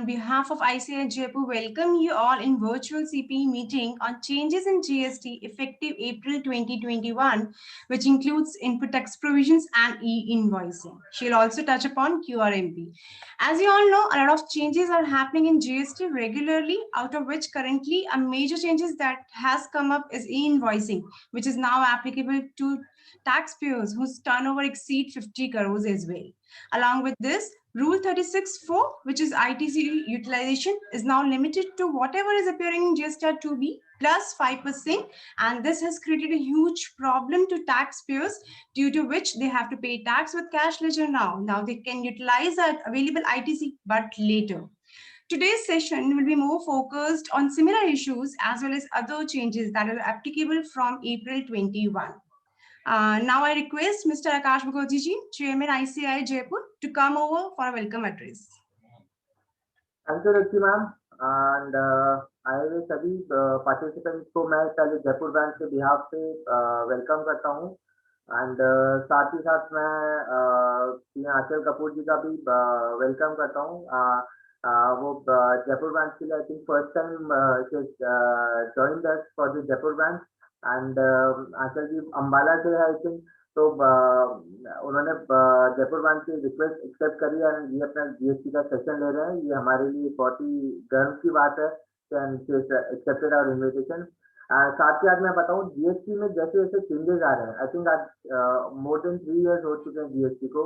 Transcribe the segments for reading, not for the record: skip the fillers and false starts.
On behalf of ICI Jaipur, welcome you all in virtual CPE meeting on changes in GST effective April 2021, which includes input tax provisions and e-invoicing. She'll also touch upon QRMP. As you all know, a lot of changes are happening in GST regularly, out of which currently a major changes that has come up is e-invoicing, which is now applicable to taxpayers whose turnover exceed 50 crores as well. Along with this, Rule 36(4), which is ITC utilization, is now limited to whatever is appearing in GSTR 2B plus 5%, and this has created a huge problem to taxpayers, due to which they have to pay tax with cash ledger now. Now they can utilize that available ITC, but later. Today's session will be more focused on similar issues as well as other changes that are applicable from April 21. Now I request Mr. Akash Bhagwati ji, Chairman ICI Jaipur, to come over for a welcome address. Thank you, Rishi ma'am. And आए हुए सभी participants को मैं पहले Jaipur branch के behalf से welcome करता हूँ एंड साथ ही साथ मैं आंचल कपूर जी का भी वेलकम करता हूँ. वो जयपुर ब्रांच के लिए I think first time joined us for the Jaipur branch and Anchal ji Ambala से है आई थिंक. तो उन्होंने जयपुर ब्रांच की रिक्वेस्ट एक्सेप्ट करी एंड ये अपना जीएसटी का सेशन ले रहे हैं. ये हमारे लिए बहुत ही गर्व की बात है एक्सेप्टेड आवर इन्विटेशन. साथ ही आज मैं बताऊं जीएसटी में जैसे जैसे चेंजेस आ रहे हैं, आई थिंक आज मोर देन 3 years हो चुके हैं जीएसटी को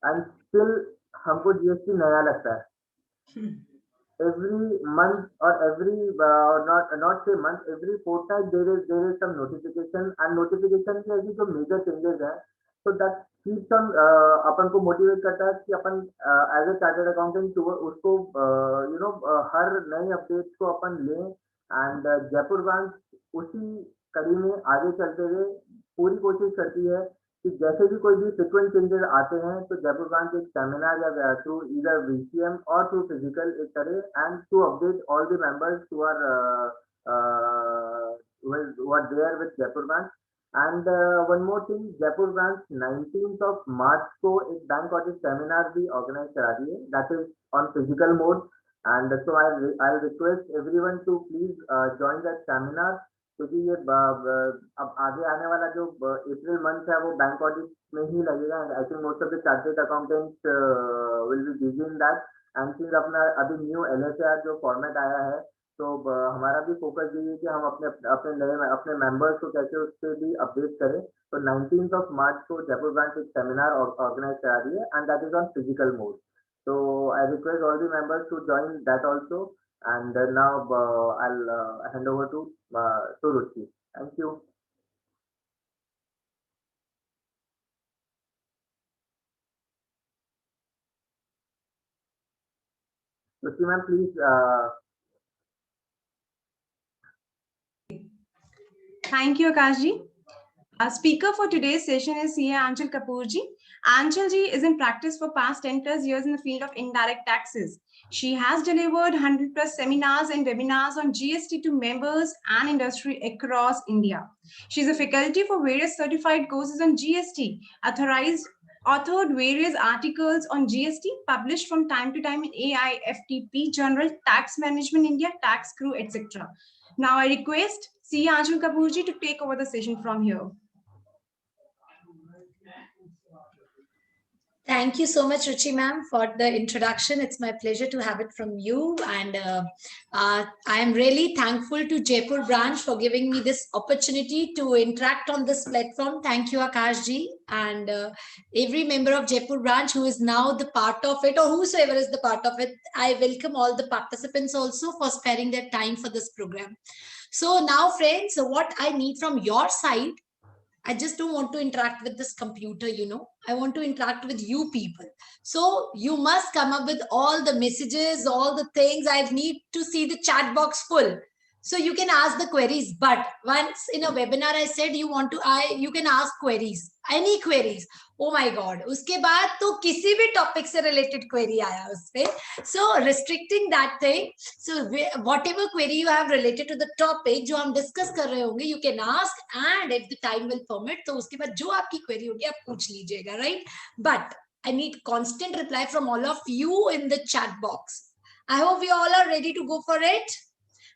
एंड स्टिल हमको जीएसटी नया लगता है. Every month or not say month, every fortnight there is some notification and notification की ऐसी जो major changes है, so that keeps on अपन को motivate करता है कि अपन as a chartered accountant उसको हर नई updates को अपन लें and जयपुर ब्रांच उसी कड़ी में आगे चलते हुए पूरी कोशिश करती है कि जैसे भी कोई भी फ्रिक्वेंट चेंजेस आते हैं तो जयपुर ब्रांच एक सेमिनार या थ्रू ईदर वीसीएम और थ्रू फिजिकल एक करे and to update all the members who are there with Jaipur branch. And one more thing, Jaipur branch 19th of March को एक बैंक ऑडिट सेमिनार भी ऑर्गेनाइज करा रही है, that is on physical mode. And so I request everyone to please join that seminar, क्योंकि ये अब आगे आने वाला जो अप्रैल मंथ है वो बैंक ऑडिट में ही लगेगा. I think most of the chartered accountants will be busy in that. And since अपना अभी न्यू एलएसआर जो फॉर्मेट आया है, तो हमारा भी फोकस ये है कि हम अपने मेंबर्स को कैसे उस पर भी अपडेट करें. तो 19th of March को जयपुर ब्रांच एक सेमिनार ऑर्गेनाइज करा रही है and that is on physical mode. So I request all the members to join that also. And now I'll hand over to Ruchi. Thank you. Ruchi ma'am, please. Thank you, Akash ji. Our speaker for today's session is CA Anchal Kapoor ji. Anchal ji is in practice for past 10 plus years in the field of indirect taxes. She has delivered 100 plus seminars and webinars on GST to members and industry across India. She is a faculty for various certified courses on GST, authored various articles on GST, published from time to time in AIFTP Journal, Tax Management India, Tax Crew, etc. Now I request CA Anchal Kapoor ji to take over the session from here. Thank you so much, Ruchi ma'am, for the introduction. It's my pleasure to have it from you. And I am really thankful to Jaipur branch for giving me this opportunity to interact on this platform. Thank you, Akash ji. And every member of Jaipur branch who is now the part of it, or whosoever is the part of it, I welcome all the participants also for sparing their time for this program. So now, friends, what I need from your side, I just don't want to interact with this computer, I want to interact with you people. So you must come up with all the messages, all the things. I need to see the chat box full. So you can ask the queries, but once in a webinar, I said you can ask queries, any queries. Oh my God, उसके बाद तो किसी भी topic से related query आया उस पे. So restricting that thing. So whatever query you have related to the topic जो हम discuss कर रहे होंगे, you can ask, and if the time will permit, तो उसके बाद जो आपकी query होगी आप पूछ लीजिएगा, right? But I need constant reply from all of you in the chat box. I hope we all are ready to go for it.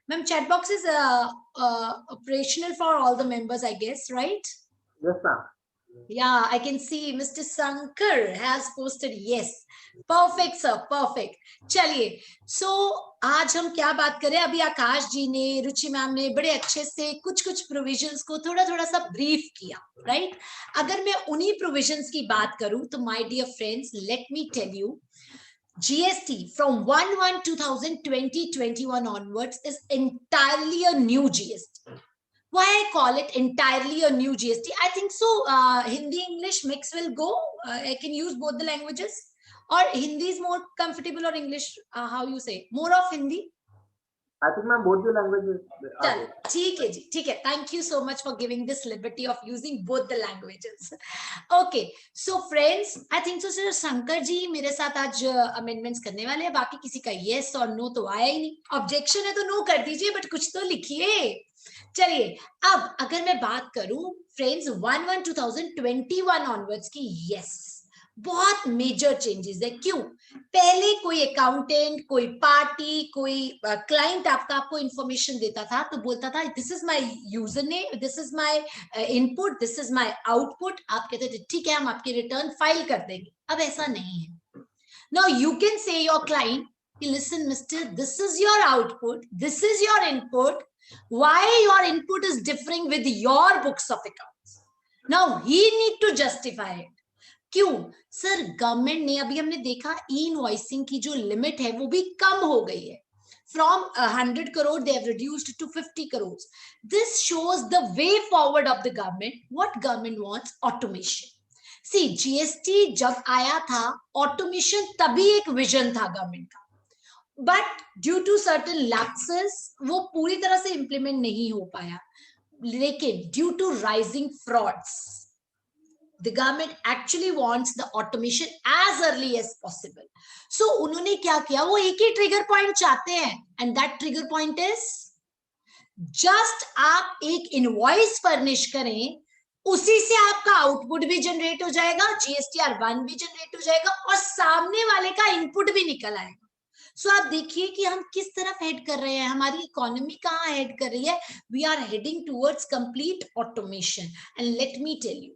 Ma'am, chat box is operational for all the members, I guess, right? Yes, ma'am. Yeah, I can see Mr. Sankar has posted yes. Perfect, sir. Perfect. चलिए, so आज हम क्या बात करें? अभी आकाश जी ने, रुचि ma'am ने बड़े अच्छे से कुछ प्रोविजंस को थोड़ा सा ब्रीफ किया, राइट? अगर मैं उन्हीं प्रोविजंस की बात करूं तो my dear friends, let me tell you, GST from 1/1/2021 onwards is entirely a new GST. Why I call it entirely a new GST? I think so. Hindi English mix will go. I can use both the languages. Or Hindi is more comfortable, or English? How you say? More of Hindi. I think ma'am both the languages. चल ठीक है जी, ठीक है. Thank you so much for giving this liberty of using both the languages. Okay, so friends, I think so sir Shankar ji मेरे साथ आज amendments करने वाले हैं. बाकी किसी का yes और no तो आया ही नहीं. Objection है तो no कर दीजिए, but कुछ तो लिखिए. चलिए, अब अगर मैं बात करूं फ्रेंड्स 1/1/2021 ऑनवर्ड्स की, यस बहुत मेजर चेंजेस है. क्यों? पहले कोई अकाउंटेंट, कोई पार्टी, कोई क्लाइंट आपको इंफॉर्मेशन देता था तो बोलता था this is my user name, this is my input, this is my output. आप कहते थे ठीक है हम आपकी रिटर्न फाइल कर देंगे. अब ऐसा नहीं है. Now you can say your client, listen mister, this is your output, this is your input, why your input is differing with your books of accounts. Now he need to justify it. क्यों sir? Government ने, अभी हमने देखा ई invoicing की जो limit है वो भी कम हो गई है. From 100 crore they have reduced to 50 crores. This shows the way forward of the government. What government wants? Automation. See, GST जब आया था, ऑटोमेशन तभी एक विजन था गवर्नमेंट का, but due to certain lapses वो पूरी तरह से इंप्लीमेंट नहीं हो पाया. लेकिन due to rising frauds, the government actually wants the automation as early as possible. So उन्होंने क्या किया? वो एक ही ट्रिगर पॉइंट चाहते हैं, and that trigger point is just आप एक इनवॉइस फर्निश करें, उसी से आपका आउटपुट भी जनरेट हो जाएगा, GSTR1 भी जनरेट हो जाएगा और सामने वाले का इनपुट भी निकल आएगा. सो आप देखिए कि हम किस तरफ हेड कर रहे हैं, हमारी इकोनॉमी कहाँ हेड कर रही है. We are heading towards complete automation. And let me tell you,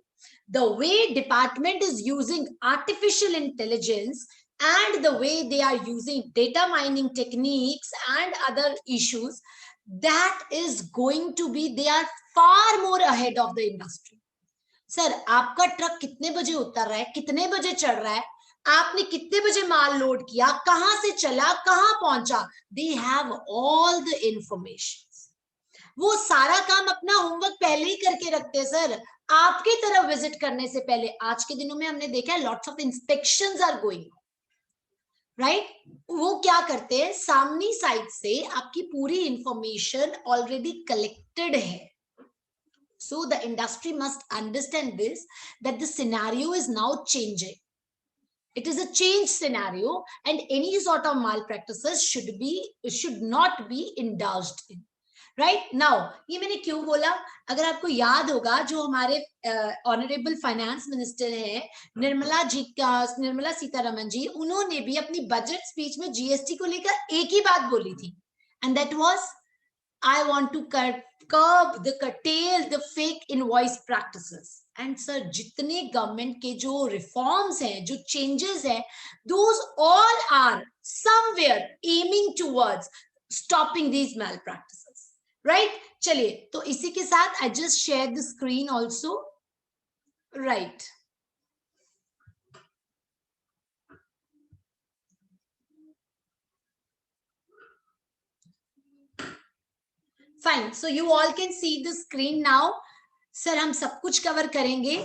the way department is using artificial intelligence and the way they are using data mining techniques and other issues, that is going to be, they are far more ahead of the industry. Sir आपका truck कितने बजे उतर रहा है, कितने बजे चढ़ रहा है, आपने कितने बजे माल लोड किया, कहां से चला, कहां पहुंचा, they have all the information. वो सारा काम अपना होमवर्क पहले ही करके रखते हैं सर, आपकी तरफ विजिट करने से पहले. आज के दिनों में हमने देखा है lots of inspections are going, right? वो क्या करते हैं, सामनी साइड से आपकी पूरी इंफॉर्मेशन ऑलरेडी कलेक्टेड है. So the industry must understand this, that the scenario is now changing. It is a change scenario and any sort of malpractices should not be indulged in. Right now ये मैंने क्यों बोला? अगर आपको याद होगा, जो हमारे ऑनरेबल फाइनेंस मिनिस्टर है निर्मला सीतारमन जी, उन्होंने भी अपनी बजट स्पीच में जीएसटी को लेकर एक ही बात बोली थी, and that was I want to curtail the fake invoice practices. And sir जितने गवर्नमेंट के जो रिफॉर्म्स हैं, जो चेंजेस हैं, those all are somewhere aiming towards stopping these malpractices. Right चलिए, तो इसी के साथ I just share the screen also. Right fine, so you all can see the screen now. Sir हम सब कुछ कवर करेंगे,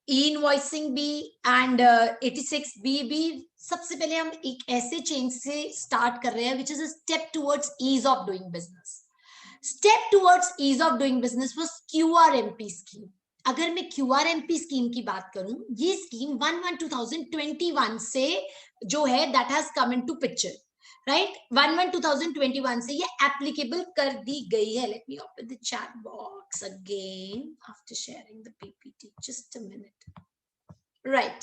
ई इनवॉइसिंग भी एंड 86B भी. सबसे पहले हम एक ऐसे चेंज से स्टार्ट कर रहे हैं which is a step towards ease of doing business. Step towards ease of doing business was QRMP scheme. अगर मैं QRMP स्कीम की बात करूं, ये स्कीम 1/1/2021 से जो है that has come into picture, right? 1/1/2021 से ये applicable कर दी गई है. Let me open the chat box again after sharing the PPT. Just a minute. Right.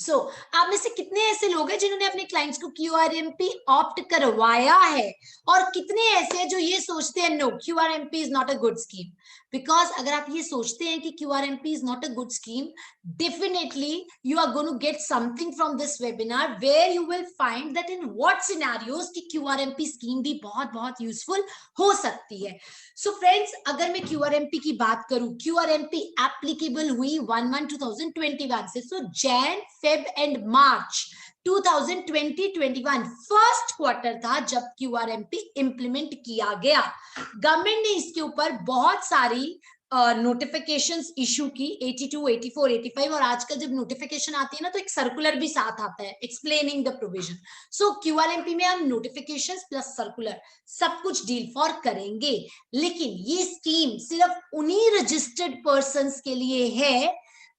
सो आप में से कितने ऐसे लोग हैं जिन्होंने अपने क्लाइंट्स को QRMP ऑप्ट करवाया है, और कितने ऐसे हैं जो ये सोचते हैं no QRMP is not a good scheme? Because अगर आप ये सोचते हैं कि QRMP is not a good scheme, definitely you are going to get something from this webinar where you will find that in what scenarios की QRMP scheme भी बहुत बहुत यूजफुल हो सकती है. सो फ्रेंड्स, अगर मैं QRMP की बात करूं, QRMP एप्लीकेबल हुई 1/1/2021 से. So Jan, Feb and March 2020-21 first quarter था जब QRMP इंप्लीमेंट किया गया. गवर्नमेंट ने इसके ऊपर बहुत सारी नोटिफिकेशंस इशू की, 82, 84, 85, और आजकल जब नोटिफिकेशन आती है ना तो एक सर्कुलर भी साथ आता है explaining the provision. So QRMP में हम नोटिफिकेशंस प्लस सर्कुलर सब कुछ डील फॉर करेंगे, लेकिन ये स्कीम सिर्फ उन्हीं रजिस्टर्ड पर्संस के लिए है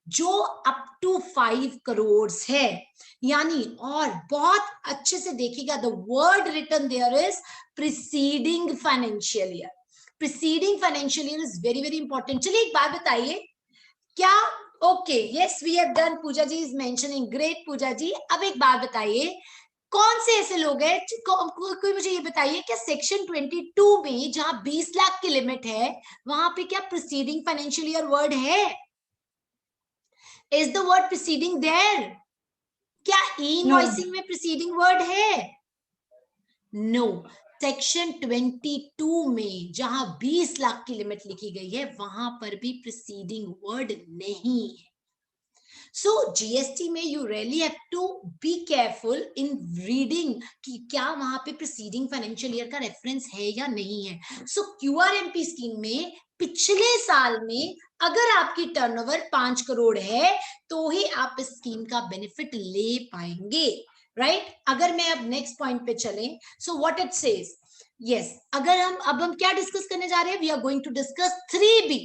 जो अप टू 5 करोड़ है. यानी और बहुत अच्छे से देखिएगा, the word written there is preceding financial year. Preceding financial year is very very important. चलिए एक बात बताइए, क्या okay yes we have done, Puja ji is mentioning, great Puja ji. अब एक बात बताइए, कौन से ऐसे लोग हैं कोई मुझे ये बताइए, क्या सेक्शन 22 में जहां 20 लाख की लिमिट है वहां पे क्या प्रीसीडिंग फाइनेंशियल ईयर वर्ड है? Is the word preceding there? क्या इनवॉइसिंग में प्रीसीडिंग वर्ड है? नो. सेक्शन 22 में जहां 20 लाख की लिमिट लिखी गई है वहां पर भी प्रीसीडिंग वर्ड नहीं है. So GST में you really have to be careful in reading कि क्या वहां पे preceding financial year का रेफरेंस है या नहीं है. So QRMP स्कीम में पिछले साल में अगर आपकी टर्नओवर 5 करोड़ है तो ही आप इस स्कीम का बेनिफिट ले पाएंगे, राइट? अगर मैं अब नेक्स्ट पॉइंट पे चलें, so what it says, yes, अगर हम क्या डिस्कस करने जा रहे हैं, we are going to discuss 3B.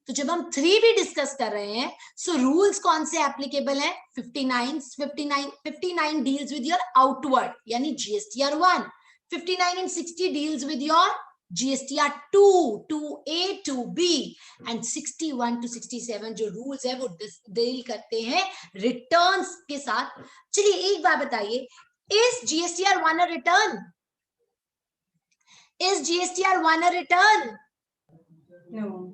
तो जब हम 3B डिस्कस कर रहे हैं, सो रूल्स कौन से एप्लीकेबल है? 59 डील्स विद योर आउटवर्ड यानी GSTR 1, 59 and 60 deals with your GSTR 2, 2A, 2B, and 61 to 67 जो रूल्स है वो डील करते हैं रिटर्न्स के साथ. चलिए एक बात बताइए, is GSTR 1 a return? Is GSTR 1 a return? No.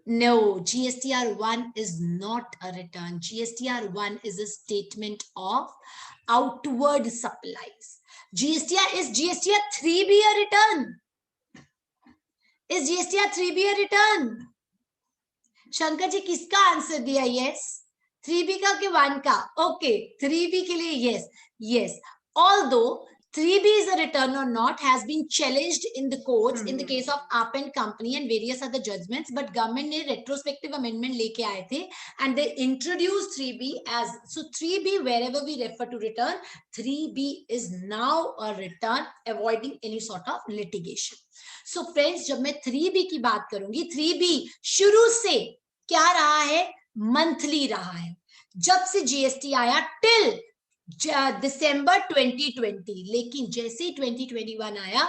No, GSTR 1 is not a return. GSTR 1 is a statement of outward supplies. Is GSTR 3B a return? Is GSTR 3B a return? Shankar ji किसका answer दिया? Yes. 3B का कि 1 का? Okay, 3B के लिए yes. Yes. Although 3B is a return or not has been challenged in the courts in the case of Up and Company and various other judgments, but government ने retrospective amendment लेके आए थे and they introduced 3B as, so 3B wherever we refer to return, 3B is now a return avoiding any sort of litigation. So friends, जब मैं 3B की बात करूंगी, 3B शुरू से क्या रहा है? मंथली रहा है. जब से GST आया टिल दिसंबर 2020, लेकिन जैसे ही 2021 आया,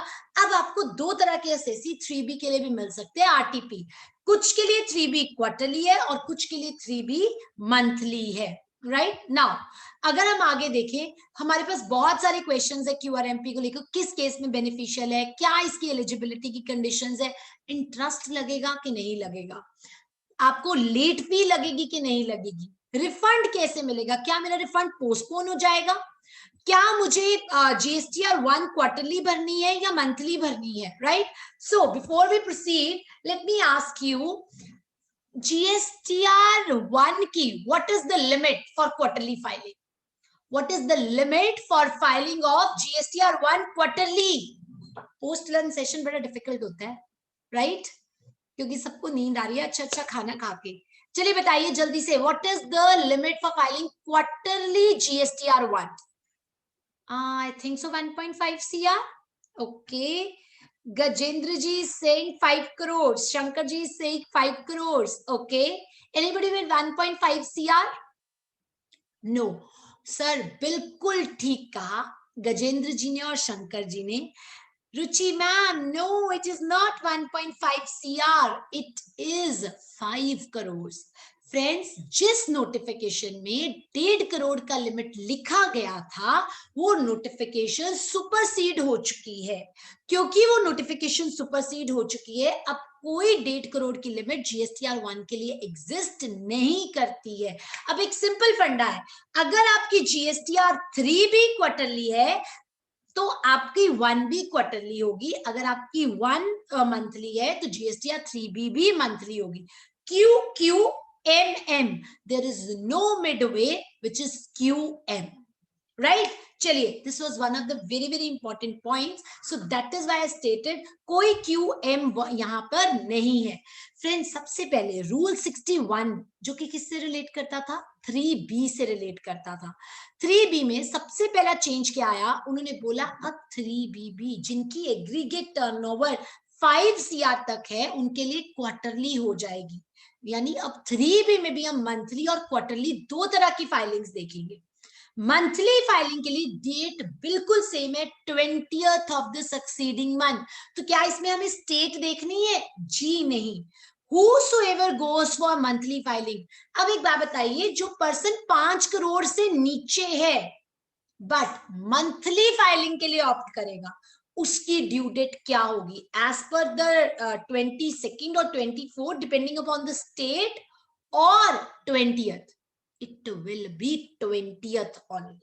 अब आपको दो तरह के एसएससी 3B के लिए भी मिल सकते हैं, RTP. कुछ के लिए 3B क्वार्टरली है और कुछ के लिए 3B मंथली है, राइट? नाउ अगर हम आगे देखें, हमारे पास बहुत सारे क्वेश्चंस है QRMP को लेकर. किस केस में बेनिफिशियल है, क्या इसकी एलिजिबिलिटी की कंडीशंस है, इंटरेस्ट लगेगा कि नहीं लगेगा, आपको लेट फी लगेगी कि नहीं लगेगी, रिफंड कैसे मिलेगा, क्या मेरा रिफंड पोस्टपोन हो जाएगा, क्या मुझे GSTR 1 क्वार्टरली भरनी है या मंथली भरनी है, right? So before we proceed, let me ask you, GSTR 1 की what is the limit for quarterly filing? What is the limit for filing of GSTR 1 क्वार्टरली? पोस्ट लंच सेशन बड़ा difficult होता है, राइट? क्योंकि सबको नींद आ रही है अच्छा खाना खा के. चलिए बताइए जल्दी से, what is the limit for filing quarterly GSTR 1? I think so 1.5 CR. Okay, Gajendra ji is saying 5 crore, Shankar ji is saying 5 crore. Okay, anybody with 1.5 CR? No sir, बिल्कुल ठीक कहा गजेंद्र जी ने और शंकर जी ने. Ruchi ma'am, no, it is not 1.5 CR. It is 5 crores. Friends, जिस notification में 1.5 करोड़ का limit लिखा गया था, वो नोटिफिकेशन सुपरसीड हो चुकी है। क्योंकि वो नोटिफिकेशन सुपरसीड हो चुकी है, अब कोई 1.5 करोड़ की लिमिट जीएसटीआर 1 के लिए एग्जिस्ट नहीं करती है। अब एक सिंपल फंडा है, अगर आपकी जीएसटीआर 3 भी क्वार्टरली है तो आपकी 1 भी क्वार्टरली होगी। अगर आपकी 1 मंथली है तो जीएसटीआर 3 भी मंथली होगी। QQMM, there is no midway which is QM, right? चलिए, this was one of the very very important points, so that is why I stated कोई QM यहां पर नहीं है। फ्रेंड्स, सबसे पहले रूल 61 जो कि किससे रिलेट करता था, 3B से रिलेट करता था। 3B में सबसे पहला चेंज क्या आया, उन्होंने बोला अब 3BB जिनकी एग्रीगेट टर्नओवर 5 CR तक है उनके लिए क्वार्टरली हो जाएगी। यानी अब 3B में भी हम मंथली और क्वार्टरली दो तरह की फाइलिंग्स देखेंगे। मंथली फाइलिंग के लिए डेट बिल्कुल सेम है, 20th of the succeeding month. तो क्या इसमें हमें स्टेट देखनी है? जी नहीं। Whosoever goes for monthly filing, अब एक बात बताइए, जो पर्सन 5 करोड़ से नीचे है बट मंथली फाइलिंग के लिए ऑप्ट करेगा, उसकी ड्यू डेट क्या होगी? एज पर द 22nd और 24 डिपेंडिंग अपॉन द स्टेट, और 20th, it will be 20th only.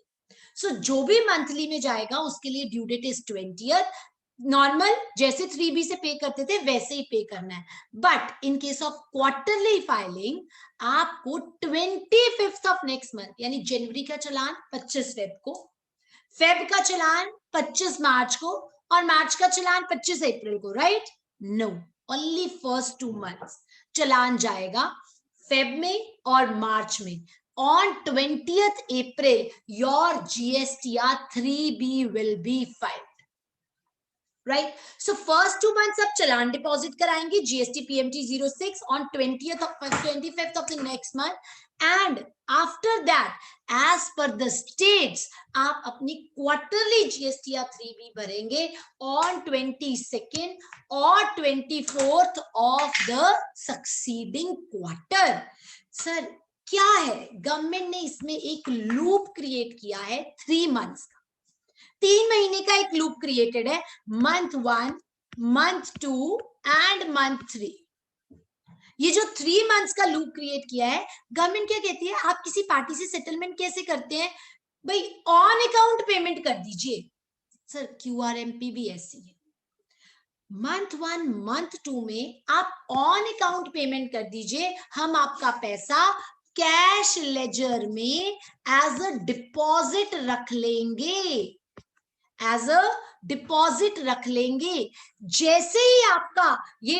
So जो भी मंथली में जाएगा उसके लिए due date is 20th। Normal जैसे 3B से पे करते थे वैसे ही पे करना है, but in case of quarterly filing आपको 25th ऑफ नेक्स्ट मंथ, यानी जनवरी का चलान 25 फेब को, फेब का चलान 25 मार्च को, और मार्च का चलान 25 अप्रैल को, right? No, only first 2 months चलान जाएगा, फेब में और मार्च में। On 20th April, your GSTR 3B will be filed, right? So first 2 months आप चलान डिपॉजिट कराएंगे GST PMT 06 on 25th of the next month, and after that, as per the states, आप अपनी quarterly GSTR 3B भरेंगे on 22nd और 24th of the succeeding quarter. Sir, क्या है, government ने इसमें एक लूप क्रिएट किया है 3 months का, 3 महीने का एक लूप क्रिएटेड है, month 1, month 2 एंड month 3। ये जो 3 months का लूप क्रिएट किया है, गवर्नमेंट क्या कहती है, आप किसी पार्टी से सेटलमेंट कैसे करते हैं भाई, ऑन अकाउंट पेमेंट कर दीजिए। सर, QRMP भी ऐसी है, मंथ 1 मंथ 2 में आप ऑन अकाउंट पेमेंट कर दीजिए, हम आपका पैसा कैश लेजर में एज अ डिपॉजिट रख लेंगे, एज अ डिपॉजिट रख लेंगे। जैसे ही आपका ये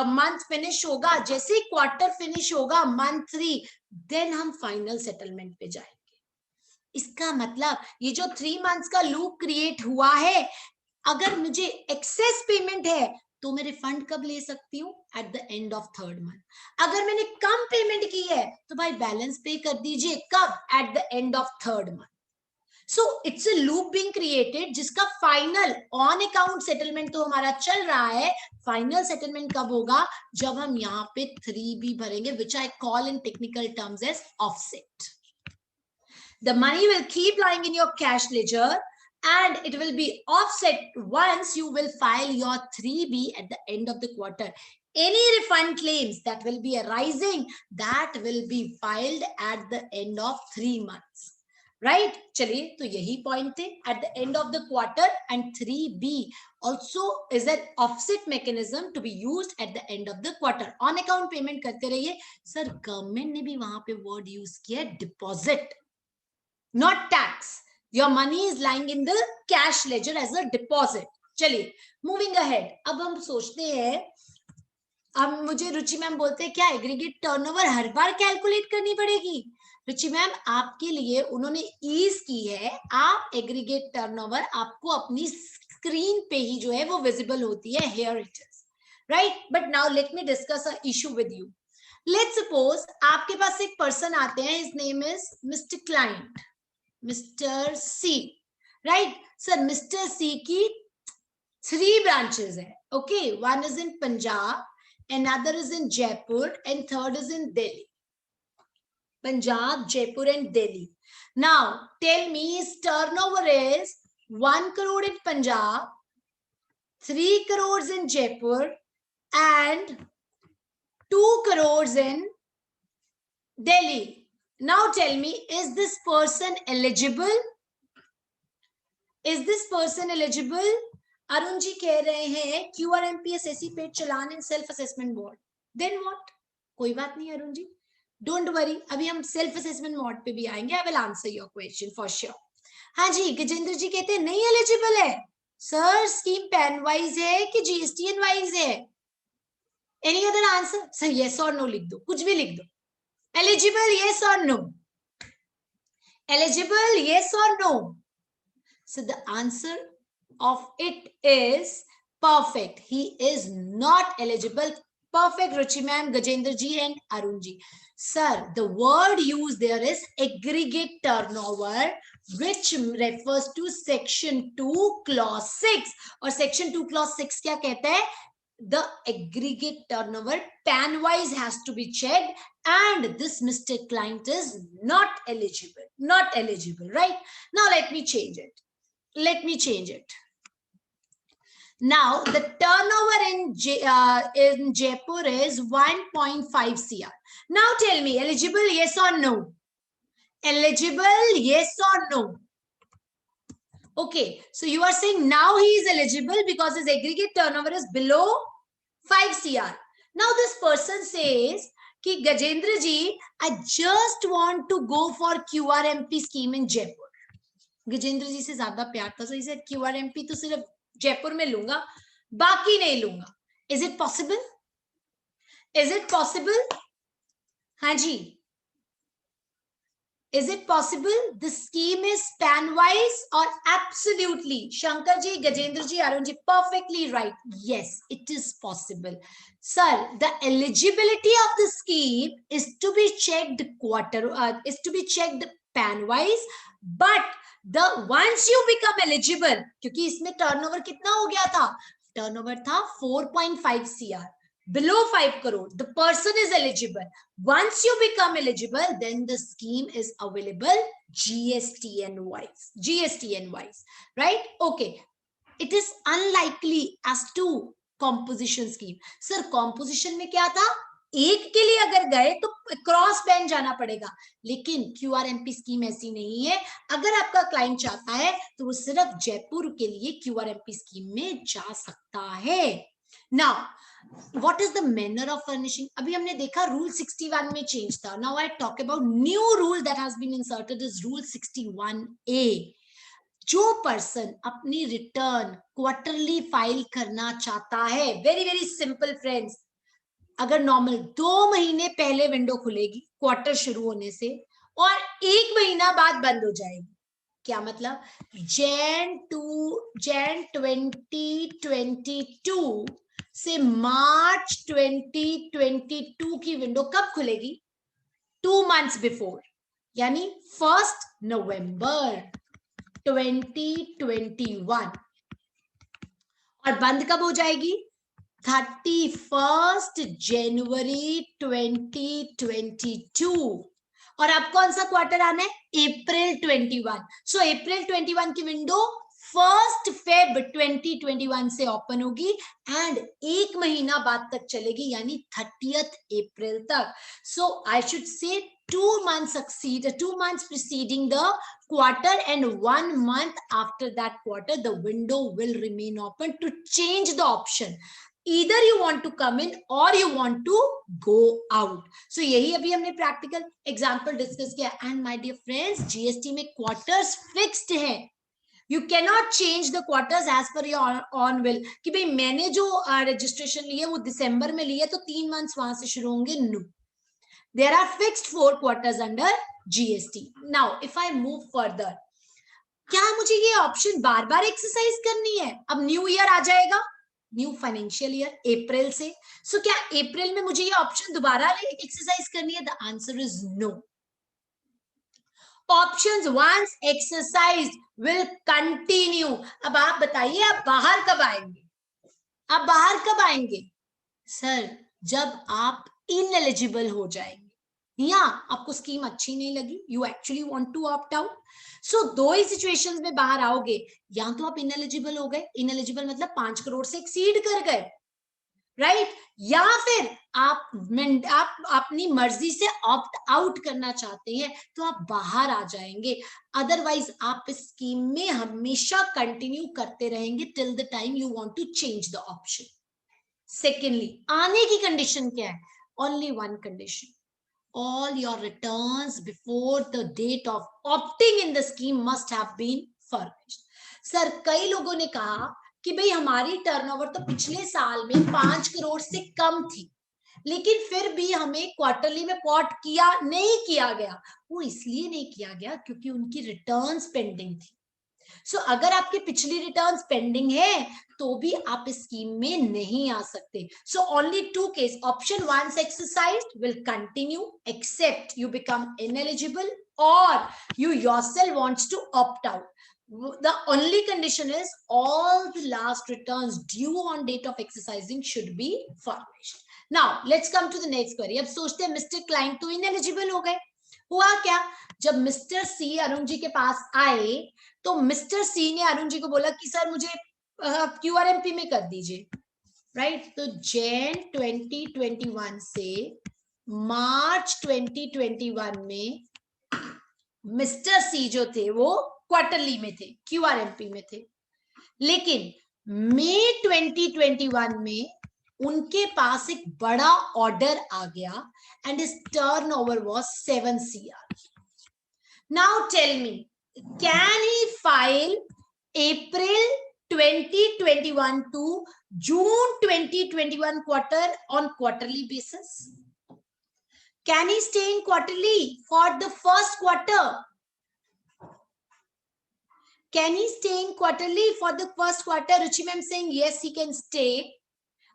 मंथ फिनिश होगा, जैसे ही क्वार्टर फिनिश होगा, मंथ 3, देन हम फाइनल सेटलमेंट पे जाएंगे। इसका मतलब ये जो 3 months का लूप क्रिएट हुआ है, अगर मुझे एक्सेस पेमेंट है तो मैं रिफंड कब ले सकती हूँ? At the end of 3rd month। अगर मैंने कम पेमेंट की है तो भाई बैलेंस पे कर दीजिए, कब? At the end of 3rd month। So it's a loop being created जिसका फाइनल ऑन अकाउंट सेटलमेंट तो हमारा चल रहा है, फाइनल सेटलमेंट कब होगा? जब हम यहाँ पे 3B भरेंगे, which I call in technical terms as offset. The money will keep lying in your cash ledger and it will be offset once you will file your 3B at the end of the quarter. Any refund claims that will be arising, that will be filed at the end of 3 months. Right? चलिए, तो यही point थे at the end of the quarter, and 3B also is an offset mechanism to be used at the end of the quarter. On account payment करते रहिए। Sir, government ने भी वहां पे वर्ड यूज किया deposit, not tax. Your money is lying in the cash ledger as a deposit. चलिए, moving ahead. अब हम सोचते हैं, अब मुझे रुचि मैम बोलते हैं क्या एग्रीगेट टर्नओवर हर बार कैलकुलेट करनी पड़ेगी? रुचि मैम, आपके लिए उन्होंने ईज की है, आप एग्रीगेट टर्नओवर आपको अपनी स्क्रीन पे ही जो है वो विजिबल होती है, here it is, right? But now let me discuss an issue with you. Let's suppose आपके पास एक पर्सन आते हैं, his name is Mr. Client, Mr. C, right? Sir, Mr. C की 3 branches है, okay? One is in Punjab, another is in Jaipur, and third is in Delhi. Punjab, Jaipur and Delhi. Now tell me, his turnover is 1 crore in Punjab, 3 crores in Jaipur and 2 crores in Delhi. Now tell me, is this person eligible? Is this person eligible? Arun ji कह रहे हैं QRMPS SE paid चलान in self assessment mode. Then what? कोई बात नहीं Arun ji, don't worry, अभी हम self assessment mode पे भी आएंगे. I will answer your question for sure. हाँ जी, गजेंद्र जी कहते हैं नहीं एलिजिबल है. सर स्कीम पैन वाइज है कि GSTN वाइज है? Any other answer? Sir yes और नो लिख दो, कुछ भी लिख दो. एलिजिबल यस और no? Eligible yes or no? So the answer of it is perfect. He is not eligible. Perfect, Ruchi ma'am, Gajendra ji and Arun ji. Sir, the word used there is aggregate turnover, which refers to section 2 clause 6. और section 2 clause 6 क्या कहता है? The aggregate turnover pan wise has to be checked, and this Mr. Client is not eligible. Not eligible, right? Now let me change it. Let me change it. Now the turnover in Jaipur is 1.5 CR. Now tell me, eligible yes or no? Eligible yes or no? Okay, so you are saying now he is eligible because his aggregate turnover is below 5 CR. Now this person says कि Gajendra ji, I just want to go for QRMP scheme in Jaipur. Gajendra जी से ज्यादा प्यार था, सही से QRMP तो सिर्फ जयपुर में लूंगा, बाकी नहीं लूंगा. Is it possible? Is it possible? हाँ जी, is it possible? The scheme is span wise or absolutely? Shankar ji, Gajendra ji, Arun ji, perfectly right. Yes, it is possible. Sir, the eligibility of the scheme is to be checked is to be checked pan wise, but the once you become eligible, क्योंकि इसमें turnover कितना हो गया था? Turnover था 4.5 CR. Below 5 crore, the person is eligible. Once you become eligible, then the scheme is available GSTN wise. GSTN wise, right? Okay. It is unlikely as to composition scheme. Sir, composition में क्या था? एक के लिए अगर गए तो cross band जाना पड़ेगा, लेकिन QRMP स्कीम ऐसी नहीं है. अगर आपका क्लाइंट चाहता है तो वो सिर्फ जयपुर के लिए QRMP स्कीम में जा सकता है. Now, what is the manner of furnishing? अभी हमने देखा रूल 61 में चेंज था. Now I talk about new rule that has been inserted is rule 61A. जो पर्सन अपनी रिटर्न क्वार्टरली फाइल करना चाहता है, वेरी वेरी सिंपल फ्रेंड्स, अगर नॉर्मल 2 महीने पहले विंडो खुलेगी क्वार्टर शुरू होने से और 1 महीना बाद बंद हो जाएगी. क्या मतलब? Jan 2022 से मार्च 2022 की विंडो कब खुलेगी? 2 months बिफोर, यानी 1 नवंबर 2021. और बंद कब हो जाएगी? 31 जनवरी 2022. और अब कौन सा क्वार्टर आना है? अप्रैल 21. सो अप्रैल 21 की विंडो 1 Feb 2021 से ओपन होगी एंड 1 महीना बाद तक चलेगी, यानी 30th अप्रैल तक. सो I should say 2 months preceding the quarter and 1 month after that quarter the window will remain open to change the option. Either you want to come in or you want to go out. So यही अभी हमने practical example discuss किया. And my dear friends, GST में quarters fixed है. You cannot change the quarters as per your own will. कि भाई मैंने जो रजिस्ट्रेशन ली है वो दिसंबर में ली है तो 3 months वहां से शुरू होंगे. No, there are fixed 4 quarters under GST. Now if I move further, क्या मुझे ये ऑप्शन बार बार एक्सरसाइज करनी है? अब न्यू ईयर आ जाएगा, न्यू फाइनेंशियल ईयर अप्रैल से. सो क्या अप्रैल में मुझे ये ऑप्शन दोबारा एक्सरसाइज करनी है? The answer is no. Options once exercised will continue. अब आप बताइए, आप बाहर कब आएंगे? आप बाहर कब आएंगे? सर, जब आप इनएलिजिबल हो जाएंगे. या आपको स्कीम अच्छी नहीं लगी, you actually want to opt out. So दो ही सिचुएशंस में बाहर आओगे, या तो आप इनएलिजिबल हो गए, इनएलिजिबल मतलब 5 करोड़ से एक्सीड कर गए, राइट, या फिर आप अपनी मर्जी से ऑप्ट आउट करना चाहते हैं तो आप बाहर आ जाएंगे। अदरवाइज आप इस स्कीम में हमेशा कंटिन्यू करते रहेंगे till the time you want to change the option. Secondly, आने की कंडीशन क्या है? Only one condition, all your returns before the date of opting in the scheme must have been furnished. Sir कई लोगों ने कहा कि भाई हमारी टर्नओवर तो पिछले साल में 5 करोड़ से कम थी, लेकिन फिर भी हमें क्वार्टरली में पॉट किया नहीं किया गया। वो इसलिए नहीं किया गया क्योंकि उनकी रिटर्न्स पेंडिंग थी। सो अगर आपकी पिछली रिटर्न्स पेंडिंग है तो भी आप इस स्कीम में नहीं आ सकते। So only two case, option once exercised will continue except you become ineligible और you yourself wants to opt out. The only condition is all the last returns due on date of exercising should be furnished. Now let's come to the next query. अब सोचते हैं mister client तो ineligible हो गए, हुआ क्या? जब mister सी अरुण जी के पास आए तो मिस्टर सी ने अरुण जी को बोला कि सर मुझे क्यूआरएमपी में कर दीजिए, राइट। तो जैन 2021 से मार्च 2021 में मिस्टर सी जो थे वो क्वार्टरली में थे, क्यूआरएमपी में थे, लेकिन मई 2021 में उनके पास एक बड़ा ऑर्डर आ गया and his turnover was 7 CR. Now tell me, can he file April 2021 to June 2021 quarter on quarterly basis? Can he stay in quarterly for the first quarter? Can he stay in quarterly for the first quarter? Ruchi ma'am saying yes, he can stay.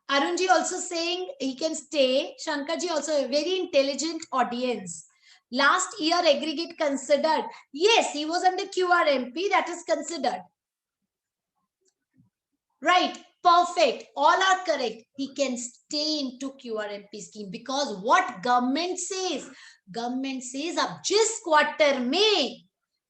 Arun ji also saying he can stay. Shankar ji also a very intelligent audience. Last year aggregate considered. Yes, he was under QRMP, that is considered. Right, perfect. All are correct. He can stay into QRMP scheme because what government says? Government says अब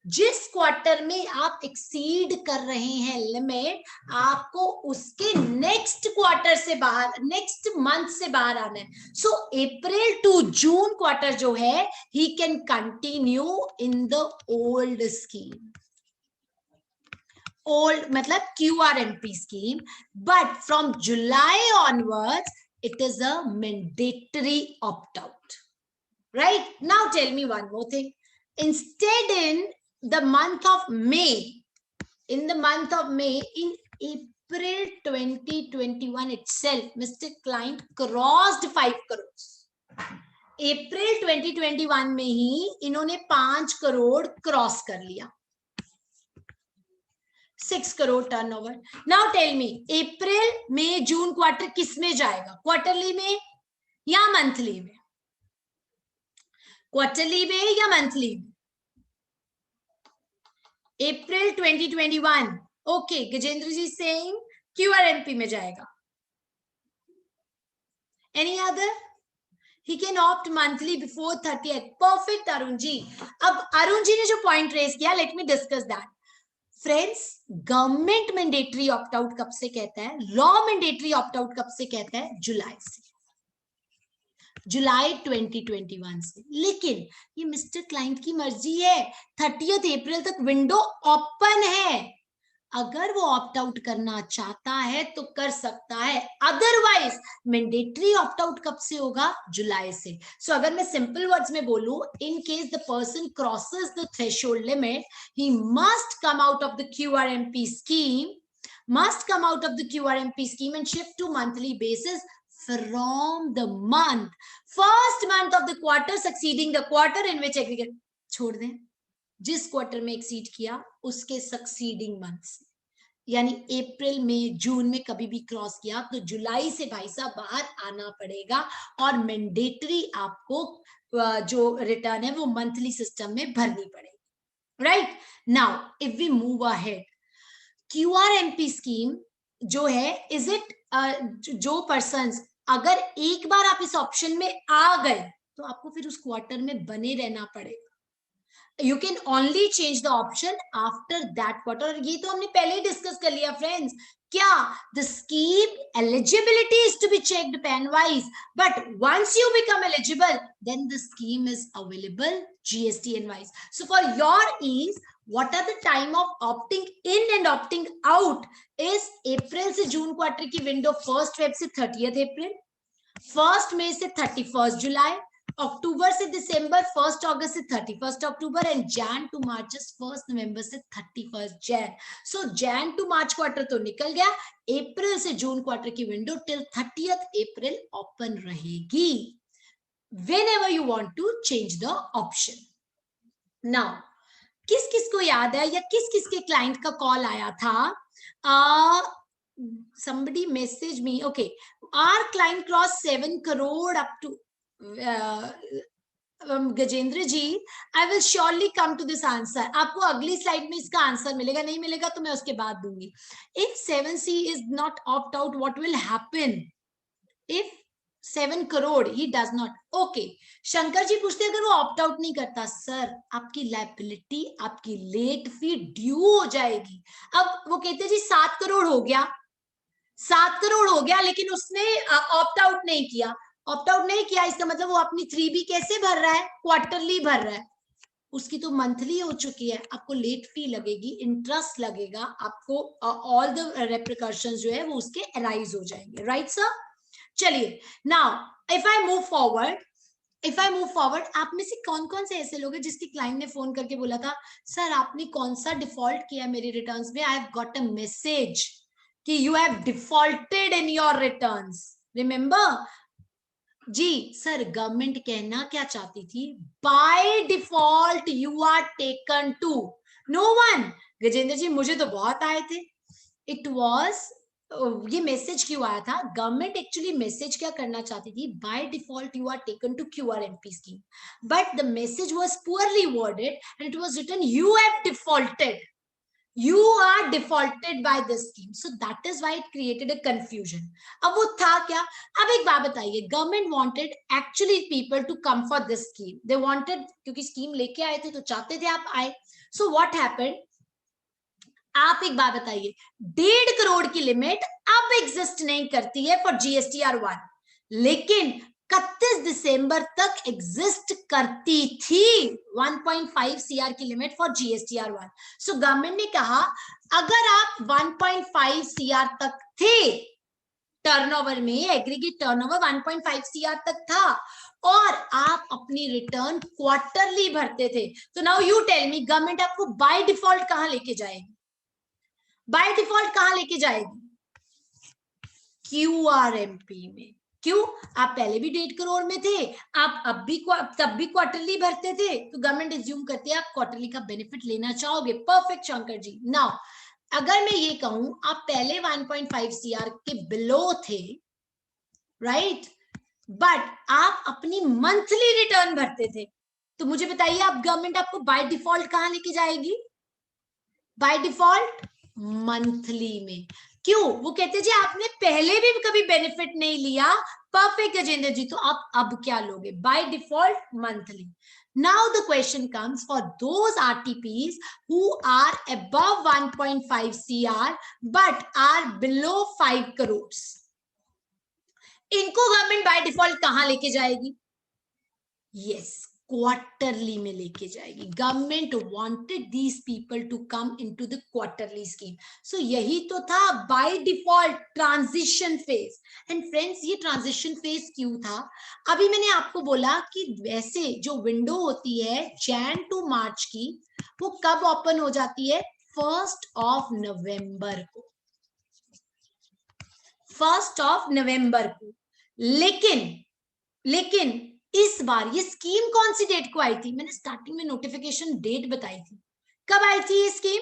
जिस quarter में आप exceed कर रहे हैं limit, आपको उसके next quarter से बाहर, नेक्स्ट मंथ से बाहर आना है। सो अप्रैल टू जून क्वार्टर जो है, he can continue in the old scheme, old मतलब QRMP scheme, but from July onwards it is a mandatory opt-out. Right? Now tell me one more thing. Instead in the month of May, in April 2021 itself, Mr. Client crossed 5 crores. April 2021 में ही इन्होंने 5 crore cross कर लिया, 6 crore turnover. Now tell me, अप्रैल मई जून quarter किस में जाएगा? क्वार्टरली में या मंथली में? क्वार्टरली में या मंथली में? अप्रैल 2021, ओके, गजेंद्र जी सेइंग QRMP में जाएगा। Any other? He can opt monthly before 30th. Perfect, Arun ji. अब अरुण जी ने जो पॉइंट रेज किया, let me discuss that. Friends, government mandatory opt out कब से कहता है? लॉ मैंडेटरी ऑप्ट आउट कब से कहता है? जुलाई से, जुलाई 2021 से। लेकिन ये मिस्टर क्लाइंट की मर्जी है, 30 अप्रैल तक विंडो ओपन है। अगर वो ऑप्ट आउट करना चाहता है तो कर सकता है, अदरवाइज मैंडेटरी ऑप्ट आउट कब से होगा? जुलाई से। सो अगर मैं सिंपल वर्ड्स में बोलूं, in case the person crosses the threshold limit, he must come out of the QRMP scheme, must come out of the QRMP scheme and shift to monthly basis from the first month of the quarter succeeding the quarter in which aggregate, छोड़ दें, जिस quarter में exceed किया उसके succeeding month से, यानी अप्रैल में जून में कभी भी क्रॉस किया तो जुलाई से भाई साहब बाहर आना पड़ेगा और मैंडेटरी आपको जो रिटर्न है वो मंथली सिस्टम में भरनी पड़ेगी। Right, now if we move ahead, QRMP scheme जो है, इज इट जो पर्सन्स, अगर एक बार आप इस ऑप्शन में आ गए तो आपको फिर उस क्वार्टर में बने रहना पड़ेगा. You can only change the option after that quarter. और ये तो हमने पहले ही डिस्कस कर लिया फ्रेंड्स. क्या? The scheme eligibility is to be checked pan wise, but once you become eligible, then the scheme is available GSTN wise. So for your ease, what are the time of opting in and opting out is April से June quarter की window 1st Feb से 30th April, 1st May से 31st July, अक्टूबर से दिसंबर 1st अगस्त से 31st अक्टूबर, and Jan to March 1st नवंबर से 31st Jan. So Jan to March quarter तो निकल गया. अप्रैल से जून क्वार्टर की विंडो टिल 30th अप्रैल ओपन रहेगी. Whenever you want to change the option. Now किस किस को याद है या किस किस के क्लाइंट का कॉल आया था? somebody message me. Okay, our client crossed 7 crore up to Gajendra ji, I will surely come to this answer. आपको अगली स्लाइड में इसका आंसर मिलेगा, नहीं मिलेगा तो मैं उसके बाद दूंगी. If 7C is not opt out, what will happen? If 7 crore he does not. Okay, Shankar ji पूछते अगर वो ऑप्ट आउट नहीं करता, सर आपकी लायबिलिटी, आपकी लेट फी ड्यू हो जाएगी. अब वो कहते जी 7 करोड़ हो गया, 7 करोड़ हो गया, लेकिन उसने ऑप्ट आउट नहीं किया. ऑप्ट आउट नहीं किया इसका मतलब वो अपनी 3B कैसे भर रहा है? क्वार्टरली भर रहा है. उसकी तो मंथली हो चुकी है. आपको लेट फी लगेगी, इंटरेस्ट लगेगा, आपको ऑल द रेप्रिकॉशंस जो है वो उसके अराइज हो जाएंगे. Right sir? चलिए, now if I move forward, आप में से कौन कौन से ऐसे लोग हैं जिसके क्लाइंट ने फोन करके बोला था, सर आपने कौन सा डिफॉल्ट किया मेरे रिटर्न्स में? I have got a message कि you have defaulted in your returns. Remember ji, sir government कहना क्या चाहती थी? By default you are taken to no one. Gajendra ji मुझे तो बहुत आए थे. इट वॉज, ये मैसेज क्यों आया था? गवर्नमेंट एक्चुअली मैसेज क्या करना चाहती थी? By default you are taken to QRMP scheme, but the message was poorly worded and it was written you have defaulted. You are defaulted by this scheme, so that is why it created a confusion. अब वो था क्या? अब एक बात बताइए, government wanted actually people to come for this scheme. They wanted, क्योंकि scheme लेके आए थे तो चाहते थे आप आए. So what happened? आप एक बात बताइए, 1.5 करोड़ की लिमिट अब एग्जिस्ट नहीं करती है फॉर GSTR1, लेकिन 31 दिसंबर तक एग्जिस्ट करती थी 1.5 CR की limit for GSTR1. So government ने कहा अगर आप 1.5 CR तक थे टर्नओवर में, एग्रीगेट टर्नओवर 1.5 CR तक था और आप अपनी रिटर्न क्वार्टरली भरते थे, तो now you tell me, government आपको बाय डिफॉल्ट कहां लेके जाएगी? बाय डिफॉल्ट कहां लेके जाएगी? QRMP में. क्यों? आप पहले भी 1.5 करोड़ में थे, आप अब भी तब भी क्वार्टरली भरते थे, तो गवर्नमेंट एज्यूम करते हैं आप क्वार्टरली का बेनिफिट लेना चाहोगे. परफेक्ट शंकर जी. नाउ अगर मैं ये कहूं आप पहले 1.5 CR के बिलो थे, राइट, बट आप अपनी मंथली रिटर्न भरते थे, तो मुझे बताइए आप गवर्नमेंट आपको बाय डिफॉल्ट कहां लेके जाएगी? बाय डिफॉल्ट मंथली में. क्यों? वो कहते जी आपने पहले भी कभी बेनिफिट नहीं लिया. परफेक्ट गजेंद्र जी, तो आप अब क्या लोगे? By default monthly. Now the question comes for those RTPs who are above 1.5 CR but are below 5 crores. इनको गवर्नमेंट बाय डिफॉल्ट कहां लेके जाएगी? Yes, क्वार्टरली में लेके जाएगी. Government wanted these people to come into the quarterly scheme. So यही तो था by default transition phase. And friends, ये ट्रांजिशन फेज क्यों था? अभी मैंने आपको बोला कि वैसे जो विंडो होती है जैन टू मार्च की, वो कब ओपन हो जाती है? 1 नवंबर को. 1 नवंबर को. लेकिन इस बार ये स्कीम कौन सी डेट को आई थी? मैंने स्टार्टिंग में नोटिफिकेशन डेट बताई थी. कब आई थी ये scheme?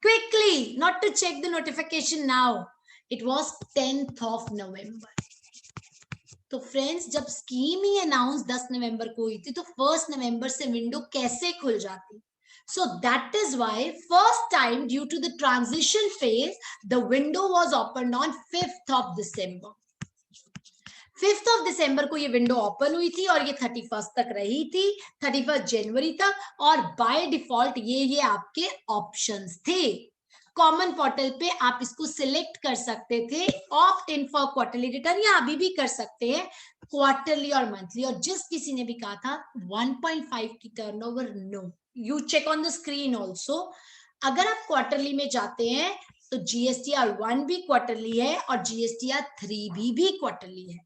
Quickly, not to check the notification now, it was 10th November. तो फ्रेंड्स, जब स्कीम ही अनाउंस 10 नवंबर को हुई थी, तो 1 नवंबर से विंडो कैसे खुल जाती? So that is why first time due to the transition phase, the window was opened on 5th of December. 5 दिसंबर को ये विंडो ओपन हुई थी और ये 31 तक रही थी, 31 जनवरी तक, और बाय डिफॉल्ट ये आपके ऑप्शंस थे। कॉमन पोर्टल पे आप इसको सिलेक्ट कर सकते थे, opt in for quarterly return, या अभी भी कर सकते हैं क्वार्टरली और मंथली। और जिस किसी ने भी कहा था 1.5 की turnover, no, you check on the screen also. अगर आप क्वार्टरली में जाते हैं तो GSTR 1 भी क्वार्टरली है और GSTR 3 भी क्वार्टरली है।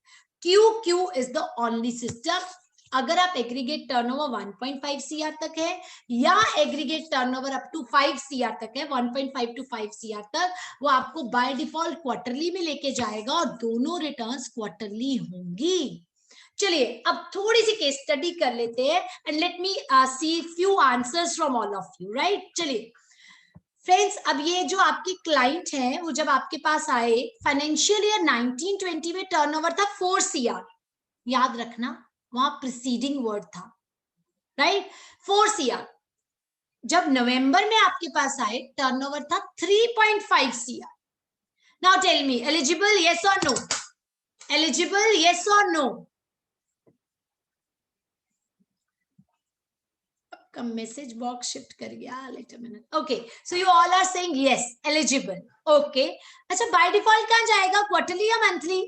Q is the only system. अगर आप एग्रीगेट टर्नओवर 1.5 CR तक है या aggregate turnover up to 5 CR तक है, 1.5 to 5 CR तक, वो आपको बाय डिफॉल्ट क्वार्टरली में लेके जाएगा और दोनों रिटर्न्स क्वार्टरली होंगी। चलिए अब थोड़ी सी केस स्टडी कर लेते हैं and let me see few answers from all of you, right. चलिए फ्रेंड्स, अब ये जो आपके क्लाइंट हैं वो जब आपके पास आए, फाइनेंशियल ईयर 1920 में टर्नओवर था 4 CR, याद रखना वहां प्रीसीडिंग वर्ड था, राइट, 4 CR। जब नवंबर में आपके पास आए टर्नओवर था 3.5 CR। Now tell me, eligible yes और नो? एलिजिबल यस और नो? का मैसेज बॉक्स शिफ्ट कर गया, let a minute. Okay, so you all are saying yes, eligible. Okay, अच्छा बाय डिफॉल्ट कहां जाएगा, क्वार्टरली या monthly?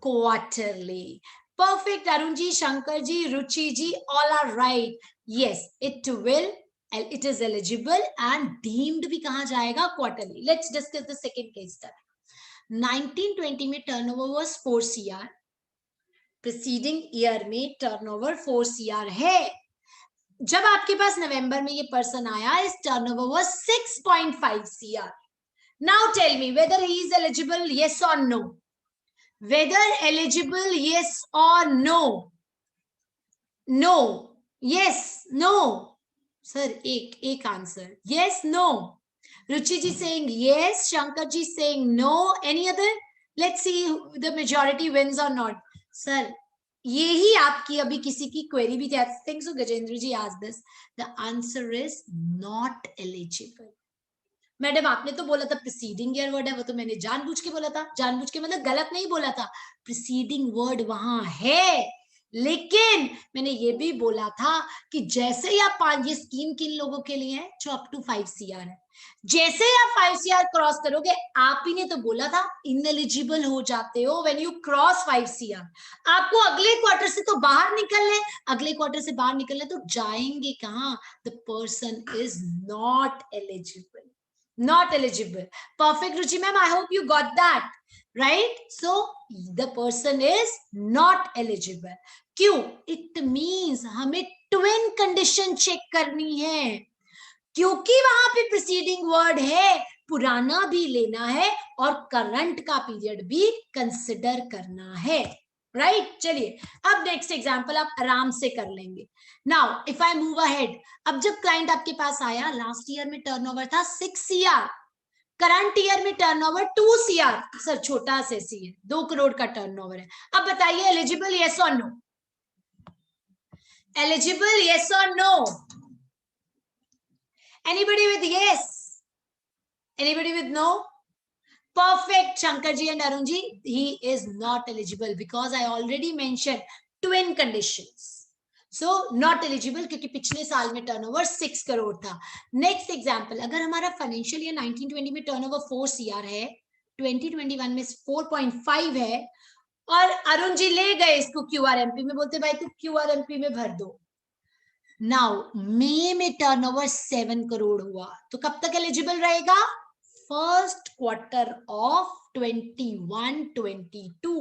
Quarterly. Perfect, Arun ji, Shankar ji, Ruchi ji, all are right. Yes, it will, it is eligible and deemed भी कहां जाएगा, quarterly. Let's discuss the second case study. 1920 में turnover was 4 CR, preceding year में turnover 4 CR है। जब आपके पास नवंबर में ये पर्सन आया, इस turnover was 6.5 CR। Now tell me whether he is eligible, yes or no? Whether eligible, yes or no? No, yes, no. Sir, एक answer, yes, no. Ruchi ji saying yes, Shankar ji saying no. Any other? Let's see the majority wins or not. Sir, यही आपकी अभी किसी की query भी थी, I think so Gajendra ji asked this. The answer is not eligible. Madam आपने तो बोला था प्रीसीडिंग ईयर वर्ड है, वो तो मैंने जानबूझ के बोला था, जानबूझ के मतलब गलत नहीं बोला था, प्रीसीडिंग वर्ड वहां है, लेकिन मैंने ये भी बोला था कि जैसे ही आप ये स्कीम किन लोगों के लिए है जो अप टू 5 CR है, जैसे ही आप 5 CR क्रॉस करोगे, आप ही ने तो बोला था इनएलिजिबल हो जाते हो व्हेन यू क्रॉस 5 CR। आपको अगले क्वार्टर से तो बाहर निकलने, अगले क्वार्टर से बाहर निकलने तो जाएंगे कहां, the person is not eligible, not eligible. Perfect, Ruchi ma'am, I hope you got that, right? So the person is not eligible. क्यों? It means हमें twin condition check करनी है, क्योंकि वहां पे preceding word है, पुराना भी लेना है और करंट का पीरियड भी कंसिडर करना है, राइट। चलिए अब नेक्स्ट एग्जांपल आप आराम से कर लेंगे। Now if I move ahead, अब जब क्लाइंट आपके पास आया, लास्ट ईयर में टर्नओवर था 6 CR, करंट ईयर में टर्नओवर 2 CR, सर छोटा सा सी है, 2 करोड़ का टर्नओवर है। अब बताइए एलिजिबल यस और नो? एलिजिबल यस और no? Anybody with yes, anybody with no? Perfect, Shankar ji and Arun ji, he is not eligible because I already mentioned twin conditions. So not eligible क्योंकि पिछले साल में turnover 6 crore था। Next example, अगर हमारा financial year 1920 में turnover 4 CR है, 2021 में 4.5 है, और अरुण जी ले गए इसको QRMP में, बोलते भाई तू QRMP में भर दो। नाउ मई में टर्नओवर 7 करोड़ हुआ, तो कब तक एलिजिबल रहेगा? First quarter of 21-22,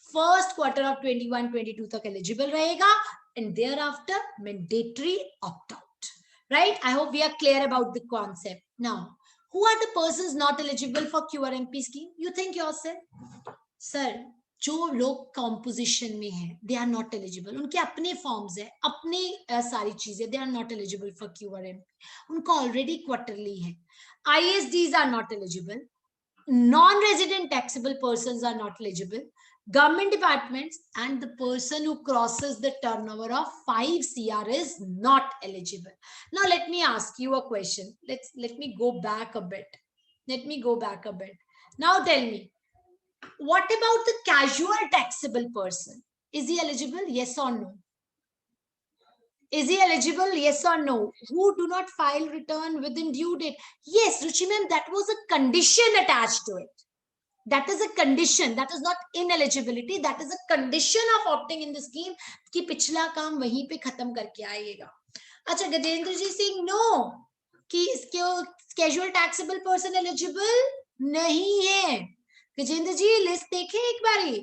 first quarter of 21-22 तक एलिजिबल रहेगा and thereafter mandatory opt out, right? I hope we are clear about the concept. Now who are the persons not eligible for QRMP scheme? You think yourself, sir, जो लोग composition में है दे are not eligible, उनके अपने forms है, अपनी सारी चीजें, they are not eligible for QRMP, उनको ऑलरेडी क्वार्टरली है। ISDs are not eligible, non-resident taxable persons are not eligible, government departments and the person who crosses the turnover of 5 CR is not eligible. Now let me ask you a question. Let me go back a bit. Let me go back a bit. Now tell me, What about the casual taxable person? Is he eligible? Yes or no? Is he eligible? Yes or no? Who do not file return within due date? Yes, Ruchi ma'am, that was a condition attached to it. That is a condition. That is not ineligibility. That is a condition of opting in the scheme कि पिछला काम वहीं पे खत्म करके आइएगा. अच्छा, गजेंद्र जी Singh no कि इसके कैजुअल टैक्सेबल पर्सन एलिजिबल नहीं है. गजेंद्र जी लिस्ट देखें एक बारी.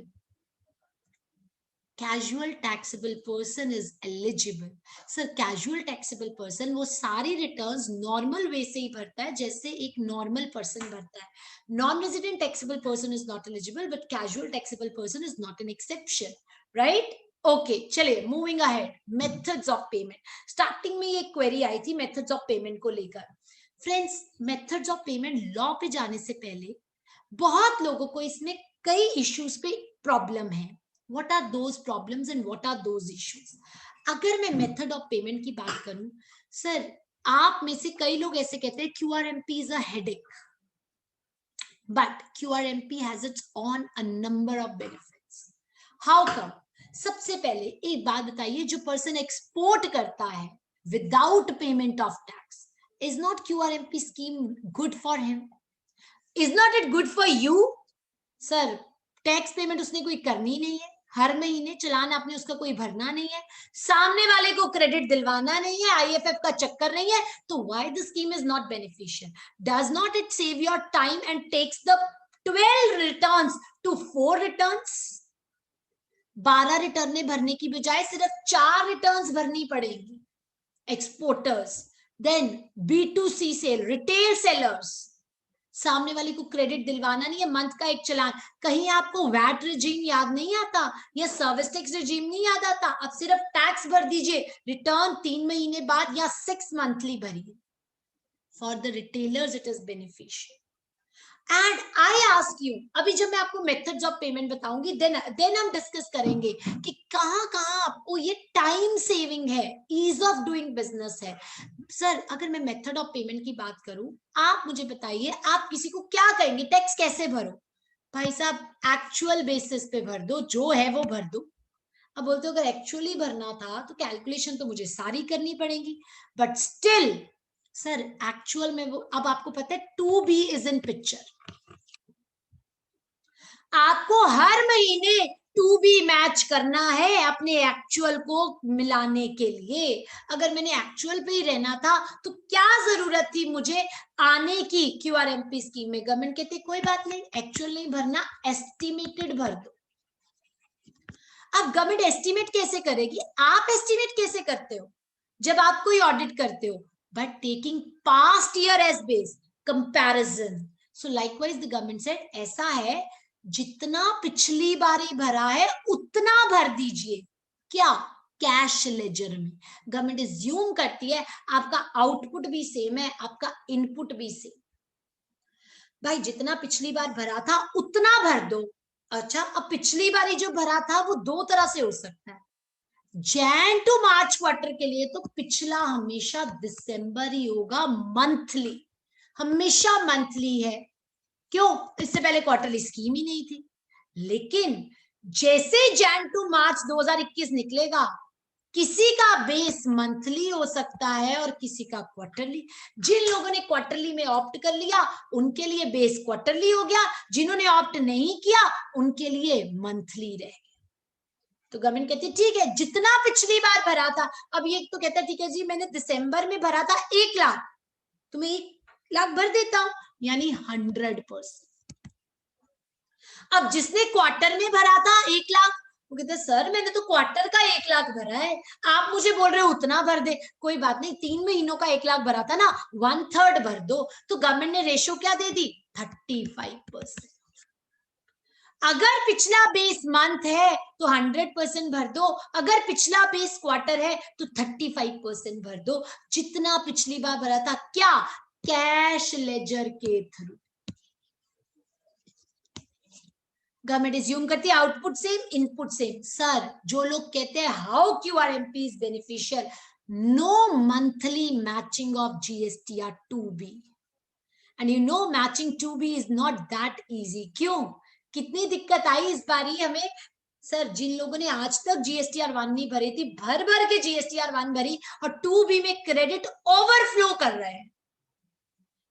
Casual taxable person is eligible. Sir casual taxable person वो सारी रिटर्न्स नॉर्मल वे से ही भरता है जैसे एक नॉर्मल पर्सन भरता है. Non resident taxable person is not eligible but casual taxable person is not an exception. Right? Okay, चलिए moving ahead. Methods of payment. Starting में ये क्वेरी आई थी मेथड्स ऑफ पेमेंट को लेकर. Friends, methods of payment law पे जाने से पहले बहुत लोगों को इसमें कई इश्यूज पे प्रॉब्लम है. What are those problems and what are those issues? अगर मैं मेथड ऑफ पेमेंट की बात करूं, सर आप में से कई लोग ऐसे कहते हैं QRMP is a headache, but QRMP has its own a number of benefits. How come? सबसे पहले एक बात बताइए, जो पर्सन एक्सपोर्ट करता है without payment of tax, is not QRMP scheme good for him? Is not it good for you? Sir tax payment उसने कोई करनी नहीं है, हर महीने चालान आपने उसका कोई भरना नहीं है, सामने वाले को क्रेडिट दिलवाना नहीं है, IFF का चक्कर नहीं है, तो why the scheme is not beneficial? Does not it save your time and takes the 12 returns to 4 returns? 12 return भरने की बजाय सिर्फ 4 रिटर्न्स भरनी पड़ेगी. Exporters, then B2C sale, retail sellers, सामने वाले को क्रेडिट दिलवाना नहीं है, मंथ का एक चालान. कहीं आपको वैट रिजीम याद नहीं आता या सर्विस टैक्स रिजीम नहीं याद आता, आप सिर्फ टैक्स भर दीजिए, रिटर्न 3 महीने बाद या 6 मंथली भरिए. For the retailers it is beneficial. And I ask you, अभी जब मैं आपको मेथड्स ऑफ पेमेंट बताऊंगी देन हम डिस्कस करेंगे कि कहां आपको ये टाइम सेविंग है, ईज ऑफ डूइंग बिजनेस है. सर अगर मैं मेथड ऑफ पेमेंट की बात करूं, आप मुझे बताइए, आप किसी को क्या कहेंगे टैक्स कैसे भरो? भाई साहब एक्चुअल बेसिस पे भर दो, जो है वो भर दो. अब बोलते हो अगर एक्चुअली भरना था तो कैलकुलेशन तो मुझे सारी करनी पड़ेगी, बट स्टिल सर एक्चुअल में वो, अब आपको पता है 2B इज इन पिक्चर. आपको हर महीने 2B मैच करना है अपने एक्चुअल को मिलाने के लिए. अगर मैंने एक्चुअल पे ही रहना था तो क्या जरूरत थी मुझे आने की QRMP स्कीम में? गवर्नमेंट कहते कोई बात नहीं, एक्चुअल नहीं भरना, एस्टिमेटेड भर दो. अब गवर्नमेंट एस्टिमेट कैसे करेगी? आप एस्टिमेट कैसे करते हो जब आप कोई ऑडिट करते हो? But taking past year as base, comparison. So likewise the government said ऐसा है, जितना पिछली बारी भरा है उतना भर दीजिए. क्या? कैश लेजर में. गवर्नमेंट अज्यूम करती है आपका आउटपुट भी सेम है, आपका इनपुट भी सेम. भाई जितना पिछली बार भरा था उतना भर दो. अच्छा, अब पिछली बारी जो भरा था वो 2 तरह से हो सकता है. जैन टू मार्च क्वार्टर के लिए तो पिछला हमेशा दिसंबर ही होगा, मंथली, हमेशा मंथली है. क्यों? इससे पहले क्वार्टरली स्कीम ही नहीं थी. लेकिन जैसे जैन टू मार्च 2021 निकलेगा, किसी का बेस मंथली हो सकता है और किसी का क्वार्टरली. जिन लोगों ने क्वार्टरली में ऑप्ट कर लिया उनके लिए बेस क्वार्टरली हो गया, जिन्होंने ऑप्ट नहीं किया उनके लिए मंथली रह गया. तो गवर्नमेंट कहती है ठीक है, जितना पिछली बार भरा था. अब ये तो कहता है ठीक है जी, मैंने दिसंबर में भरा था 1 लाख, तो मैं 1 लाख भर देता हूं, यानी 100%. अब जिसने क्वार्टर में भरा था 1 लाख, वो कहते सर मैंने तो क्वार्टर का 1 लाख भरा है, आप मुझे बोल रहे हो उतना भर दे. कोई बात नहीं, 3 महीनों का 1 लाख भरा था ना, 1/3 भर दो. तो गवर्नमेंट ने रेशो क्या दे दी? 35%. अगर पिछला बेस मंथ है तो 100% भर दो, अगर पिछला बेस क्वार्टर है तो 35% भर दो, जितना पिछली बार भरा था. क्या? कैश लेजर के थ्रू. गवर्नमेंट एज्यूम करती है output same, input same. Sir जो लोग कहते हैं how QRMP is beneficial, no monthly matching of GST or 2B. And you know matching 2B is not that easy. क्यों? कितनी दिक्कत आई इस बारी हमें सर, जिन लोगों ने आज तक GSTR 1 नहीं भरी थी, भर भर के GSTR 1 भरी और 2B में क्रेडिट ओवरफ्लो कर रहे हैं।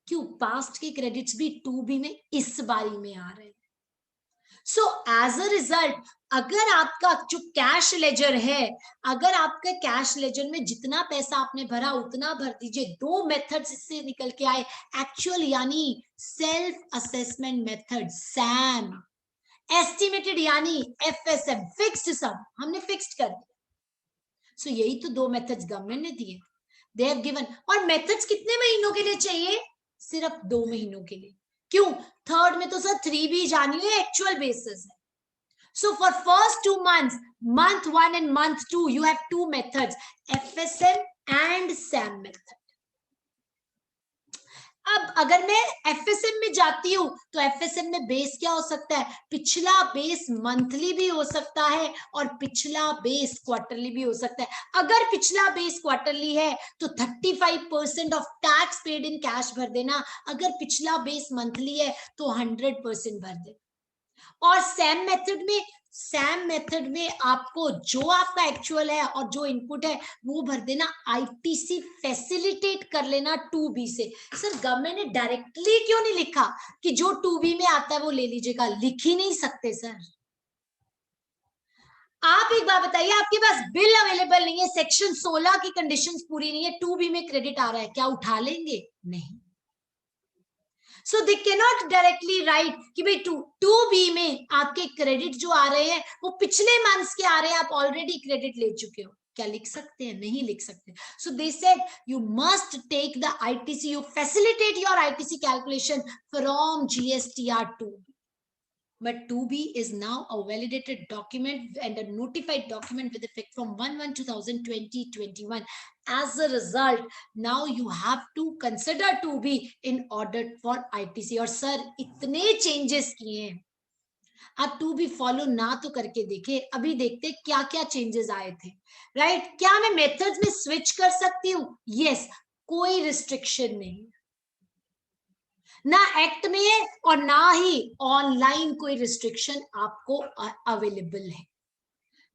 क्यों? पास्ट के क्रेडिट्स भी 2B में इस बारी में आ रहे हैं। सो एज अ रिजल्ट, अगर आपका जो कैश लेजर है, अगर आपके कैश लेजर में जितना पैसा आपने भरा उतना भर दीजिए। दो मेथड्स इससे निकल के आए, एक्चुअल यानी self assessment method Sam, estimated यानी FSM फिक्स्ड सम, हमने फिक्स्ड कर दिया। सो यही तो दो मेथड्स गवर्नमेंट ने दिए, दे हैव गिवन। और मेथड्स कितने महीनों के लिए चाहिए? सिर्फ 2 महीनों के लिए। क्यों? थर्ड में तो सर 3B जानिए एक्चुअल बेसिस है। So for first 2 months, month 1 and month 2, you have 2 methods, FSM and SAM method. अब अगर मैं FSM में जाती हूं तो FSM में बेस क्या हो सकता है? पिछला बेस मंथली भी हो सकता है और पिछला बेस क्वार्टरली भी हो सकता है। अगर पिछला बेस क्वार्टरली है तो 35% of tax paid in cash भर देना, अगर पिछला बेस मंथली है तो 100% भर देना। और सैम मेथड में आपको जो आपका एक्चुअल है और जो इनपुट है वो भर देना, ITC फैसिलिटेट कर लेना 2B से। सर, गवर्नमेंट ने डायरेक्टली क्यों नहीं लिखा कि जो 2B में आता है वो ले लीजिएगा? लिख ही नहीं सकते सर। आप एक बात बताइए, आपके पास बिल अवेलेबल नहीं है, सेक्शन 16 की कंडीशंस पूरी नहीं है, 2B में क्रेडिट आ रहा है, क्या उठा लेंगे? नहीं। So they cannot directly write कि भाई 2B में आपके क्रेडिट जो आ रहे हैं वो पिछले मंथ्स के आ रहे हैं, आप ऑलरेडी क्रेडिट ले चुके हो। क्या लिख सकते हैं? नहीं लिख सकते। So they said you must take the ITC, you facilitate your ITC calculation from GSTR 2B. But 2B is now a validated document and a notified document with effect from 1/1/2021. As a result, now you have to consider 2B in order for ITC. और sir, इतने changes किए हैं, आप 2B follow ना तो करके देखे, अभी देखते क्या क्या चेंजेस आए थे, राइट? क्या मैं मेथड्स में स्विच कर सकती हूँ? यस, कोई रिस्ट्रिक्शन नहीं, ना एक्ट में है और ना ही ऑनलाइन कोई रिस्ट्रिक्शन आपको अवेलेबल है।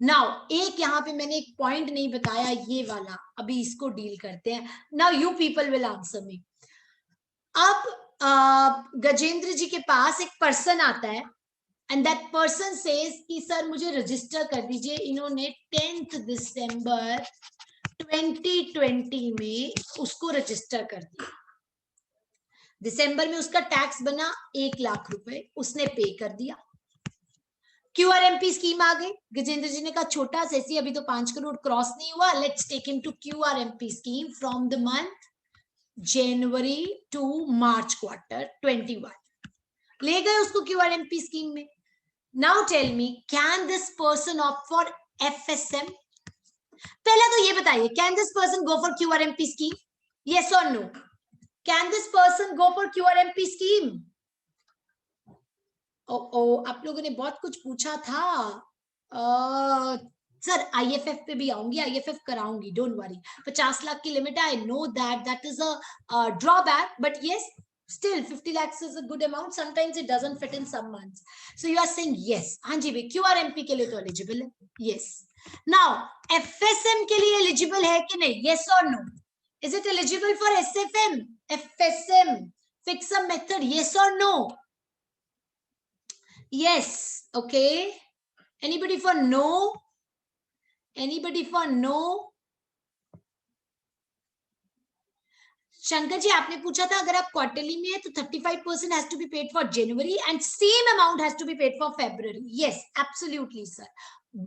नाउ एक यहाँ पे मैंने एक पॉइंट नहीं बताया, ये वाला, अभी इसको डील करते हैं। Now you people will answer me. अब गजेंद्र जी के पास एक पर्सन आता है एंड दैट पर्सन सेज कि सर मुझे रजिस्टर कर दीजिए। इन्होंने 10 दिसंबर 2020 में उसको रजिस्टर कर दिया। दिसंबर में उसका टैक्स बना 1 लाख रुपए, उसने पे कर दिया। QRMP स्कीम आ गई। गजेंद्र जी ने कहा छोटा सी, अभी तो 5 करोड़ क्रॉस नहीं हुआ, let's take him to QRMP scheme from the month January to March quarter 21। ले गए उसको QRMP स्कीम में। Now tell me, can this person opt for FSM? पहले तो ये बताइए, can this person go for QRMP scheme? Yes और no? Can this person go for QRMP scheme? आप लोगों ने बहुत कुछ पूछा था। सर IFF पे भी आऊंगी, IFF कराऊंगी, डोंट वरी। 50 लाख की लिमिट है, I know that is a drawback, but yes still 50 lakhs is a good amount. Sometimes it doesn't fit in some months. So you are saying yes. हाँ जी भाई, QRMP के लिए तो eligible है, yes. Now FSM के लिए eligible है कि नहीं? Yes or no? Is it eligible for SFM, FSM, fixed sum method? Yes or no? Yes. Okay. Anybody for no? Anybody for no? Shankar ji, आपने पूछा था अगर आप क्वार्टरली में है तो 35% has to be paid for January and same amount has to be paid for February. Yes, absolutely, sir.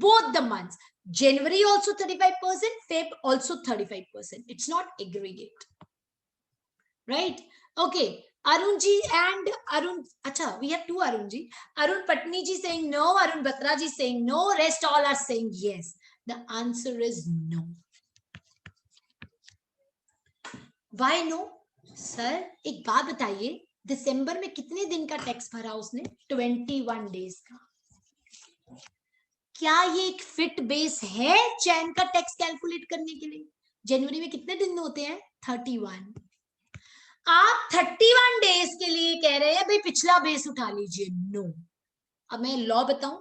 Both the months. January also 35%, Feb also 35%. It's not aggregate. Right? Okay. Arun ji and Arun, acha, we have two Arun ji. Arun Patni ji saying no, Arun Batra ji saying no, rest all are saying yes. The answer is no. Why no? Sir एक बात बताइए, दिसंबर में कितने दिन का tax भरा उसने? 21 days का। क्या ये एक फिट बेस है चैन का टैक्स कैलकुलेट करने के लिए? जनवरी में कितने दिन होते हैं? 31। आप 31 डेज के लिए कह रहे हैं भाई पिछला बेस उठा लीजिए। नो, अब मैं लॉ बताऊं,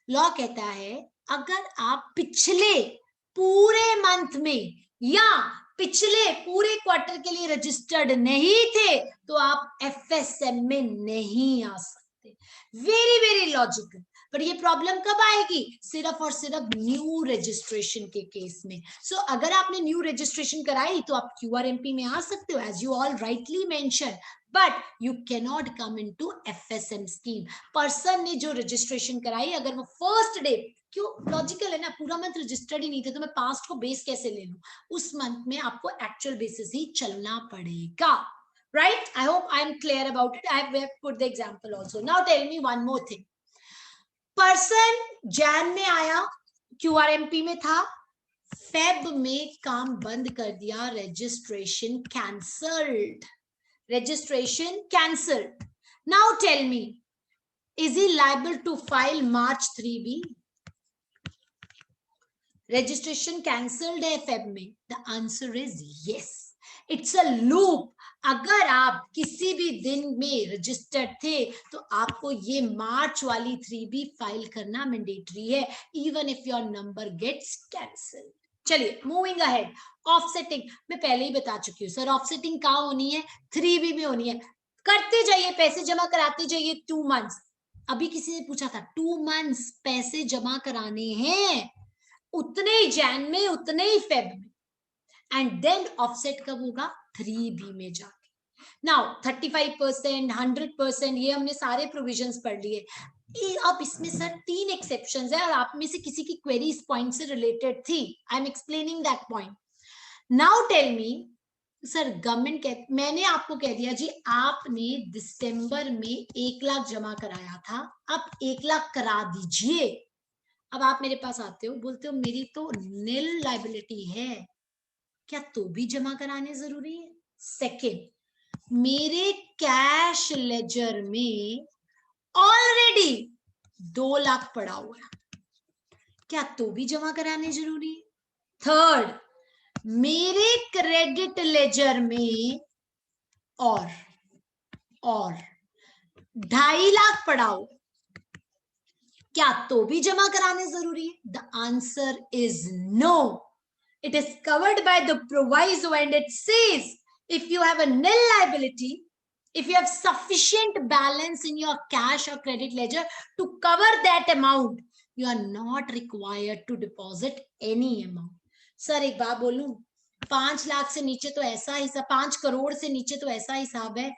लॉ कहता है अगर आप पिछले पूरे मंथ में या पिछले पूरे क्वार्टर के लिए रजिस्टर्ड नहीं थे तो आप एफएसएम में नहीं आ सकते। Very very logical. पर ये प्रॉब्लम कब आएगी? सिर्फ और सिर्फ न्यू रजिस्ट्रेशन के केस में। सो अगर आपने न्यू रजिस्ट्रेशन कराई तो आप क्यूआरएमपी में आ सकते हो, as you all rightly mention, but you cannot come into FSM scheme. Person ने जो रजिस्ट्रेशन कराई, अगर वो फर्स्ट डे, क्यों लॉजिकल है ना, पूरा मंथ रजिस्टर्ड ही नहीं थे तो मैं पास्ट को बेस कैसे ले लूं? उस मंथ में आपको एक्चुअल बेसिस ही चलना पड़ेगा, right? I hope I am clear about it. I have put the example also. Now tell me one more thing. Person Jain में आया, क्यूआरएमपी में था, फेब में काम बंद कर दिया, registration cancelled, registration cancelled. Now tell me, is he liable to file March 3B? Registration cancelled है फेब में. The answer is yes. It's a loop. अगर आप किसी भी दिन में रजिस्टर्ड थे तो आपको ये मार्च वाली 3B फाइल करना मैंडेटरी है, even if your number gets cancelled. चलिए मूविंग अहेड. ऑफसेटिंग मैं पहले ही बता चुकी हूँ सर, ऑफसेटिंग कहाँ होनी है? 3B में होनी है. करते जाइए, पैसे जमा कराते जाइए 2 months. अभी किसी ने पूछा था 2 months पैसे जमा कराने हैं, उतने ही जैन में, उतने ही फेब में, एंड देन ऑफसेट कब होगा? 3B में जाके. नाउ 35%, 100%, ये हमने सारे प्रोविजंस पढ़ लिए. अब इसमें सर 3 एक्सेप्शंस है और आप में से किसी की क्वेरी इस पॉइंट से रिलेटेड थी. I am explaining that point. Now tell me sir, government मैंने आपको कह दिया जी, आपने दिसंबर में 1 लाख जमा कराया था, आप 1 लाख करा दीजिए. अब आप मेरे पास आते हो, बोलते हो मेरी तो नील लायबिलिटी है, क्या तो भी जमा कराने जरूरी है? सेकेंड, मेरे कैश लेजर में ऑलरेडी 2 लाख पड़ा हुआ है, क्या तो भी जमा कराने जरूरी है? थर्ड, मेरे क्रेडिट लेजर में और 2.5 लाख पड़ा हुआ, क्या तो भी जमा कराने जरूरी है? The answer is no. It is covered by the proviso and it says if you have a nil liability, if you have sufficient balance in your cash or credit ledger to cover that amount, you are not required to deposit any amount. Sir एक बात बोलूं, 5 लाख से नीचे तो ऐसा हिसाब, 5 करोड़ से नीचे तो ऐसा हिसाब है,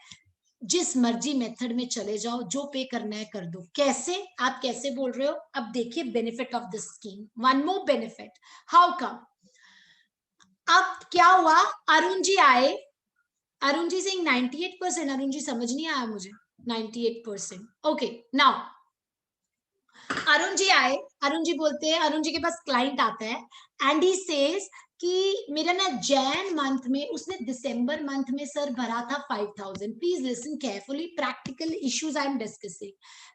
जिस मर्जी मेथड में चले जाओ, जो पे करना है कर दो. कैसे? आप कैसे बोल रहे हो? अब देखिए benefit of this scheme. One more benefit. How come? अब क्या हुआ, अरुण जी आए, अरुण जी से 98%, अरुण जी समझ नहीं आया मुझे, 98%. ओके, नाउ अरुण जी आए, अरुण जी बोलते हैं, अरुण जी के पास क्लाइंट आता है एंड ही सेज कि मेरा ना जैन मंथ में, उसने दिसंबर मंथ में सर भरा था 5000. Please listen carefully, practical issues I am discussing.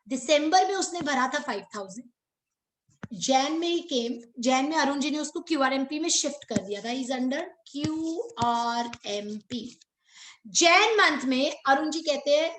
दिसंबर में उसने भरा था 5000, जैन में ही केम, जैन में अरुण जी ने उसको क्यूआरएमपी में शिफ्ट कर दिया था. Is under QRMP. Jain month में अरुण जी कहते हैं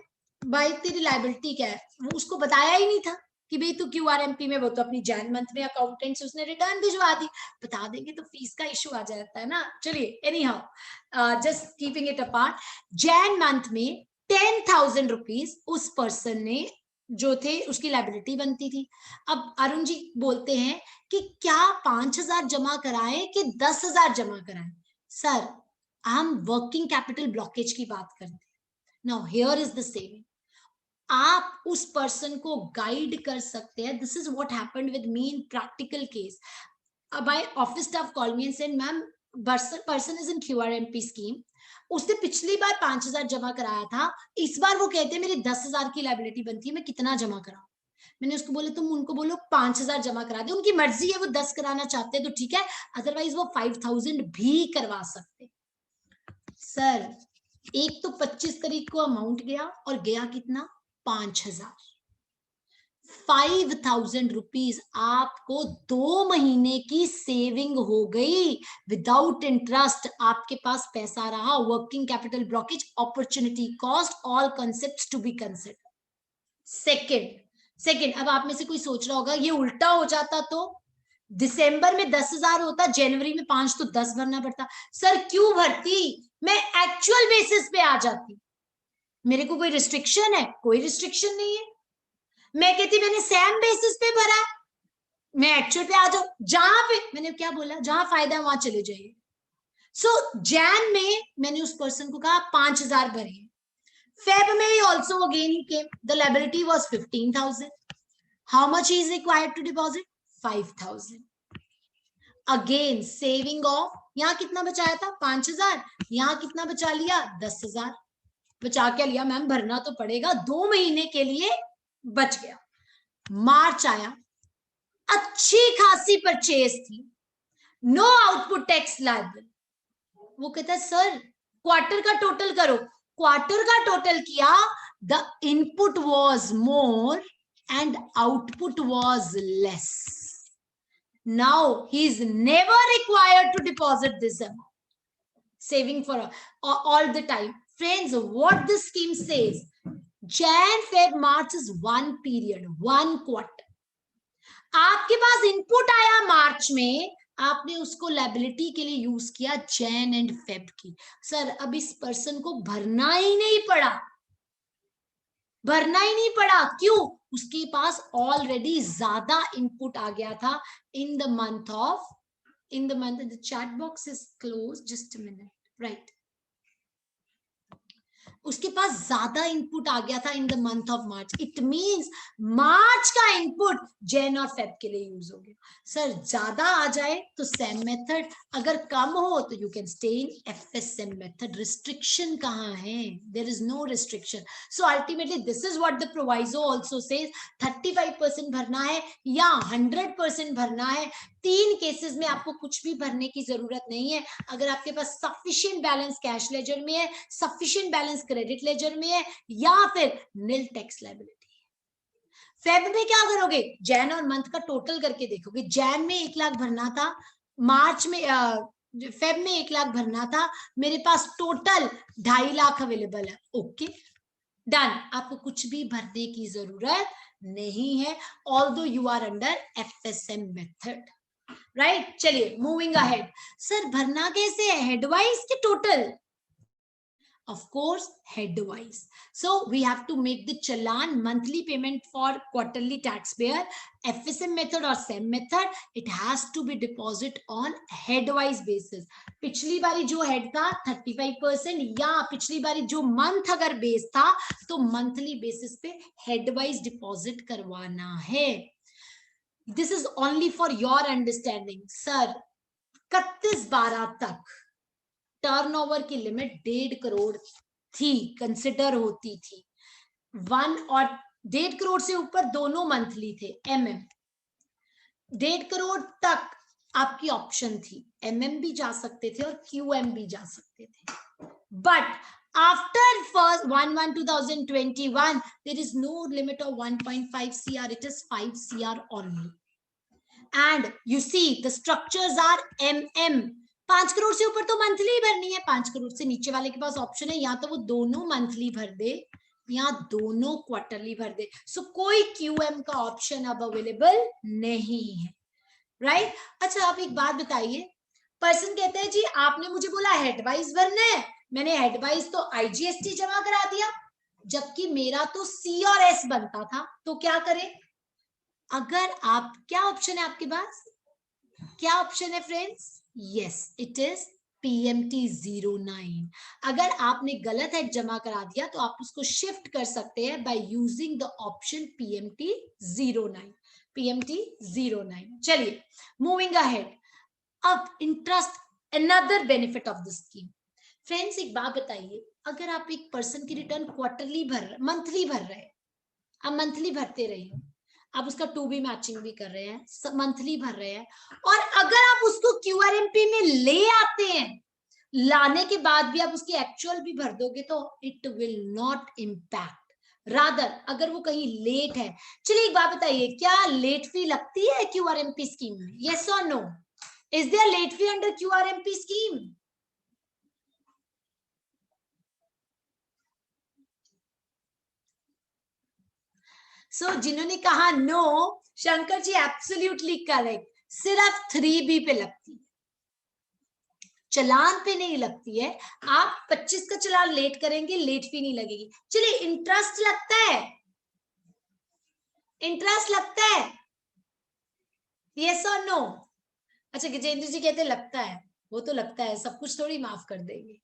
भाई तेरी लायबिलिटी क्या है, वो उसको बताया ही नहीं था कि भाई तू क्यूआरएमपी में, वो तो अपनी जैन मंथ में अकाउंटेंट से उसने रिटर्न भिजवा दी. बता देंगे तो फीस का इशू आ जाता है ना. चलिए any how, just keeping it apart, Jain month में 10,000 रुपीज उस पर्सन ने जो थे उसकी लायबिलिटी बनती थी. अब अरुण जी बोलते हैं कि क्या 5,000 जमा कराएं कि 10,000 जमा कराएं? सर हम वर्किंग कैपिटल ब्लॉकेज की बात करते हैं. Now here is the saving. आप उस पर्सन को गाइड कर सकते हैं. This is what happened with me in practical case. My office staff call me and said ma'am person is in QRMP scheme, उसने पिछली बार 5,000 जमा कराया था, इस बार वो कहते हैं मेरी 10,000 की लायबिलिटी बनती है, मैं कितना जमा कराऊं? मैंने उसको बोला तुम उनको बोलो 5,000 जमा करा दे, उनकी मर्जी है, वो 10 कराना चाहते हैं तो ठीक है, अदरवाइज वो 5,000 भी करवा सकते. सर एक तो 25 तारीख को अमाउंट गया और गया कितना? 5,000. 5,000 रुपीज आपको 2 महीने की सेविंग हो गई विदाउट इंटरेस्ट. आपके पास पैसा रहा. Working capital blockage, opportunity cost, all concepts to be considered. Second, second, अब आप में से कोई सोच रहा होगा ये उल्टा हो जाता तो दिसंबर में 10,000 होता, जनवरी में 5 तो 10 भरना पड़ता। सर क्यों भरती, मैं एक्चुअल बेसिस पे आ जाती, मेरे को कोई रिस्ट्रिक्शन है? कोई रिस्ट्रिक्शन नहीं है। मैं कहती मैंने सेम बेसिस पे भरा, मैं एक्चुअल पे आ जाऊं, जहां पे मैंने क्या बोला, जहां फायदा है वहां चले जाइए। सो जैन में मैंने उस पर्सन को कहा 5,000 भरिए। फेब में also again he came, the liability was 15,000। How much is required to deposit? 5,000। Again saving of, यहाँ कितना बचाया था? 5,000। यहाँ कितना बचा लिया? 10,000। बचा क्या लिया मैम? भरना तो पड़ेगा, 2 महीने के लिए बच गया। मार्च आया, अच्छी खासी परचेज थी, नो आउटपुट टैक्स लायबल। वो कहता है सर क्वार्टर का टोटल करो। क्वार्टर का टोटल किया, the input was more and output was less. Now he is never required to deposit this amount, saving for all the time. Friends, what this scheme says, Jan, Feb, March is one period, one quarter. आपके पास input आया मार्च में, आपने उसको liability के लिए use किया Jain and Feb की। Sir अब इस पर्सन को भरना ही नहीं पड़ा, भरना ही नहीं पड़ा। क्यों? उसके पास ऑलरेडी ज्यादा इनपुट आ गया था in the month of, in the month, the chat box is closed, just a minute, right? उसके पास ज्यादा इनपुट आ गया था in the month of March. It means March का इनपुट जैन और फेब के लिए यूज हो गया। सर ज्यादा आ जाए तो सेम मेथड, अगर कम हो तो you can stay in FSM method. Restriction कहाँ है? There is no restriction. So ultimately this is what the proviso also says, 35% भरना है या 100% भरना है। 3 केसेस में आपको कुछ भी भरने की जरूरत नहीं है। अगर आपके पास सफिशिएंट बैलेंस कैश लेजर में है, सफिशिएंट बैलेंस क्रेडिट लेजर में है, या फिर नील टैक्स लायबिलिटी है। फेब में क्या करोगे? जैन और मंथ का टोटल करके देखोगे। जैन में 1 लाख भरना था, मार्च में फेब में 1 लाख भरना था, मेरे पास टोटल 2.5 लाख अवेलेबल है। ओके डन, आपको कुछ भी भरने की जरूरत नहीं है, although you are under FSM method, right? चलिए मूविंग अहेड। सर भरना कैसे है, हेडवाइज के total? Of course, headwise. So we have to make the challan monthly payment for quarterly taxpayer. FSM method or SEM method, it has to be deposit on headwise basis. पिछली बारी जो head था 35% या पिछली बारी जो month अगर base था तो मंथली बेसिस पे हेडवाइज डिपॉजिट करवाना है। This is only for your understanding. Sir 31/12 तक टर्नओवर की लिमिट 1.5 करोड़ थी, कंसिडर होती थी। 1 और 1.5 करोड़ से ऊपर दोनों मंथली थे। एमएम 1.5 करोड़ तक आपकी ऑप्शन थी, एमएम भी जा सकते थे और क्यूएम भी जा सकते थे। But after 1/1/2021 there is no limit of 1.5 CR, it is 5 CR only. And you see the structures are MM. 5 crore से ऊपर तो मंथली ही भरनी है, 5 करोड़ से नीचे वाले के पास ऑप्शन है या तो वो दोनों मंथली भर दे या दोनों क्वार्टरली भर दे। सो कोई क्यूएम का ऑप्शन अब अवेलेबल नहीं है, राइट? अच्छा आप एक बात बताइए, पर्सन कहते हैं जी आपने मुझे बोला हेडवाइज भरना है, मैंने हेडवाइज तो आईजीएसटी जमा करा दिया, जबकि मेरा तो सी और एस बनता था, तो क्या करें? अगर आप, क्या ऑप्शन है आपके पास? क्या ऑप्शन है friends? Yes it is PMT 09। अगर आपने गलत हेड जमा करा दिया तो आप उसको शिफ्ट कर सकते हैं by using the option PMT 09। PMT 09। चलिए मूविंग अहेड। अब interest, another benefit of the scheme. Friends एक बात बताइए, अगर आप एक पर्सन की रिटर्न क्वार्टरली मंथली भर रहे हैं, आप मंथली भरते रहिए, आप उसका 2B मैचिंग भी कर रहे हैं, मंथली भर रहे हैं, और अगर आप उसको QRMP में ले आते हैं, लाने के बाद भी आप उसकी एक्चुअल भी भर दोगे तो it will not impact, rather अगर वो कहीं लेट है। चलिए एक बात बताइए, क्या लेट फी लगती है QRMP स्कीम में? यस और no? Is there late fee under QRMP scheme? So जिन्होंने कहा no, Shankar ji absolutely correct, सिर्फ 3B पे लगती है, चलान पे नहीं लगती है। आप 25 का चलान लेट करेंगे, लेट फी नहीं लगेगी। चलिए इंटरेस्ट लगता है, इंटरेस्ट लगता है, यस और नो? अच्छा गजेंद्र जी कहते लगता है, वो तो लगता है, सब कुछ थोड़ी माफ कर देंगे।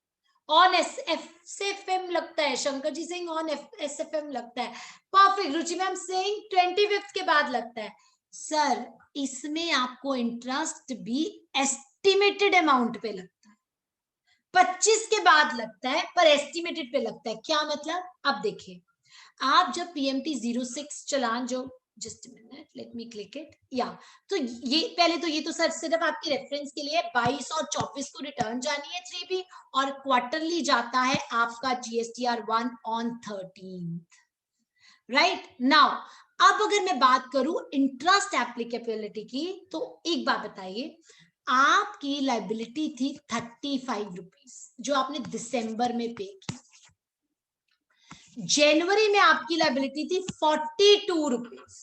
ऑन एसएफएम लगता है, शंकर जी सिंह ऑन एसएफएम लगता है, परफेक्ट। रुचि मैम सिंह 25th के बाद लगता है। सर इसमें आपको इंटरेस्ट भी एस्टिमेटेड अमाउंट पे लगता है, 25 के बाद लगता है पर एस्टिमेटेड पे लगता है। क्या मतलब? अब देखिए, आप जब PMT 06 चलान जो, just minute let me click it, या तो ये पहले तो ये तो सर सिर्फ आपके रेफरेंस के लिए 22 और 24 को रिटर्न जानी है 3B, और क्वार्टरली जाता है आपका GSTR 1 on 13th, right now. अब अगर मैं बात करूं इंटरेस्ट एप्लीकेबिलिटी की, तो एक बात बताइए, आपकी लाइबिलिटी थी 35 रुपीज जो आपने दिसंबर में पे की, जनवरी में आपकी लाइबिलिटी थी 42 rupees.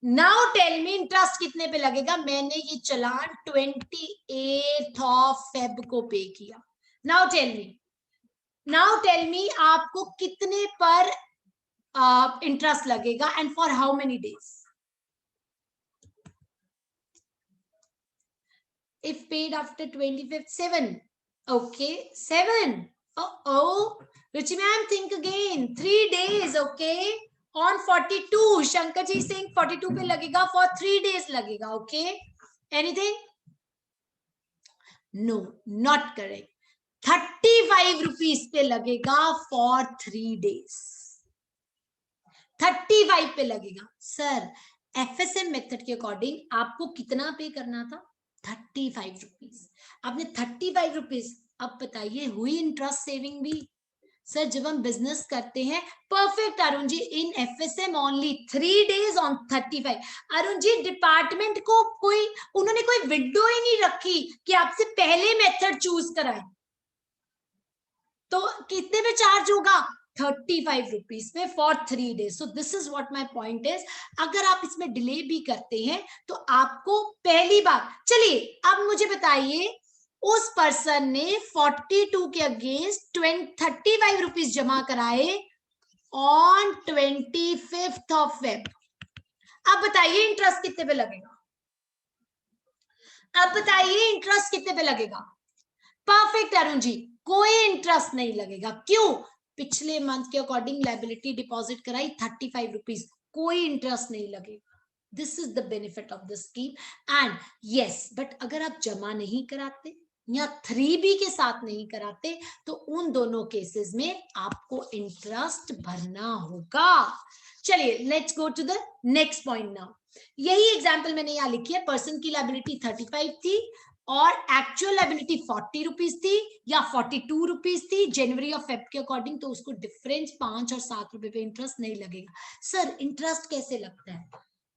Now tell me interest कितने पे लगेगा? मैंने ये चलान 28 ऑफ फेब को पे किया। नाउ टेल मी आपको कितने पर इंटरेस्ट लगेगा and for how many days? If paid after 25th, 7. Okay, 7. Oh, Ruchi ma'am, think again. 3 days, okay. On 42, Shankar ji saying 42 पे लगेगा, for 3 days लगेगा, okay. Anything? No, not correct. 35 rupees पे लगेगा for 3 days. 35 पे लगेगा। Sir FSM method के according आपको कितना पे करना था? 35 रुपीज। आपने 35 रुपीज। अब बताइए हुई इंटरेस्ट सेविंग भी? सर जब हम बिजनेस करते हैं, perfect Arun ji, in FSM only 3 days on 35। Arun ji department को उन्होंने कोई विंडो ही नहीं रखी कि आपसे पहले मेथड चूज कराए, तो कितने में चार्ज होगा? 35 रुपीज पे for 3 days। So this is what my point is. अगर आप इसमें डिले भी करते हैं तो आपको पहली बार, चलिए अब मुझे बताइए, उस पर्सन ने 42 के अगेंस्ट 35 रुपीज जमा कराए ऑन 25th ऑफ फेब। अब बताइए इंटरेस्ट कितने पे लगेगा? अब बताइए इंटरेस्ट कितने पे लगेगा? परफेक्ट अरुण जी, कोई इंटरेस्ट नहीं लगेगा। क्यों? पिछले मंथ के अकॉर्डिंग लायबिलिटी डिपॉजिट कराई 35 रुपीज, कोई इंटरेस्ट नहीं लगेगा। This is the benefit of the scheme. And yes, but अगर आप जमा नहीं कराते या 3B के साथ नहीं कराते तो उन दोनों केसेस में आपको इंटरेस्ट भरना होगा। चलिए let's go to the next point now. यही एग्जांपल मैंने यहां लिखी है, पर्सन की लायबिलिटी 35 थी और एक्चुअल लायबिलिटी 40 रुपीज थी या 42 रुपीज थी जनवरी और फेब के अकॉर्डिंग, तो उसको डिफरेंस 5 और 7 रुपए पे इंटरेस्ट नहीं लगेगा। सर इंटरेस्ट कैसे लगता है?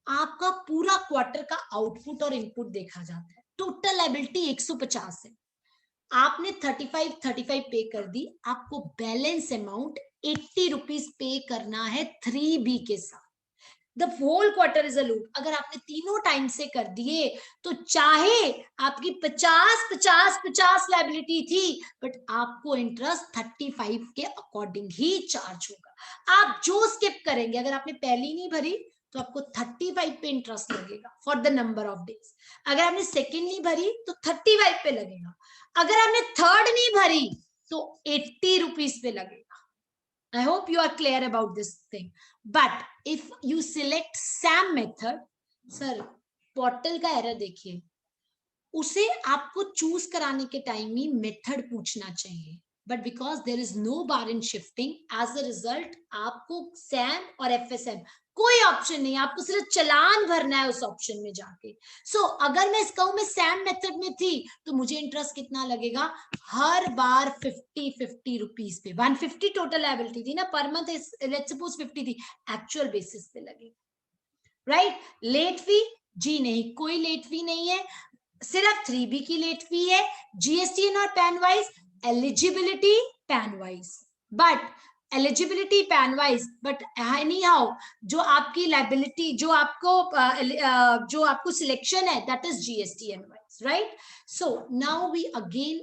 आपका पूरा क्वार्टर का आउटपुट और इनपुट देखा जाता है। टोटल लायबिलिटी 150 है, आपने 35 पे कर दी, आपको बैलेंस अमाउंट 80 रुपीज पे करना है 3B के साथ। The whole quarter is a loop. अगर आपने तीनों टाइम से कर दिए तो चाहे आपकी 50 लायबिलिटी थी, बट आपको इंटरेस्ट 35 के अकॉर्डिंग ही चार्ज होगा। आप जो स्किप करेंगे, अगर आपने पहली नहीं भरी तो आपको 35 पे इंटरेस्ट लगेगा for the number of days. अगर आपने सेकेंड नहीं भरी तो 35 पे लगेगा। अगर आपने थर्ड नहीं भरी तो 80 रुपीज पे लगेगा। I hope you are clear about this thing. But if you select SAM method, sir, portal का एरर देखिए, उसे आपको चूज कराने के टाइम ही मेथड पूछना चाहिए, but because there is no bar in shifting, as a result आपको SAM और FSM कोई ऑप्शन नहीं, आपको सिर्फ चलान भरना है उस ऑप्शन में जाके। सो अगर मैं इसका मैं SAM मेथड में थी तो मुझे इंटरेस्ट कितना लगेगा? हर बार 50 रुपीज पे, 150 टोटल लायबिलिटी थी ना पर मंथ, लेट्स सपोज 50 थी, एक्चुअल बेसिस पे लगेगा, राइट? Late fee? जी नहीं, कोई लेट फी नहीं है, सिर्फ 3B की लेट फी है, GSTN और PAN wise, eligibility PAN wise. But eligibility PAN wise, but anyhow जो आपकी लाइबिलिटी, जो आपको सिलेक्शन है, that is GSTN wise, right? So now we again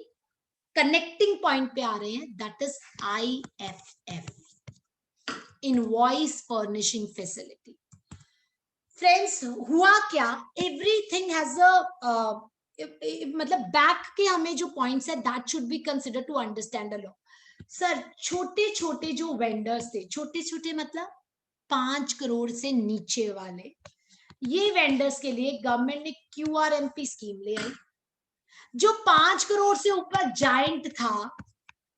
connecting point पे आ रहे हैं, that is IFF, invoice furnishing facility. Friends, हुआ क्या, एवरीथिंग हैज अ मतलब बैक के हमें जो पॉइंट्स है that should be consider to understand the law. Sir छोटे छोटे जो वेंडर्स थे, छोटे छोटे मतलब 5 करोड़ से नीचे वाले, ये वेंडर्स के लिए गवर्नमेंट ने QRMP स्कीम ले आई। जो 5 करोड़ से ऊपर जायंट था,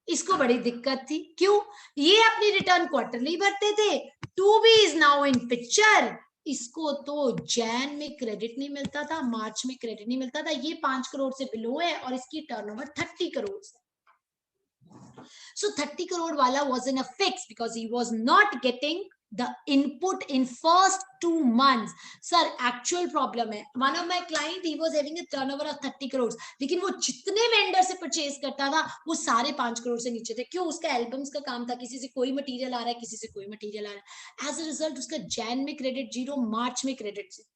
इसको बड़ी दिक्कत थी। क्यों? ये अपनी रिटर्न क्वार्टरली भरते थे, 2B is now in picture. इसको तो जैन में क्रेडिट नहीं मिलता था, मार्च में क्रेडिट नहीं मिलता था। ये 5 करोड़ से बिलो है और इसकी टर्नओवर 30 करोड़ है। So 30 crore wala was in a fix because he was not getting the input in first 2 months. Sir, actual problem hai, one of my client, he was having a turnover of 30 crores, लेकिन वो जितने vendor से purchase करता था वो सारे 5 करोड़ से नीचे थे। क्यों? उसका एल्बम्स का काम था, किसी से कोई मटेरियल आ रहा है, किसी से कोई मटेरियल आ रहा है। एज अ रिजल्ट उसका जैन में क्रेडिट 0, मार्च में credit 0।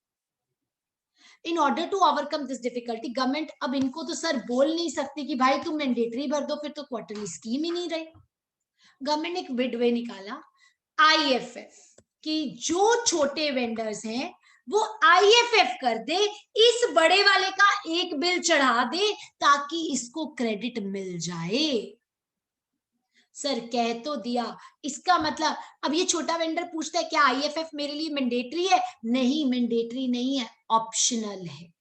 In order to overcome this difficulty, government अब इनको तो सर बोल नहीं सकती कि भाई तुम मैंडेटरी भर दो, फिर तो क्वार्टरली स्कीम ही नहीं रही। गवर्नमेंट ने एक मिडवे निकाला, IFF, कि जो छोटे वेंडर्स हैं वो IFF कर दे, इस बड़े वाले का एक बिल चढ़ा दे ताकि इसको क्रेडिट मिल जाए। सर कह तो दिया, इसका मतलब अब ये छोटा वेंडर पूछता है क्या IFF मेरे लिए मैंडेटरी है? नहीं, मैंडेटरी नहीं है, ऑप्शनल है।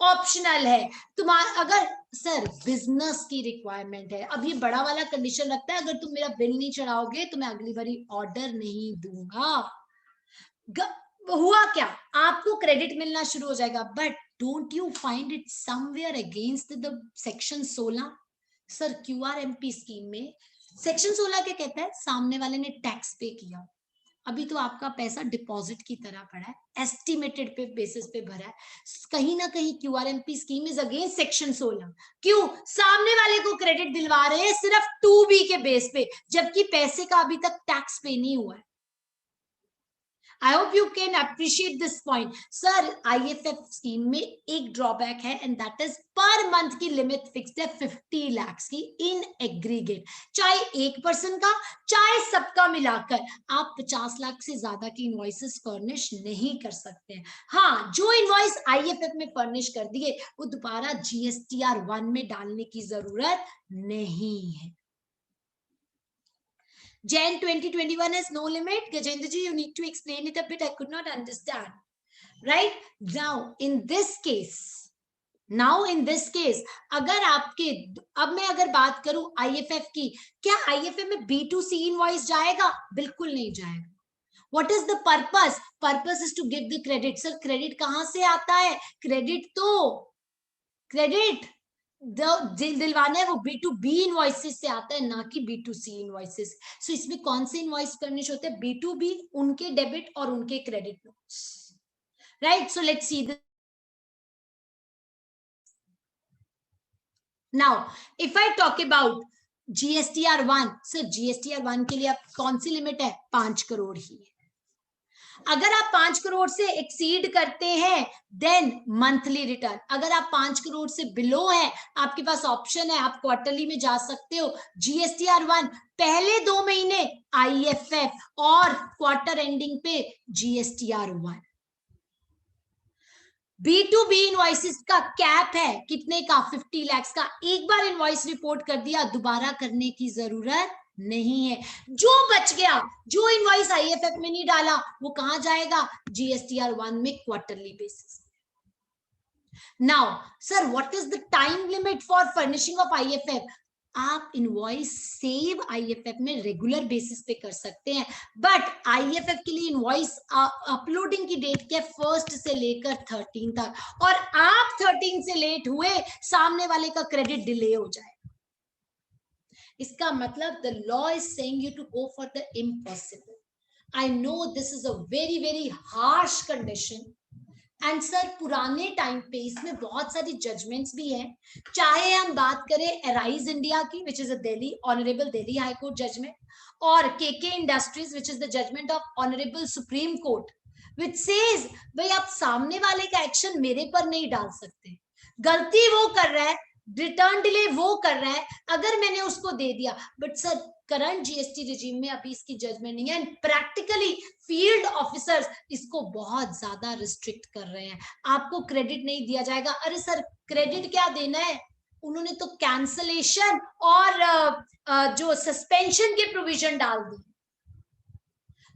ऑप्शनल है तुम्हारा, अगर सर बिजनेस की रिक्वायरमेंट है, अब ये बड़ा वाला कंडीशन रखता है, अगर तुम मेरा बिल नहीं चढ़ाओगे तो मैं अगली बारी ऑर्डर नहीं दूंगा। हुआ क्या, आपको क्रेडिट मिलना शुरू हो जाएगा, but don't you find it somewhere against the section 16? Sir QRMP scheme में सेक्शन 16 क्या कहता है? सामने वाले ने टैक्स पे किया, अभी तो आपका पैसा डिपॉजिट की तरह पड़ा है, एस्टिमेटेड पे बेसिस पे भरा है, कहीं ना कहीं QRMP scheme is against section 16। क्यों? सामने वाले को क्रेडिट दिलवा रहे हैं सिर्फ 2B के बेस पे, जबकि पैसे का अभी तक टैक्स पे नहीं हुआ है। I hope you can appreciate this point. Sir, IFF scheme में एक ड्रॉबैक है and that is per month की लिमिट फिक्स्ड है 50 लाख की इन एग्रीगेट, चाहे एक पर्सन का चाहे सबका मिलाकर। आप 50 लाख से ज्यादा की इनवॉइसेस फर्निश नहीं कर सकते हैं। हाँ, जो इनवॉइस IFF में फर्निश कर दिए वो दोबारा GSTR 1 में डालने की जरूरत नहीं है। Jan 2021 has no limit. Gajendra ji, you need to explain it a bit. I could not understand. Right? Now, in this case, अगर आपके, अब मैं अगर बात करूं IFF की, क्या IFF में B2C इनवॉइस जाएगा? बिल्कुल नहीं जाएगा। What is the purpose? Purpose is to give the credit. Sir, credit कहां से आता है? क्रेडिट दिलवाना है वो B2B इनवॉइसेस से आता है, ना कि B2C इनवॉइसेस। सो इसमें कौन से इनवॉइस फर्निश होते हैं? B2B, उनके डेबिट और उनके credit notes, right? So let's see this now. If I talk about GSTR 1, sir GSTR 1 के लिए आप कौन सी लिमिट है? 5 करोड़ ही है। अगर आप 5 करोड़ से एक्सीड करते हैं देन मंथली रिटर्न, अगर आप 5 करोड़ से बिलो है आपके पास ऑप्शन है, आप क्वार्टरली में जा सकते हो। GSTR 1 पहले 2 महीने IFF और क्वार्टर एंडिंग पे GSTR 1। B2B इनवॉइसेस का कैप है कितने का? 50 लाख का। एक बार इनवॉइस रिपोर्ट कर दिया, दोबारा करने की जरूरत नहीं है। जो बच गया, जो इनवॉइस IFF में नहीं डाला, वो कहां जाएगा? GSTR 1 में quarterly basis. Now sir, what is the time limit for furnishing of IFF? आप इनवॉइस सेव IFF में रेगुलर बेसिस पे कर सकते हैं, बट IFF के लिए इनवॉइस अपलोडिंग की डेट क्या? 1 से लेकर 13 तक, और आप 13 से लेट हुए, सामने वाले का क्रेडिट डिले हो जाए। इसका मतलब the law is saying you to go for the impossible. I know this is a very, very harsh condition, and sir पुराने टाइम पे इसमें बहुत सारी जजमेंट्स भी हैं, चाहे हम बात करें एराइज इंडिया की which is a Delhi honourable Delhi high court judgement, और KK industries which is the judgement of honourable supreme court which says भाई आप सामने वाले का एक्शन मेरे पर नहीं डाल सकते, गलती वो कर रहा है, रिटर्न डिले वो कर रहा है, अगर मैंने उसको दे दिया, but sir current GST regime में अभी इसकी जजमेंट नहीं है एंड प्रैक्टिकली फील्ड ऑफिसर्स इसको बहुत ज्यादा रिस्ट्रिक्ट कर रहे हैं, आपको क्रेडिट नहीं दिया जाएगा। अरे सर क्रेडिट क्या देना है, उन्होंने तो कैंसलेशन और जो सस्पेंशन के प्रोविजन डाल दी।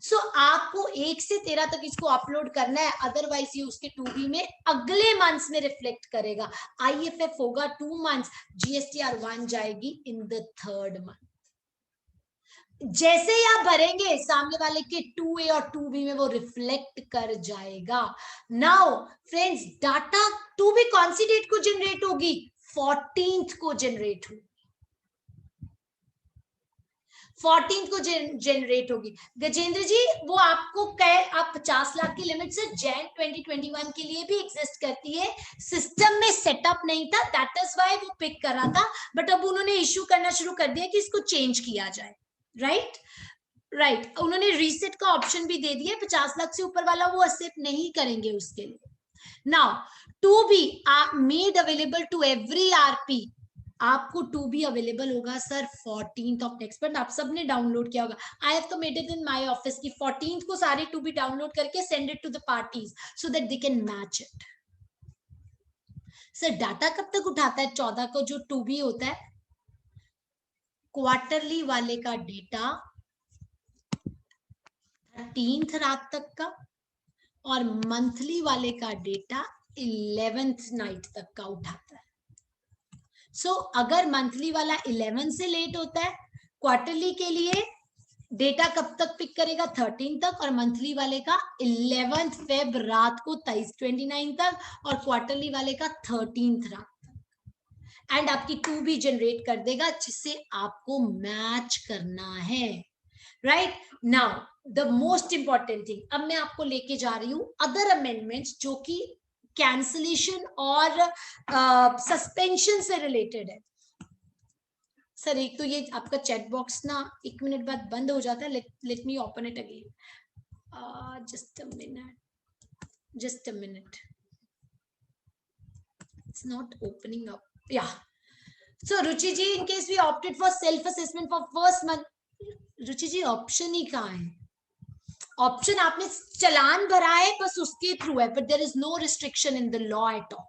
सो आपको 1 से 13 तक इसको अपलोड करना है, अदरवाइज ये उसके 2B में अगले मंथ्स में रिफ्लेक्ट करेगा। आईएफएफ होगा 2 मंथ्स, जीएसटीआर 1 जाएगी इन द 3rd मंथ। जैसे ही आप भरेंगे सामने वाले के 2A और 2B में वो रिफ्लेक्ट कर जाएगा। नाउ फ्रेंड्स डाटा 2B कौन सी डेट को जनरेट होगी, 14th को जनरेट होगी, 14th को जनरेट होगी। गजेंद्र जी वो आपको आप 50 लाख की लिमिट से जैन 2021 के लिए भी एग्जिस्ट करती है, सिस्टम में सेटअप नहीं था, दैट इज व्हाई वो पिक कर रहा था, बट अब उन्होंने इश्यू करना शुरू कर दिया कि इसको चेंज किया जाए। राइट, उन्होंने रीसेट का ऑप्शन भी दे दिया, 50 लाख से ऊपर वाला वो एक्सेप्ट नहीं करेंगे उसके लिए। Now 2B made available to every RP, आपको 2B अवेलेबल होगा sir 14th of next month. आप सबने डाउनलोड किया होगा, आई हैव तो made it in my office की 14th को सारे 2B डाउनलोड करके send it to the parties so that they can match it. Sir data कब तक उठाता है 14 को जो 2B होता है, क्वार्टरली वाले का डेटा 13th रात तक का और मंथली वाले का डेटा 11th नाइट तक का उठाता है। सो अगर मंथली वाला 11 से लेट होता है, क्वार्टरली के लिए डेटा कब तक पिक करेगा 13 तक, और मंथली वाले का 11th फेब रात को 29 तक, और क्वार्टरली वाले का 13th रात तक, एंड आपकी 2B जनरेट कर देगा जिससे आपको मैच करना है। Right now the most important thing, अब मैं आपको लेके जा रही हूं अदर अमेंडमेंट्स जो कि कैंसलेशन और सस्पेंशन से रिलेटेड है। सर एक तो ये आपका चैट बॉक्स ना 1 मिनट बाद बंद हो जाता है, let me open it again, just a minute, it's not opening up. Yeah, so Ruchi ji, in case we opted for self assessment for first month, Ruchi ji option ही कहाँ है, ऑप्शन आपने चलान भरा है बस उसके थ्रू है, but there is no restriction in the law at all,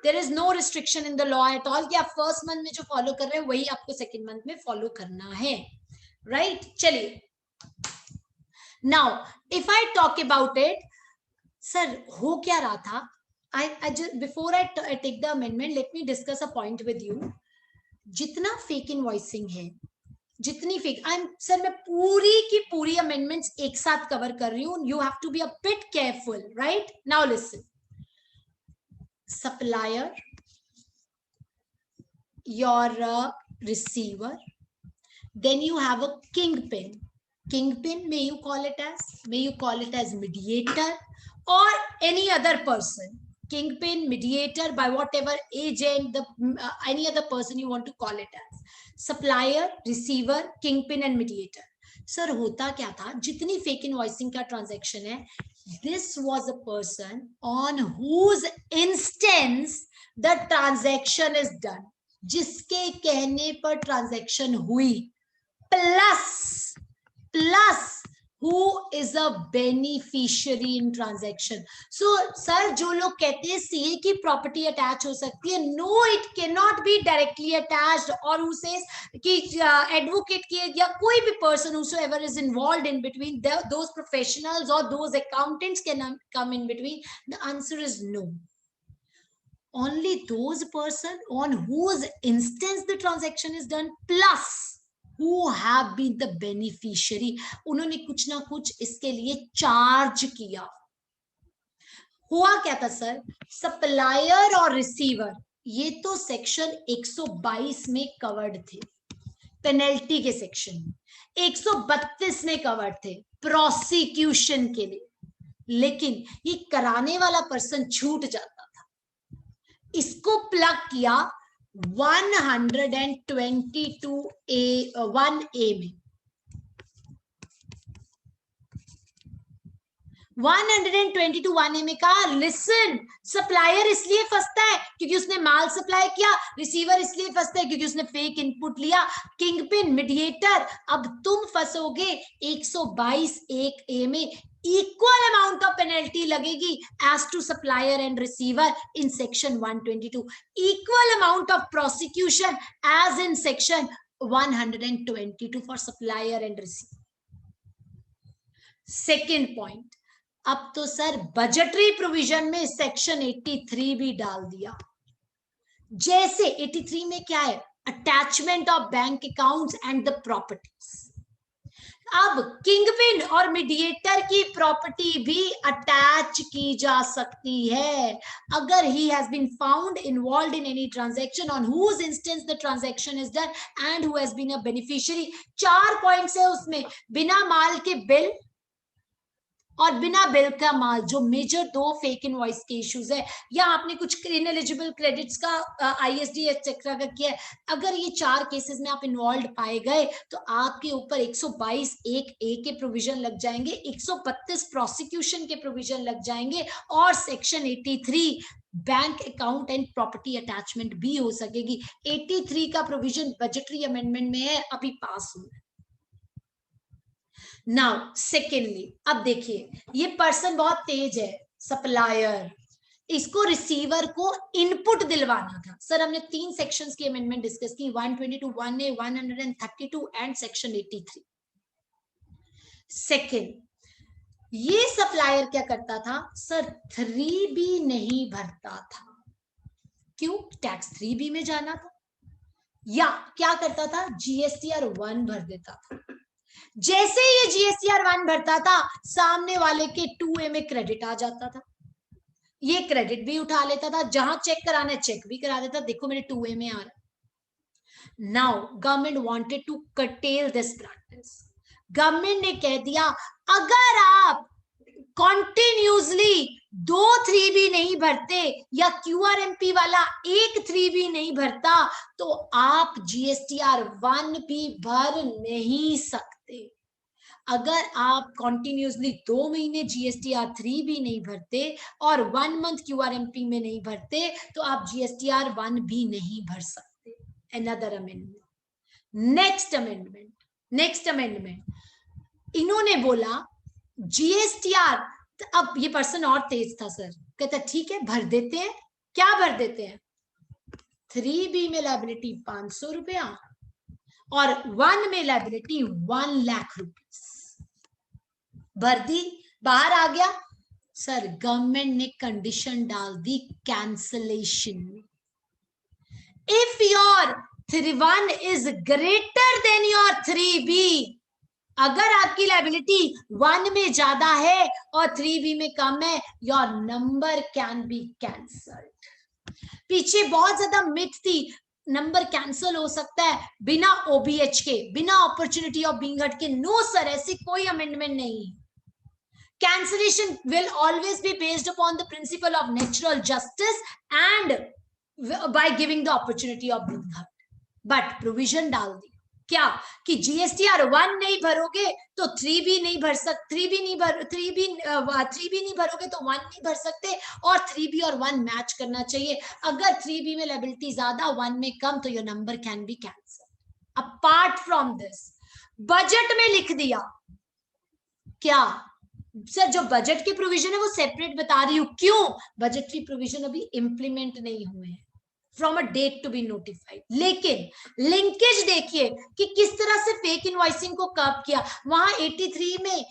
there is no restriction in the law at all कि आप फर्स्ट मंथ में जो फॉलो कर रहे हैं वही आपको सेकंड मंथ में फॉलो करना है। राइट चलिए, now if I talk about it, sir हो क्या रहा था, I just before I take the amendment, let me discuss a point with you. जितना फेक इनवॉइसिंग है, जितनी फेक, सर मैं पूरी की पूरी अमेंडमेंट्स एक साथ कवर कर रही हूँ, you have to be a bit careful. Right now listen, supplier, your receiver, then you have a kingpin. Kingpin, may you call it as mediator or any other person. Kingpin, mediator, by whatever agent, any other person you want to call it as. Supplier, receiver, kingpin and mediator. Sir होता क्या था, जितनी fake invoicing का transaction है, this was a person on whose instance the transaction is done, जिसके कहने पर transaction हुई, plus who is a beneficiary in transaction. So sir जो लोग कहते हैं CA की प्रॉपर्टी अटैच हो सकती है, no it cannot be directly attached, और who says कि एडवोकेट की या कोई भी person whosoever is involved in between, those professionals or those accountants can come in between. The answer is no. Only those person on whose instance the transaction is done, plus who have been the beneficiary, उन्होंने कुछ ना कुछ इसके लिए charge किया। हुआ क्या था सर, सप्लायर और रिसीवर ये तो सेक्शन 122 में कवर्ड थे, पेनल्टी के सेक्शन 132 में कवर्ड थे प्रोसिक्यूशन के लिए। लेकिन ये कराने वाला पर्सन छूट जाता था। इसको प्लग किया 122A में। 122 में कहा लिसन, सप्लायर इसलिए फंसता है क्योंकि उसने माल सप्लाई किया, रिसीवर इसलिए फंसता है क्योंकि उसने फेक इनपुट लिया, किंगपिन, मीडिएटर, अब तुम फंसोगे 122(1)A में। इक्वल अमाउंट ऑफ पेनल्टी लगेगी as to supplier and receiver in section 122, equal amount of prosecution as in section 122 for supplier and receiver. Second point, अब तो सर बजटरी प्रोविजन में section 83 भी डाल दिया। जैसे 83 में क्या है, attachment of bank accounts and the properties. अब किंगपिन और मीडिएटर की प्रॉपर्टी भी अटैच की जा सकती है अगर he has been found involved in any transaction on whose instance the transaction is done and who has been a beneficiary. 4 points है उसमें, बिना माल के बिल और बिना बिल का माल, जो मेजर 2 फेक इनवॉइस के इश्यूज है, या आपने कुछ इनएलिजिबल क्रेडिट्स का आईएसडी एक्सेट्रा का किया है। अगर ये 4 केसेस में आप इन्वॉल्व पाए गए तो आपके ऊपर 122(1)A के प्रोविजन लग जाएंगे, 132 प्रोसिक्यूशन के प्रोविजन लग जाएंगे और section 83 bank account and property attachment भी हो सकेगी। 83 का प्रोविजन बजटरी अमेंडमेंट में है, अभी पास हुआ है। नाउ सेकेंडली, अब देखिए ये पर्सन बहुत तेज है, सप्लायर, इसको रिसीवर को इनपुट दिलवाना था। सर हमने 3 सेक्शंस की अमेंडमेंट डिस्कस की, 122, 1A, 132 एंड सेक्शन 83। सेकेंड, ये सप्लायर क्या करता था सर, 3B नहीं भरता था। क्यों? टैक्स 3B में जाना था। या क्या करता था, GSTR 1 भर देता था। जैसे ये GSTR 1 भरता था, सामने वाले के 2A में क्रेडिट आ जाता था, ये क्रेडिट भी उठा लेता था, जहां चेक कराना है चेक भी करा देता, देखो मेरे 2A में आ रहा है। Now government wanted to curtail this practice. Government ने कह दिया अगर आप कॉन्टिन्यूसली 2 3B नहीं भरते या QRMP वाला 1 3B नहीं भरता तो आप GSTR 1 भी भर नहीं सकते। अगर आप कॉन्टिन्यूसली 2 महीने GSTR 3B नहीं भरते और 1 मंथ QRMP में नहीं भरते तो आप GSTR 1 भी नहीं भर सकते। अनदर अमेंडमेंट, नेक्स्ट अमेंडमेंट इन्होंने बोला GSTR, अब ये पर्सन और तेज था सर, कहता ठीक है भर देते हैं। क्या भर देते हैं, 3B में लायबिलिटी 500 रुपया और 1 में लायबिलिटी 1 लाख रुपीस भर दी, बाहर आ गया। सर गवर्नमेंट ने कंडीशन डाल दी cancellation. If your 1 is greater than your 3B, अगर आपकी लायबिलिटी 1 में ज्यादा है और 3B में कम है, your number can be cancelled. पीछे बहुत ज्यादा मिथ थी, नंबर कैंसल हो सकता है बिना OBH के, बिना अपॉर्चुनिटी ऑफ बीइंग हर्ड के। नो सर, ऐसी कोई अमेंडमेंट नहीं। Cancellation will always be based upon the principle of natural justice and by giving the opportunity of being heard. But provision डाल दी क्या कि GSTR 1 नहीं भरोगे तो 3B नहीं भर सकते, 3B नहीं भरोगे तो 1 नहीं भर सकते, और 3B और 1 मैच करना चाहिए। अगर 3B में लायबिलिटी ज्यादा 1 में कम तो your number can be cancel. Apart from this budget में लिख दिया क्या सर, जो बजट के प्रोविजन है वो सेपरेट बता रही हूं, क्यों? बजटरी प्रोविजन अभी इंप्लीमेंट नहीं हुए हैं, from a date to be notified. लेकिन लिंकेज देखिए कि किस तरह से फेक इनवॉइसिंग को कब किया। वहां 83 में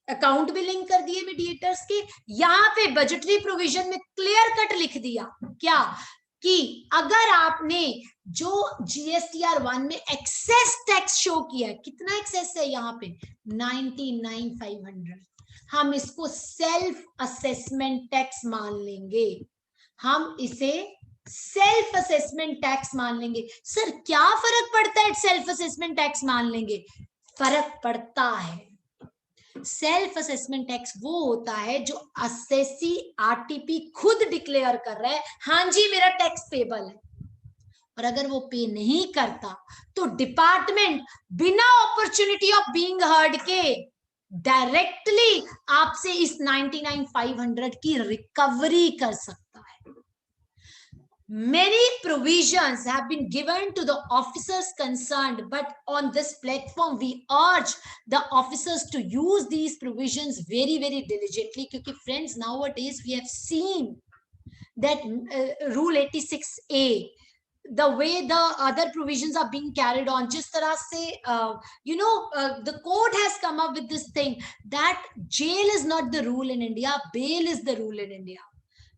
अकाउंट भी लिंक कर दिए मीडिएटर्स के, यहाँ पे बजटरी प्रोविजन में क्लियर कट लिख दिया क्या कि अगर आपने जो GSTR 1 में एक्सेस टैक्स शो किया है, कितना एक्सेस है यहाँ पे 99,500, हम इसको सेल्फ असेसमेंट टैक्स मान लेंगे, हम इसे सेल्फ असेसमेंट टैक्स मान लेंगे। सर क्या फर्क पड़ता है सेल्फ असेसमेंट टैक्स मान लेंगे? फर्क पड़ता है। सेल्फ असेसमेंट टैक्स वो होता है जो असेसी आरटीपी खुद डिक्लेयर कर रहा है, हाँ जी मेरा टैक्स पेबल है, और अगर वो पे नहीं करता तो डिपार्टमेंट बिना अपॉर्चुनिटी ऑफ बीइंग हर्ड के डायरेक्टली आपसे इस 99,500 की रिकवरी कर सकता है. Many provisions have been given to the officers concerned, but on this platform we urge the officers to use these provisions very very diligently, क्योंकि friends nowadays we have seen that rule 86A, the way the other provisions are being carried on, जिस तरह से the court has come up with this thing that jail is not the rule in India, bail is the rule in India.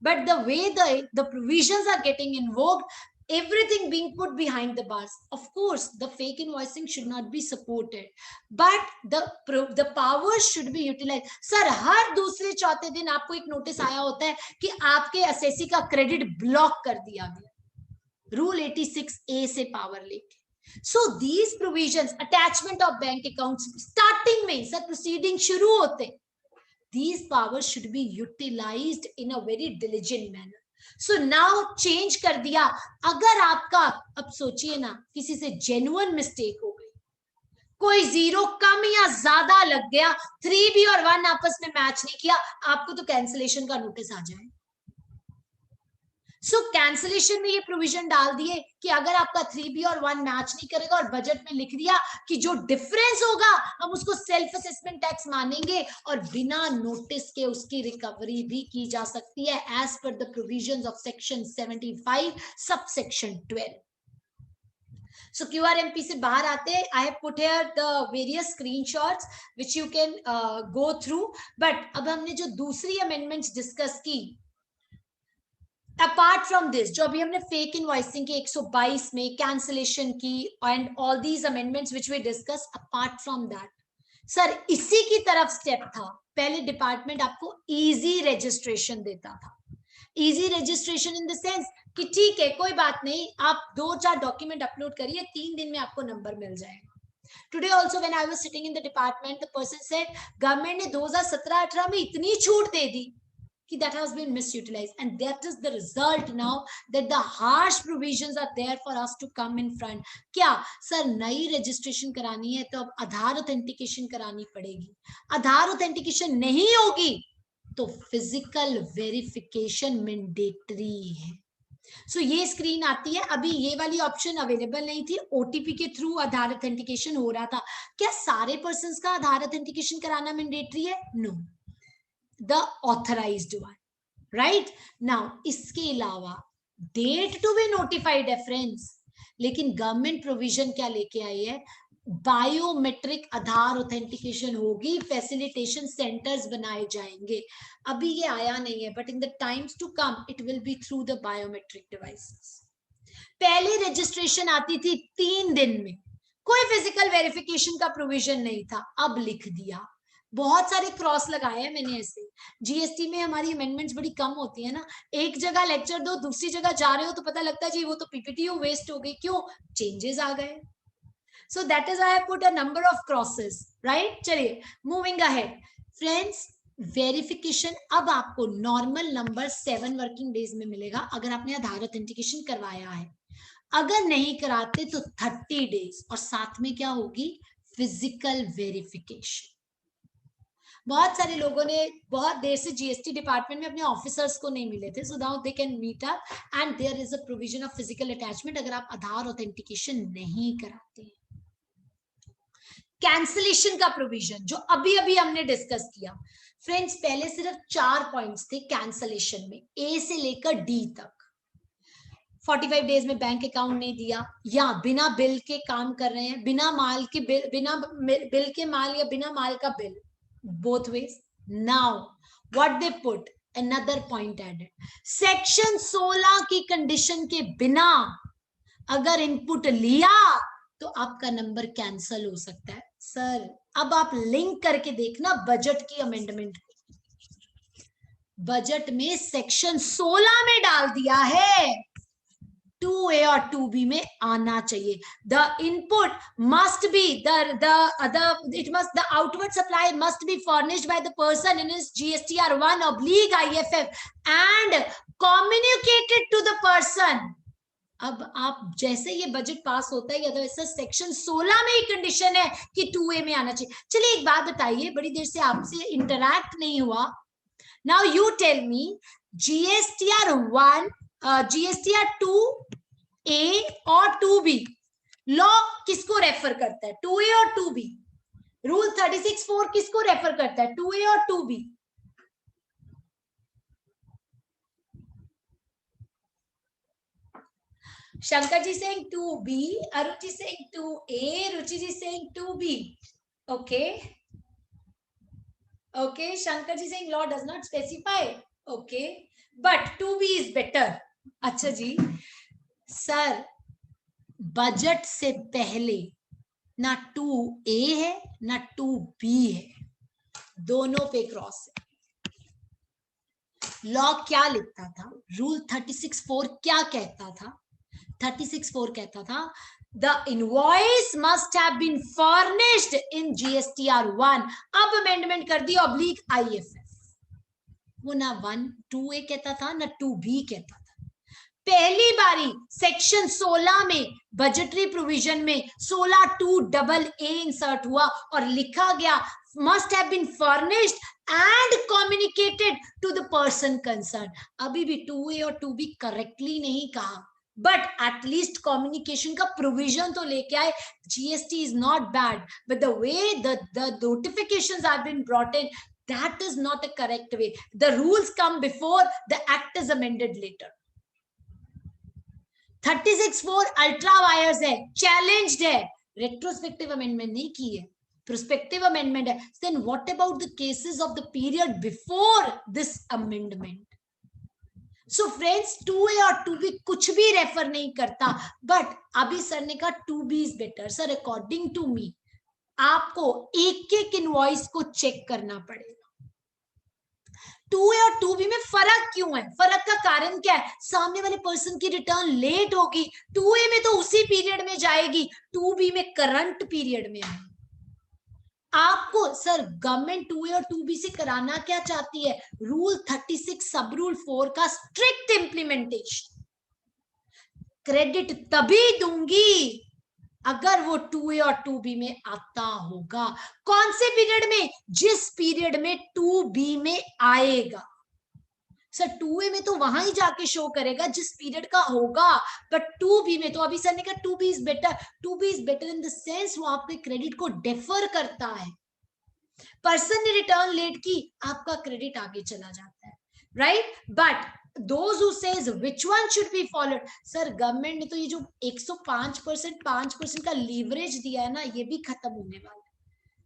But the way the provisions are getting invoked, everything being put behind the bars. Of course, the fake invoicing should not be supported, but the powers should be utilized. Sir, हर दूसरे चौथे दिन आपको एक notice आया होता है कि आपके असेसी का क्रेडिट ब्लॉक कर दिया गया, रूल 86A से पावर लेके. So these provisions, attachment of bank accounts, starting में सर प्रोसीडिंग शुरू होते, these powers should be utilized in a very diligent manner. So now change कर दिया. अगर आपका, अब सोचिए ना, किसी से genuine mistake हो गई, कोई जीरो कम या ज्यादा लग गया, 3B और 1 आपस में मैच नहीं किया, आपको तो कैंसिलेशन का नोटिस आ जाए. सो कैंसिलेशन में ये प्रोविजन डाल दिए कि अगर आपका 3B और 1 मैच नहीं करेगा, और बजट में लिख दिया कि जो डिफरेंस होगा हम उसको सेल्फ असेसमेंट टैक्स मानेंगे, और बिना नोटिस के उसकी रिकवरी भी की जा सकती है as per the provisions of section 75 subsection 12. So QRMP से बाहर आते, I have put here the various screenshots which you can go through. But अब हमने जो दूसरी amendments discuss की, अपार्ट फ्रॉम दिस, जो अभी हमने फेक इनवॉइसिंग की 122 में कैंसिलेशन की and all these amendments which we discuss, apart from that sir इसी की तरफ स्टेप था. पहले डिपार्टमेंट आपको इजी रजिस्ट्रेशन देता था. Easy registration in the sense कि ठीक है कोई बात नहीं, आप 2-4 डॉक्यूमेंट अपलोड करिए, 3 दिन में आपको नंबर मिल जाएगा. Today also when I was sitting in the department, the person said government ने 2017-18 में इतनी छूट दे दी कि that has been misutilized, and that is the result now that the harsh provisions are there for us to come in front. क्या sir नई registration करानी है तो अब आधार ऑथेंटिकेशन करानी पड़ेगी. आधार ऑथेंटिकेशन नहीं होगी तो फिजिकल वेरिफिकेशन मैंडेटरी है. सो ये स्क्रीन आती है. अभी ये वाली ऑप्शन अवेलेबल नहीं थी, ओटीपी के थ्रू आधार ऑथेंटिकेशन हो रहा था. क्या सारे पर्संस का आधार ऑथेंटिकेशन कराना मैंडेटरी है? No, the authorized one, right? Now इसके अलावा डेट टू बी नोटिफाइड है फ्रेंड्स, लेकिन गवर्नमेंट प्रोविजन क्या लेके आई है, बायोमेट्रिक आधार ऑथेंटिकेशन होगी, फैसिलिटेशन सेंटर्स बनाए जाएंगे. अभी ये आया नहीं है, but in the times to come it will be through the biometric devices. पहले रजिस्ट्रेशन आती थी 3 दिन में, कोई फिजिकल वेरिफिकेशन का प्रोविजन नहीं था, अब लिख दिया. बहुत सारे क्रॉस लगाए हैं मैंने ऐसे. जीएसटी में हमारी अमेंडमेंट्स बड़ी कम होती है ना, एक जगह लेक्चर दो, दूसरी जगह जा रहे हो तो पता लगता है जी वो तो पीपीटी वेस्ट हो गई, क्यों? चेंजेस आ गए. सो that is I have put a number of crosses, right? चलिए मूविंग अहेड फ्रेंड्स. वेरिफिकेशन अब आपको नॉर्मल नंबर 7 वर्किंग डेज में मिलेगा अगर आपने आधार ऑथेंटिकेशन करवाया है. अगर नहीं कराते तो 30 डेज, और साथ में क्या होगी, फिजिकल वेरिफिकेशन. बहुत सारे लोगों ने बहुत देर से जीएसटी डिपार्टमेंट में अपने ऑफिसर्स को नहीं मिले थे, so now they can meet up and there is a provision of physical attachment अगर आप आधार ऑथेंटिकेशन नहीं कराते. कैंसिलेशन का प्रोविजन जो अभी अभी हमने डिस्कस किया फ्रेंड्स, पहले सिर्फ 4 पॉइंट्स थे कैंसिलेशन में, ए से लेकर डी तक. 45 डेज में बैंक अकाउंट नहीं दिया, या बिना बिल के काम कर रहे हैं, बिना माल के बिल, बिना बिल के माल या बिना माल का bill, both ways. Now what they put, another point added, section 16 की कंडीशन के बिना अगर इनपुट लिया तो आपका नंबर कैंसल हो सकता है. सर अब आप लिंक करके देखना बजट की अमेंडमेंट को, बजट में सेक्शन 16 में डाल दिया है 2A और 2B में आना चाहिए. The input must be the outward supply must be furnished by the person in his GSTR1/IFF and communicated to the person. अब आप जैसे ये बजट पास होता है, या तो ऐसा सेक्शन 16 में ही कंडीशन है कि 2A में आना चाहिए. चलिए एक बात बताइए, बड़ी देर से आपसे इंटरैक्ट नहीं हुआ. Now you tell me, GSTR1, GSTR2A और 2B लॉ किसको रेफर करता है? 2A और 2B. रूल 36(4) किसको रेफर करता है? 2A और 2B. Shankar ji saying 2B, Arun ji saying 2A, Ruchi ji saying 2B. Okay. Okay, Shankar ji saying law does not specify. Okay, but 2B is better. अच्छा जी, sir budget से पहले ना 2A है ना 2B है, दोनों पे cross है. लॉ क्या लिखता था? रूल 36(4) क्या कहता था? 36(4) कहता था the invoice must have been furnished in GSTR1. अब अमेंडमेंट कर दी /IFF. वो ना 2A कहता था ना 2B कहता था. पहली बारी सेक्शन 16 में बजटरी प्रोविजन में 16(2)AA इंसर्ट हुआ और लिखा गया must have been furnished and communicated to the person concerned. अभी भी 2A और 2B करेक्टली नहीं कहा, बट एटलीस्ट कम्युनिकेशन का प्रोविजन तो लेके आए. GST is not bad, but the way the notifications have been brought in, that is not a correct way. The rules come before, the act is amended later. 36(4) ultra vires है, challenged है, retrospective amendment नहीं की है, prospective amendment है. Then what about the cases of the period before this amendment? So friends, 2A और 2B कुछ भी refer नहीं करता, बट अभी सर ने कहा 2B is better. Sir according to me आपको एक एक इनवॉइस को चेक करना पड़ेगा. 2A और 2B में फर्क क्यों है? फर्क का कारण क्या है? सामने वाले पर्सन की रिटर्न लेट होगी, 2A में तो उसी पीरियड में जाएगी, 2B में करंट पीरियड में आएगी. आपको सर गवर्नमेंट 2A और 2B से कराना क्या चाहती है? रूल 36 सब रूल 4 का स्ट्रिक्ट इंप्लीमेंटेशन. क्रेडिट तभी दूंगी अगर वो 2A और 2B में आता होगा. कौन से पीरियड में? जिस पीरियड में 2B में आएगा. सर 2A में तो वहां ही जाके शो करेगा जिस पीरियड का होगा, बट 2B में तो अभी सर ने कहा 2B is better. 2B is better in the sense वो आपके क्रेडिट को डेफर करता है. पर्सन ने रिटर्न लेट की, आपका क्रेडिट आगे चला जाता है, right? But those who says which one should be followed, sir government ने तो ये जो 105% 5% का लीवरेज दिया है ना, ये भी खत्म होने वाला है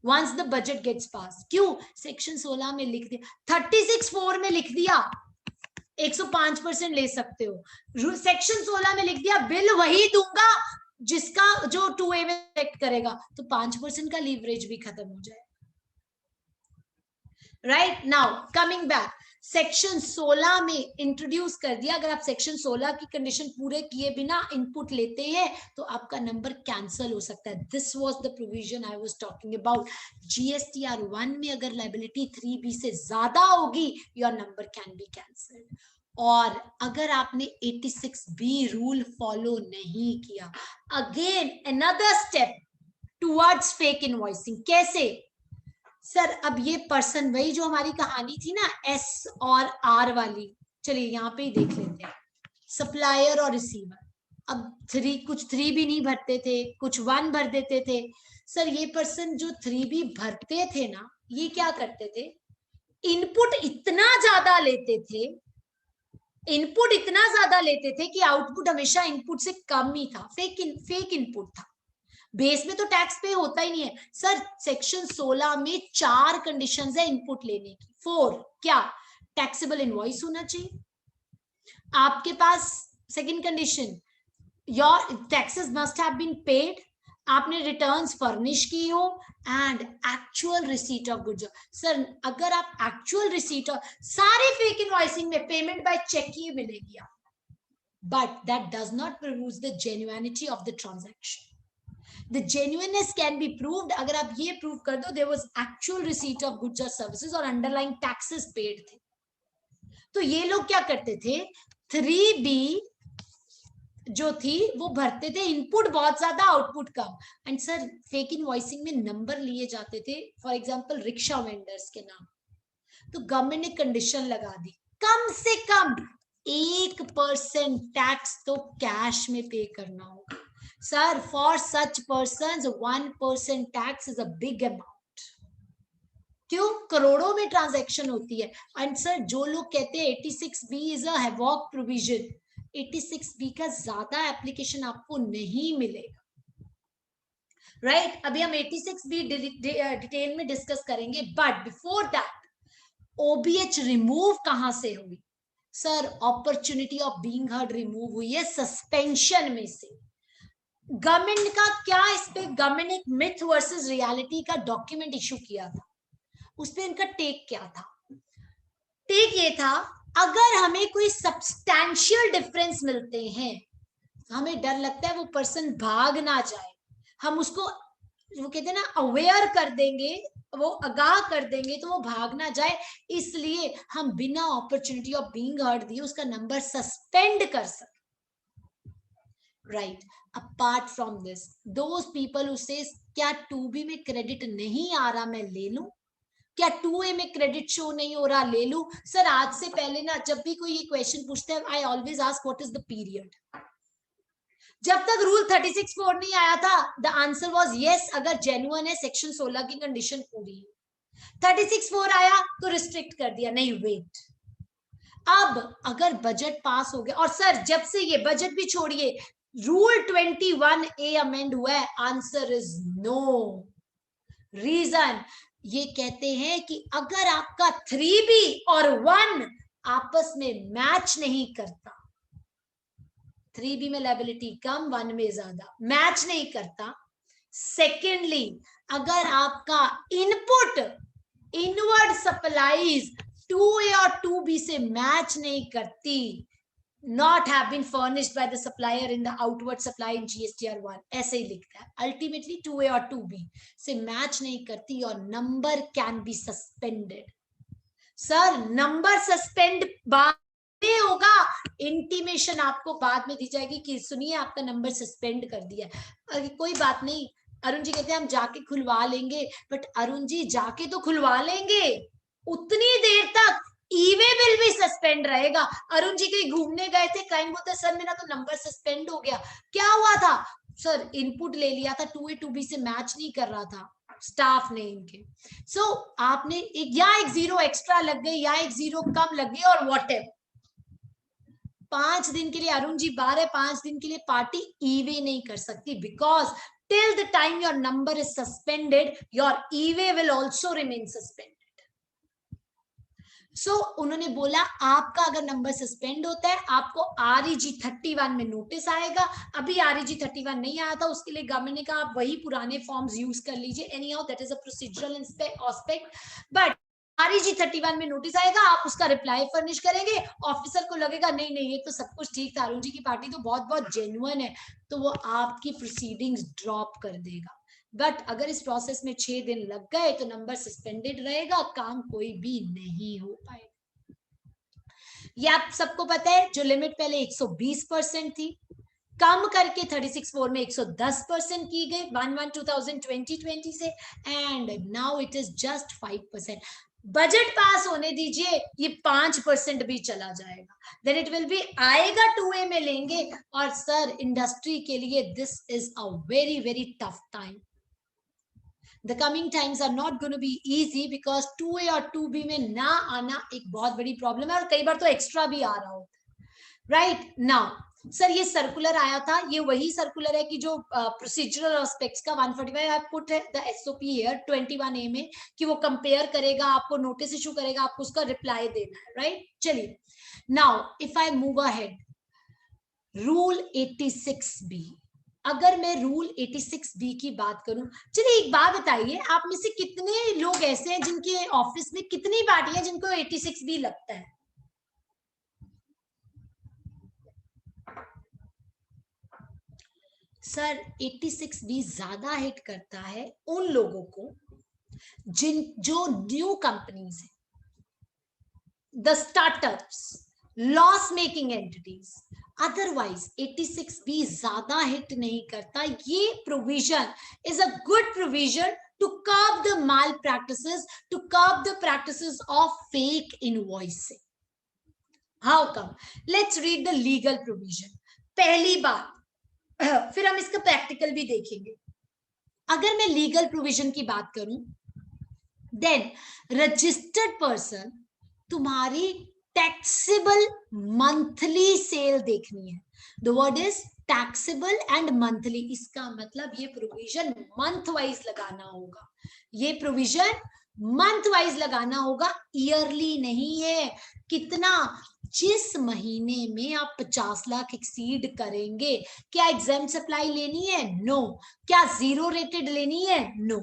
once the budget gets passed. क्यों? सेक्शन 16 में लिख दिया, 36(4) में लिख दिया 105% ले सकते हो. सेक्शन 16 में लिख दिया बिल वही दूंगा जिसका जो 2A में इफेक्ट करेगा, तो 5% का लीवरेज भी खत्म हो जाए. Right now coming back, section 16 में इंट्रोड्यूस कर दिया, अगर आप सेक्शन 16 की कंडीशन पूरे किए बिना इनपुट लेते हैं तो आपका नंबर कैंसिल हो सकता है. This was the provision I was talking about. GSTR1 में अगर लायबिलिटी 3B से ज्यादा होगी, your number can be cancelled. और अगर आपने 86B रूल फॉलो नहीं किया, again another step towards fake invoicing. कैसे? सर अब ये पर्सन, वही जो हमारी कहानी थी ना S और R वाली, चलिए यहाँ पे ही देख लेते हैं. सप्लायर और रिसीवर, अब 3 कुछ 3 भी नहीं भरते थे, कुछ 1 भर देते थे. सर ये पर्सन जो 3 भी भरते थे ना, ये क्या करते थे? इनपुट इतना ज्यादा लेते थे, इनपुट इतना ज्यादा लेते थे कि आउटपुट हमेशा इनपुट से कम ही था. फेक इनपुट था. बेस में तो टैक्स पे होता ही नहीं है. सर सेक्शन 16 में 4 कंडीशंस है इनपुट लेने की. 4 क्या? टैक्सेबल इनवॉइस होना चाहिए आपके पास. Second condition, your taxes must have been paid, आपने रिटर्न्स फर्निश की हो, and actual receipt of goods. Sir अगर आप एक्चुअल रिसीट ऑफ, सारे फेक इनवॉइसिंग में पेमेंट बाय चेक ही मिलेगी. but that does not prove the genuinity of the transaction. The genuineness can be proved अगर आप ये prove कर दो there was actual receipt of goods or services और underlying taxes paid थे. तो ये लोग क्या करते थे, 3B जो थी वो भरते थे, इनपुट बहुत ज्यादा output come. And sir fake invoicing में नंबर लिए जाते थे, फॉर एग्जांपल रिक्शा वेंडर्स के नाम. तो गवर्नमेंट ने कंडीशन लगा दी कम से कम 1% टैक्स तो कैश में पे करना होगा. Sir for such persons 1% tax is a big amount. क्यों? करोड़ों में ट्रांजैक्शन होती है. एंड सर जो लोग कहते हैं 86B is a havoc provision, 86B का ज्यादा एप्लीकेशन आपको नहीं मिलेगा. राइट अभी हम 86B डिटेल में डिस्कस करेंगे, but before that OBH remove कहां से हुई? Sir opportunity of being heard remove हुई है सस्पेंशन में से. गवर्नमेंट का क्या, इस पे गवर्नमेंट ने एक मिथ वर्सेस रियलिटी का डॉक्यूमेंट इशू किया था. उस पे इनका टेक क्या था? टेक ये था अगर हमें कोई सब्सटैंशियल डिफरेंस मिलते हैं, हमें डर लगता है वो पर्सन भाग ना जाए, हम उसको वो कहते हैं ना अवेयर कर देंगे, वो आगाह कर देंगे तो वो भाग ना जाए, इसलिए हम बिना अपॉर्चुनिटी ऑफ बीइंग हर्ड दिए उसका नंबर सस्पेंड कर सकते. Right apart from this those people who says क्या 2B में क्रेडिट नहीं आ रहा मैं ले लूं, क्या 2A में क्रेडिट शो नहीं हो रहा ले लूं. सर आज से पहले ना जब भी कोई ये क्वेश्चन पूछता है I always ask what is the period. जब तक रूल 36(4) नहीं आया था द आंसर वाज यस अगर जेन्युइन है, सेक्शन 16 की कंडीशन पूरी है. 36(4) आया तो रिस्ट्रिक्ट कर दिया, नहीं वेट. अब अगर बजट पास हो गया, और सर जब से ये बजट भी छोड़िए रूल 21A अमेंड हुआ है, आंसर इज नो. रीजन ये कहते हैं कि अगर आपका 3B और 1 आपस में मैच नहीं करता, 3B में लायबिलिटी कम, 1 में ज्यादा, मैच नहीं करता. सेकेंडली अगर आपका इनपुट इनवर्ड सप्लाईज 2A और 2B से मैच नहीं करती, not have been furnished by the supplier in the outward supply in GSTR 1, ऐसे ही लिखता है. अल्टीमेटली 2A और 2B से मैच नहीं करती और number can be suspended. Sir number suspend बाद में होगा, इंटीमेशन आपको बाद में दी जाएगी कि सुनिए आपका नंबर सस्पेंड कर दिया. कोई बात नहीं, अरुण जी कहते हैं हम जाके खुलवा लेंगे, बट अरुण जी जाके तो खुलवा लेंगे, उतनी देर तक ईवे बिल भी सस्पेंड रहेगा. अरुण जी कहीं घूमने गए थे, क्लाइंट बोलता है सर मेरा तो नंबर सस्पेंड हो गया, क्या हुआ था? सर इनपुट ले लिया था, 2A 2B से मैच नहीं कर रहा था स्टाफ ने इनके. सो आपने एक 0 एक्स्ट्रा लग गई या एक 0 कम लग गई और व्हाटएवर. 5 दिन के लिए अरुण जी बाहर है, 5 दिन के लिए पार्टी ईवे नहीं कर सकती, because till the time your number is suspended your e way will also remain suspended. So उन्होंने बोला आपका अगर नंबर सस्पेंड होता है आपको REG 31 में नोटिस आएगा. अभी REG 31 नहीं आया था, उसके लिए गवर्नमेंट ने कहा आप वही पुराने फॉर्म्स यूज कर लीजिए. Any how that is a procedural aspect, but REG 31 में नोटिस आएगा, आप उसका रिप्लाई फर्निश करेंगे, ऑफिसर को लगेगा नहीं नहीं ये तो सब कुछ ठीक था, अरुण जी की पार्टी तो बहुत बहुत जेन्युइन है, तो वो आपकी प्रोसीडिंग्स ड्रॉप कर देगा. बट अगर इस प्रोसेस में 6 दिन लग गए तो नंबर सस्पेंडेड रहेगा, काम कोई भी नहीं हो पाएगा. ये आप सबको पता है, जो लिमिट पहले 120% थी, कम करके 36(4) में 110% की गई 1/1/2020 से, and now it is just 5%. Budget pass होने दीजिए, ये 5% भी चला जाएगा, देन इट विल बी आएगा 2A में लेंगे. और सर इंडस्ट्री के लिए this is a very very tough time. The coming times are not going to be easy because 2A और 2B में ना आना एक बहुत बड़ी प्रॉब्लम है, और कई बार तो एक्स्ट्रा भी आ रहा होता है. राइट नाउ सर ये सर्कुलर आया था, ये वही सर्कुलर है कि जो प्रोसीजरल एस्पेक्ट्स का 145 आई पुट है द SOP हियर 21A में, कि वो कंपेयर करेगा, आपको नोटिस इशू करेगा, आपको उसका रिप्लाई देना है. राइट चलिए now if I move ahead, rule 86B. अगर मैं रूल 86B की बात करूं, चलिए एक बात बताइए, आप में से कितने लोग ऐसे हैं जिनके ऑफिस में कितनी पार्टियां जिनको 86B लगता है? सर 86B ज्यादा हिट करता है उन लोगों को जो न्यू कंपनीज है, the startups, loss making entities. Otherwise 86B ज्यादा हिट नहीं करता। ये provision is a good provision to curb the malpractices, to curb the practices of fake invoicing. How come? Let's read the legal provision. पहली बात, फिर हम इसका practical भी देखेंगे। अगर मैं लीगल प्रोविजन की बात करूं, देन रजिस्टर्ड पर्सन तुम्हारी टैक्सेबल मंथली सेल देखनी है। The word is taxable and monthly. इसका मतलब ये प्रोविजन मंथ वाइज लगाना होगा, ये प्रोविजन मंथ वाइज लगाना होगा, ईयरली नहीं है। कितना? जिस महीने में आप 50 लाख एक्सीड करेंगे। क्या एग्जाम सप्लाई लेनी है? नो। क्या जीरो रेटेड लेनी है? नो।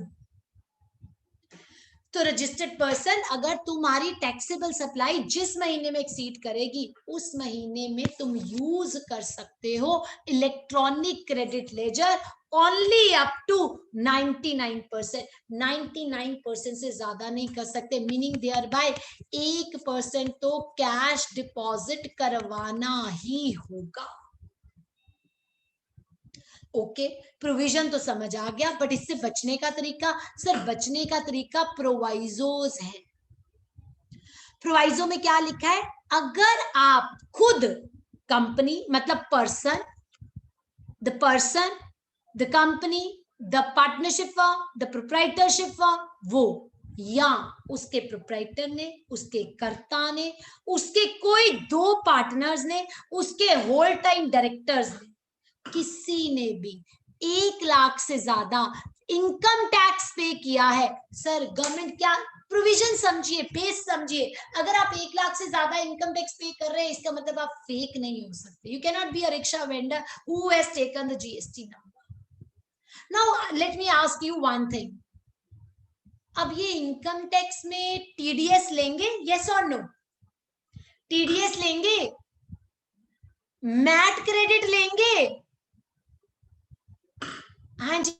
तो रजिस्टर्ड पर्सन, अगर तुम्हारी टैक्सेबल सप्लाई जिस महीने में एक्सीड करेगी, उस महीने में तुम यूज कर सकते हो electronic credit ledger only up to 99%। 99% से ज्यादा नहीं कर सकते, मीनिंग देयर बाय 1% तो कैश डिपॉजिट करवाना ही होगा। ओके, प्रोविजन तो समझ आ गया, बट इससे बचने का तरीका? सर बचने का तरीका प्रोवाइजोज है। प्रोवाइजो में क्या लिखा है? अगर आप खुद कंपनी, मतलब person, the company, the partnership firm, the proprietorship firm, वो या उसके प्रोप्राइटर ने, उसके कर्ता ने, उसके कोई 2 पार्टनर्स ने, उसके होल टाइम डायरेक्टर्स ने, किसी ने भी 1 लाख से ज्यादा इनकम टैक्स पे किया है। सर गवर्नमेंट क्या प्रोविजन समझिए, बेस समझिए। अगर आप 1 लाख से ज्यादा इनकम टैक्स पे कर रहे हैं, इसका मतलब आप फेक नहीं हो सकते। You can not be a rickshaw vendor who has taken the GST number. Now let me ask you one thing, अब ये इनकम टैक्स में टीडीएस लेंगे? यस और नो? टीडीएस लेंगे? मैट क्रेडिट लेंगे? हाँ जी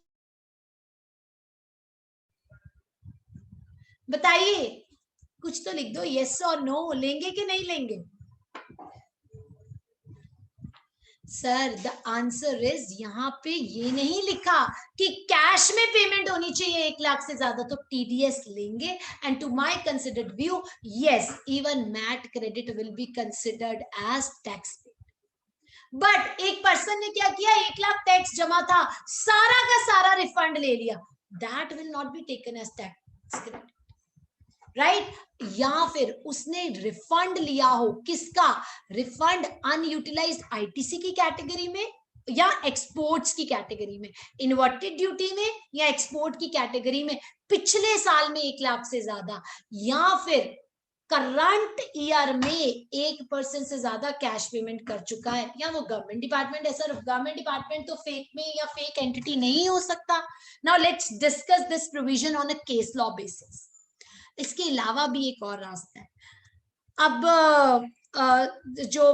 बताइए, कुछ तो लिख दो, यस और नो, लेंगे कि नहीं लेंगे? सर द आंसर इज, यहाँ पे ये नहीं लिखा कि कैश में पेमेंट होनी चाहिए 1 लाख से ज्यादा, तो टीडीएस लेंगे। And to my considered view, yes, even MAT credit will be considered as tax. But एक पर्सन ने क्या किया, 1 लाख टैक्स जमा था, सारा का सारा रिफंड ले लिया, that will not be taken as tax credit, right? या फिर उसने रिफंड लिया हो, किसका रिफंड? अनयूटिलाइज्ड आईटीसी की कैटेगरी में या एक्सपोर्ट्स की कैटेगरी में, इन्वर्टेड ड्यूटी में या एक्सपोर्ट की कैटेगरी में, पिछले साल में 1 लाख से ज्यादा, या फिर करंट ईयर में 1% से ज्यादा कैश पेमेंट कर चुका है, या वो गवर्नमेंट डिपार्टमेंट है। सर गवर्नमेंट डिपार्टमेंट तो फेक में या फेक एंटिटी नहीं हो सकता। Now let's discuss this provision on a case law basis. इसके अलावा भी एक और रास्ता है। अब जो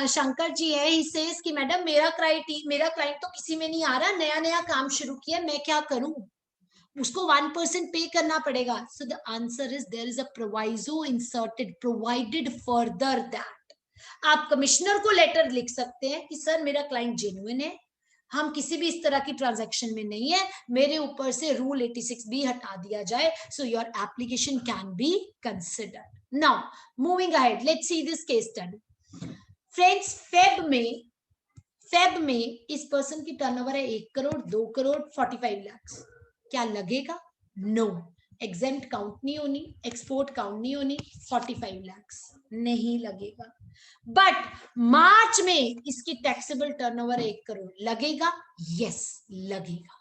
शंकर जी है, ही सेज कि मैडम मेरा क्लाइंट तो किसी में नहीं आ रहा, नया नया काम शुरू किया, मैं क्या करूं? उसको 1% पे करना पड़ेगा। So the answer is, there is a proviso inserted, provided further that आप कमिश्नर को लेटर लिख सकते हैं कि सर मेरा क्लाइंट जेन्युइन है, हम किसी भी इस तरह की ट्रांजैक्शन में नहीं है, मेरे ऊपर से रूल 86B हटा दिया जाए, so your application can be considered. Now moving ahead, let's see this case study. Friends, Feb में इस पर्सन की टर्नओवर है 1 करोड़, 2 करोड़, 45 लाख। क्या लगेगा? नो। एग्जेम्प्ट काउंट नहीं होनी, एक्सपोर्ट काउंट नहीं होनी, 45 लाख नहीं लगेगा। बट मार्च में इसकी टैक्सेबल टर्नओवर 1 करोड़, लगेगा? यस लगेगा।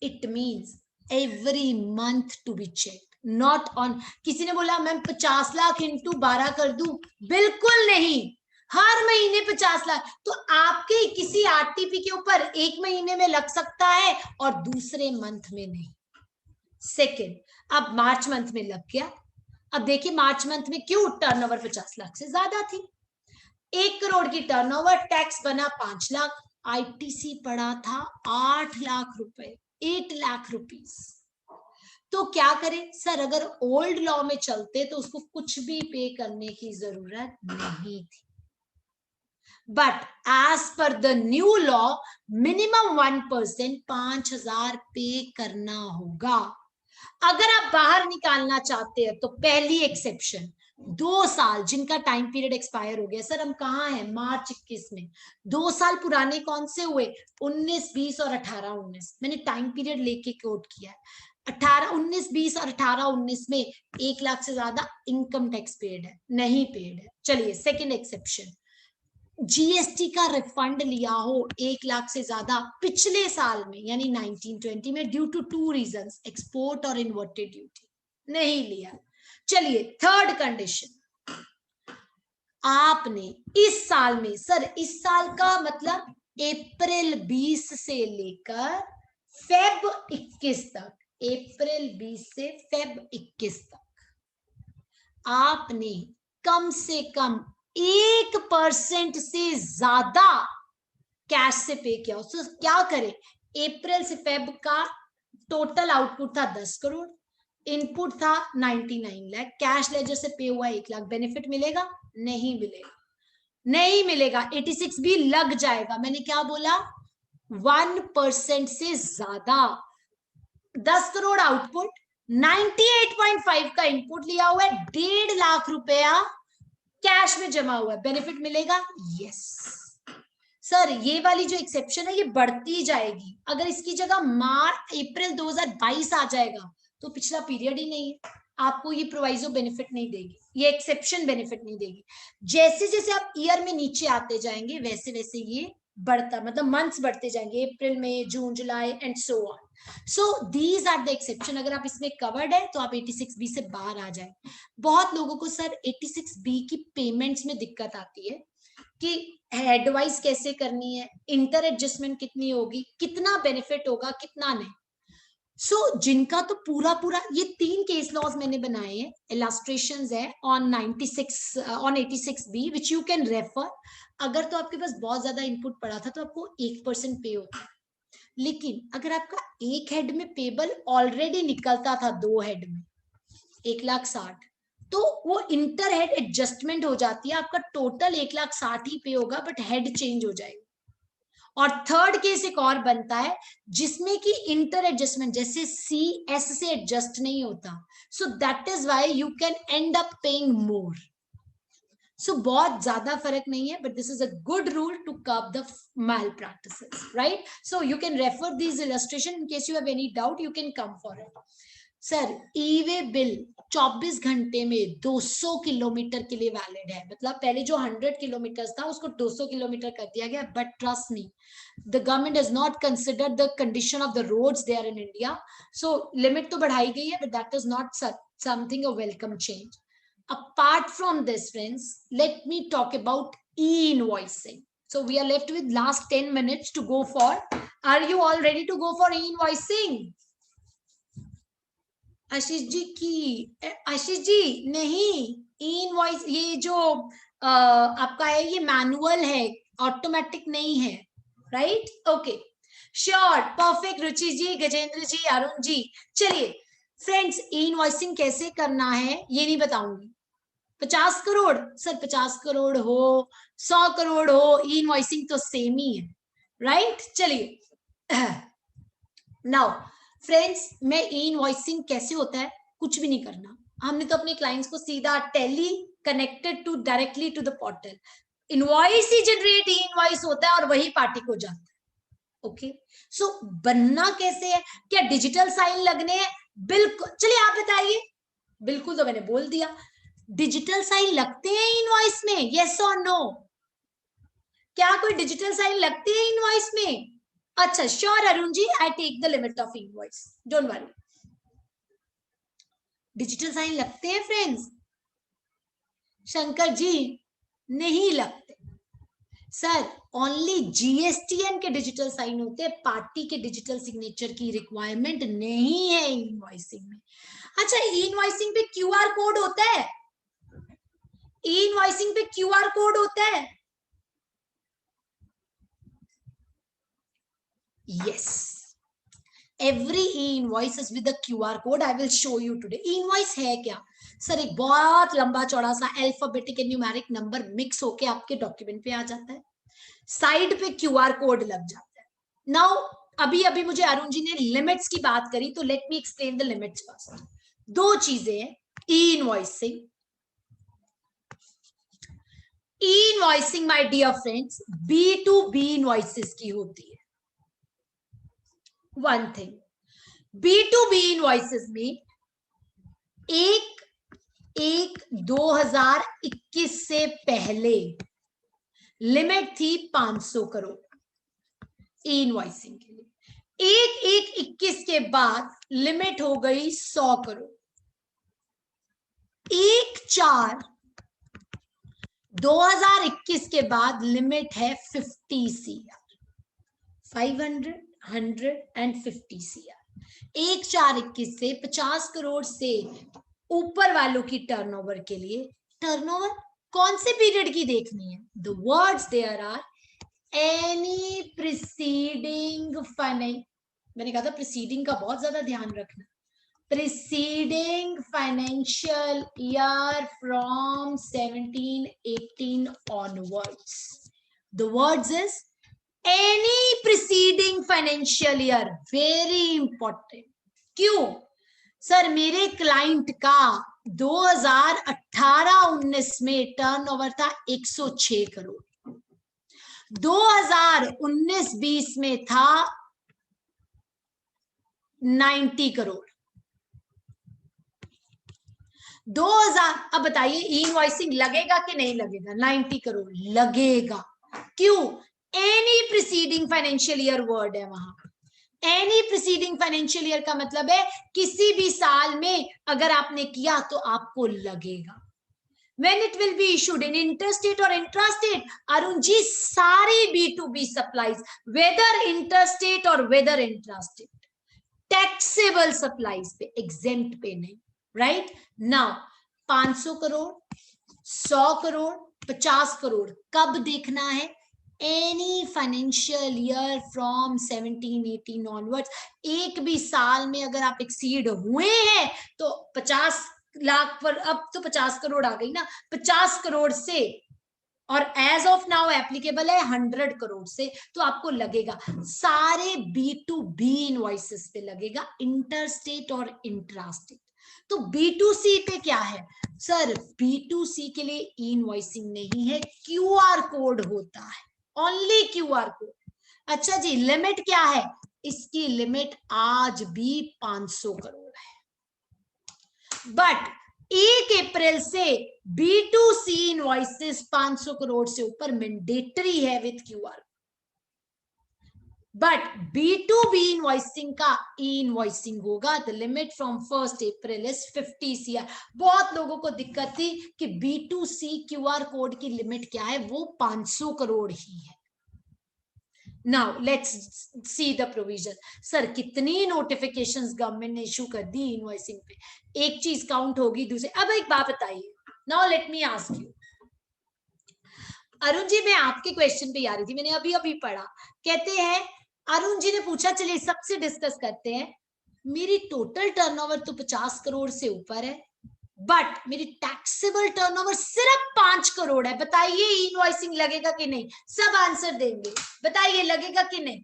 It means every month to be check, not on. किसी ने बोला मैम 50 लाख इंटू 12 कर दूं, बिल्कुल नहीं, हर महीने 50 लाख। तो आपके किसी आरटीपी के ऊपर 1 महीने में लग सकता है और दूसरे मंथ में नहीं। सेकेंड, अब मार्च मंथ में लग गया। अब देखिए मार्च मंथ में क्यों टर्नओवर 50 लाख से ज्यादा थी, 1 करोड़ की टर्नओवर, टैक्स बना 5 लाख। आईटीसी पड़ा था 8 लाख रुपए, 8 लाख रुपीस। तो क्या करें सर, अगर ओल्ड लॉ में चलते तो उसको कुछ भी पे करने की जरूरत नहीं थी, but as per the new law minimum 1% 5,000 पे करना होगा। अगर आप बाहर निकालना चाहते हैं तो पहली एक्सेप्शन 2 साल, जिनका टाइम पीरियड एक्सपायर हो गया। सर हम कहाँ हैं, मार्च 21 में, 2 साल पुराने कौन से हुए, 19, 20 और 18, 19। मैंने टाइम पीरियड लेके कोट किया है। 18, 19, 20 और 18, 19 में 1 लाख से ज्यादा इनकम टैक्स पेड है, नहीं पेड है। चलिए सेकेंड एक्सेप्शन, जीएसटी का रिफंड लिया हो 1 लाख से ज्यादा पिछले साल में, यानी 1920 में, ड्यू टू 2 रीजंस, एक्सपोर्ट और इन्वर्टेड ड्यूटी, नहीं लिया। चलिए थर्ड कंडीशन, आपने इस साल में, सर इस साल का मतलब अप्रैल 20 से लेकर फेब 21 तक, अप्रैल 20 से फेब 21 तक आपने कम से कम 1% से ज्यादा कैश से पे किया। तो क्या करें, अप्रैल से फेब का टोटल आउटपुट था 10 करोड़, इनपुट था 99 लाख, कैश लेजर से पे हुआ 1 लाख, बेनिफिट मिलेगा, नहीं मिलेगा, नहीं मिलेगा। 86 भी लग जाएगा। मैंने क्या बोला, 1% से ज्यादा, 10 करोड़ आउटपुट, 98.5 का इनपुट लिया हुआ है, 1.5 लाख रुपया कैश में जमा हुआ है, बेनिफिट मिलेगा, यस। सर ये वाली जो एक्सेप्शन है ये बढ़ती जाएगी। अगर इसकी जगह अप्रैल 2022 आ जाएगा तो पिछला पीरियड ही नहीं है, आपको ये प्रोवाइजो बेनिफिट नहीं देगी, ये एक्सेप्शन बेनिफिट नहीं देगी। जैसे जैसे आप ईयर में नीचे आते जाएंगे वैसे वैसे ये बढ़ता, मतलब मंथ्स बढ़ते जाएंगे, अप्रैल, मई, जून, जुलाई and so on. So these are the exception. अगर आप इसमें कवर्ड है तो आप 86B से बाहर आ जाए। बहुत लोगों को सर 86B की पेमेंट्स में दिक्कत आती है कि एडवाइस कैसे करनी है, इंटर एडजस्टमेंट कितनी होगी, कितना बेनिफिट होगा, कितना नहीं। जिनका तो पूरा पूरा, ये 3 केस लॉज मैंने बनाए हैं, इलस्ट्रेशंस है on 86B which you can refer. अगर तो आपके पास बहुत ज्यादा इनपुट पड़ा था तो आपको 1% पे होता है, लेकिन अगर आपका एक हेड में पेबल ऑलरेडी निकलता था 2 हेड में 1,60,000, तो वो इंटर हेड एडजस्टमेंट हो जाती है, आपका टोटल 1,60,000 ही पे होगा, बट हेड चेंज हो जाएगा। और थर्ड केस एक और बनता है जिसमें कि इंटर एडजस्टमेंट, जैसे CS से एडजस्ट नहीं होता, so that is why you can end up paying more. So बहुत ज्यादा फर्क नहीं है, but this is a good rule to curb the mal practices, right? So you can refer this illustration in case you have any doubt, you can come for it. Sir e way bill 24 घंटे में 200 kilometre के लिए valid है, मतलब पहले जो 100 kilometre था उसको 200 किलोमीटर कर दिया गया, but trust me, the government does not consider the condition of the roads there in India, so limit तो बढ़ाई गई है, but that is not something a welcome change. Apart from this, friends, let me talk about e-invoicing. So we are left with last 10 minutes to go for. Are you all ready to go for e-invoicing? Ashish ji नहीं, ई-इनवॉइस ये जो आपका है ये manual है, automatic नहीं है, right? Okay, sure, perfect. Ruchi ji, Gajendra ji, Arun ji. चलिए फ्रेंड्स, ई-इनवॉइसिंग कैसे करना है ये नहीं बताऊंगी। 50 करोड़, सर 50 करोड़ हो 100 करोड़ हो, ई-इनवॉइसिंग तो सेम ही है, राइट? चलिए नाउ फ्रेंड्स, मैं ई-इनवॉइसिंग कैसे होता है, कुछ भी नहीं करना, हमने तो अपने क्लाइंट्स को सीधा tally connected to directly to the portal, invoice ही जनरेट ई-इनवॉइस होता है और वही पार्टी को जाता है। ओके, सो बनना कैसे है, क्या डिजिटल साइन लगने हैं? बिल्कुल, चलिए आप बताइए। बिल्कुल तो मैंने बोल दिया, डिजिटल साइन लगते हैं इनवॉइस में, यस और नो? क्या कोई डिजिटल साइन लगते हैं इनवॉइस में? अच्छा, sure Arun ji, I take the limit of invoice, don't worry. Digital sign लगते हैं फ्रेंड्स? शंकर जी नहीं लगते सर, ओनली जीएसटीएन के डिजिटल साइन होते हैं, पार्टी के डिजिटल सिग्नेचर की रिक्वायरमेंट नहीं है इनवॉइसिंग में। अच्छा, इनवॉइसिंग पे क्यूआर कोड होता है? ई-इनवॉइसिंग पे क्यूआर कोड होता है? Yes. Every e-invoice is with a QR code. I will show you today. E-invoice है क्या? सर एक बहुत लंबा चौड़ा सा alphabetic and numeric number mix होके आपके डॉक्यूमेंट पे आ जाता है, साइड पे QR कोड लग जाता है. नाउ अभी मुझे अरुण जी ने लिमिट्स की बात करी, तो let me explain the limits first. दो चीजें हैं e invoicing. E invoicing my dear friends B2B invoices की होती है. वन थिंग, B2B इनवॉइसेस में एक 2021 से पहले लिमिट थी 500 करोड़ ई इनवॉइसिंग के लिए. 1/1/21 के बाद लिमिट हो गई 100 करोड़. 1/4/2021 के बाद लिमिट है 50 CR. 500, 100 and 50 CR. 1/4/21 से 50 करोड़ से ऊपर वालों की टर्नओवर के लिए, टर्नओवर कौन से पीरियड की देखनी है? The words there are any preceding finance. मैंने कहा था प्रीसीडिंग का बहुत ज्यादा ध्यान रखना. Preceding financial year from 17-18 onwards. The words is any preceding financial year. Very important. क्यों सर? मेरे क्लाइंट का 2018-19 में टर्नओवर था 106 करोड़. 2019-20 में था 90 करोड़. 2000. अब बताइए ई इनवॉइसिंग लगेगा कि नहीं लगेगा? 90 करोड़ लगेगा. क्यों? Any preceding financial year word है वहां. एनी प्रीसीडिंग फाइनेंशियल ईयर का मतलब है किसी भी साल में अगर आपने किया तो आपको लगेगा. When it will be issued in interstate or intrastate, Arun ji सारी B2B supplies, whether interstate or whether intrastate, taxable supplies पे, exempt पे नहीं. Right now 500 करोड़, 100 करोड़, 50 करोड़ कब देखना है? Any financial year from 17-18 onwards. एक भी साल में अगर आप एक्सीड हुए हैं तो 50 लाख पर, अब तो 50 करोड़ आ गई ना, 50 करोड़ से, और एज ऑफ नाउ एप्लीकेबल है 100 करोड़ से, तो आपको लगेगा. सारे B2B इनवॉइसेस पे लगेगा, इंटरस्टेट और इंट्रास्टेट. तो B2C पे क्या है सर? B2C के लिए ई इनवॉइसिंग नहीं है, QR कोड होता है. Only QR code. अच्छा जी, लिमिट क्या है? इसकी लिमिट आज भी 500 करोड़ है. बट 1 अप्रैल से B2C इनवॉइसेस 500 करोड़ से ऊपर मैंडेटरी है with QR. But B2B invoicing का ई इनवॉइसिंग होगा. The limit from 1 April is 50 CR. बहुत लोगों को दिक्कत थी कि B2C QR कोड की लिमिट क्या है? वो 500 करोड़ ही है. Now let's see the provision. Sir कितनी नोटिफिकेशंस गवर्नमेंट ने इशू कर दी इनवॉइसिंग पे? एक चीज काउंट होगी, दूसरी. अब एक बात बताइए. Now let me ask you. Arun ji मैं आपके क्वेश्चन पे आ रही थी, मैंने अभी पढ़ा. कहते हैं अरुण जी ने पूछा, चलिए सबसे डिस्कस करते हैं. मेरी टोटल टर्नओवर तो 50 करोड़ से ऊपर है, बट मेरी टैक्सेबल टर्नओवर सिर्फ 5 करोड़ है. बताइए इनवॉइसिंग लगेगा कि नहीं? सब आंसर देंगे. बताइए लगेगा कि नहीं?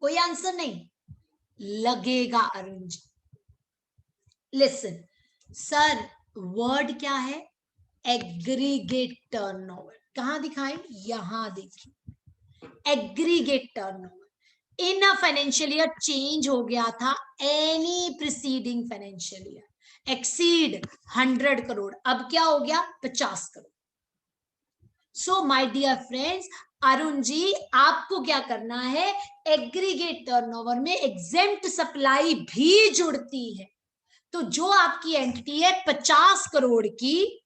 कोई आंसर नहीं? लगेगा Arun ji. Listen sir, word क्या है? Aggregate turnover. कहां दिखाएं? यहां देखिए, aggregate turnover. In a financial year change हो गया था. Any preceding financial year exceed 100 crore. अब क्या हो गया? 50 crore. So my dear friends, Arun ji आपको क्या करना है? एग्रीगेट टर्नओवर में एग्जेम्प्ट सप्लाई भी जुड़ती है. तो जो आपकी एंटिटी है 50 करोड़ की,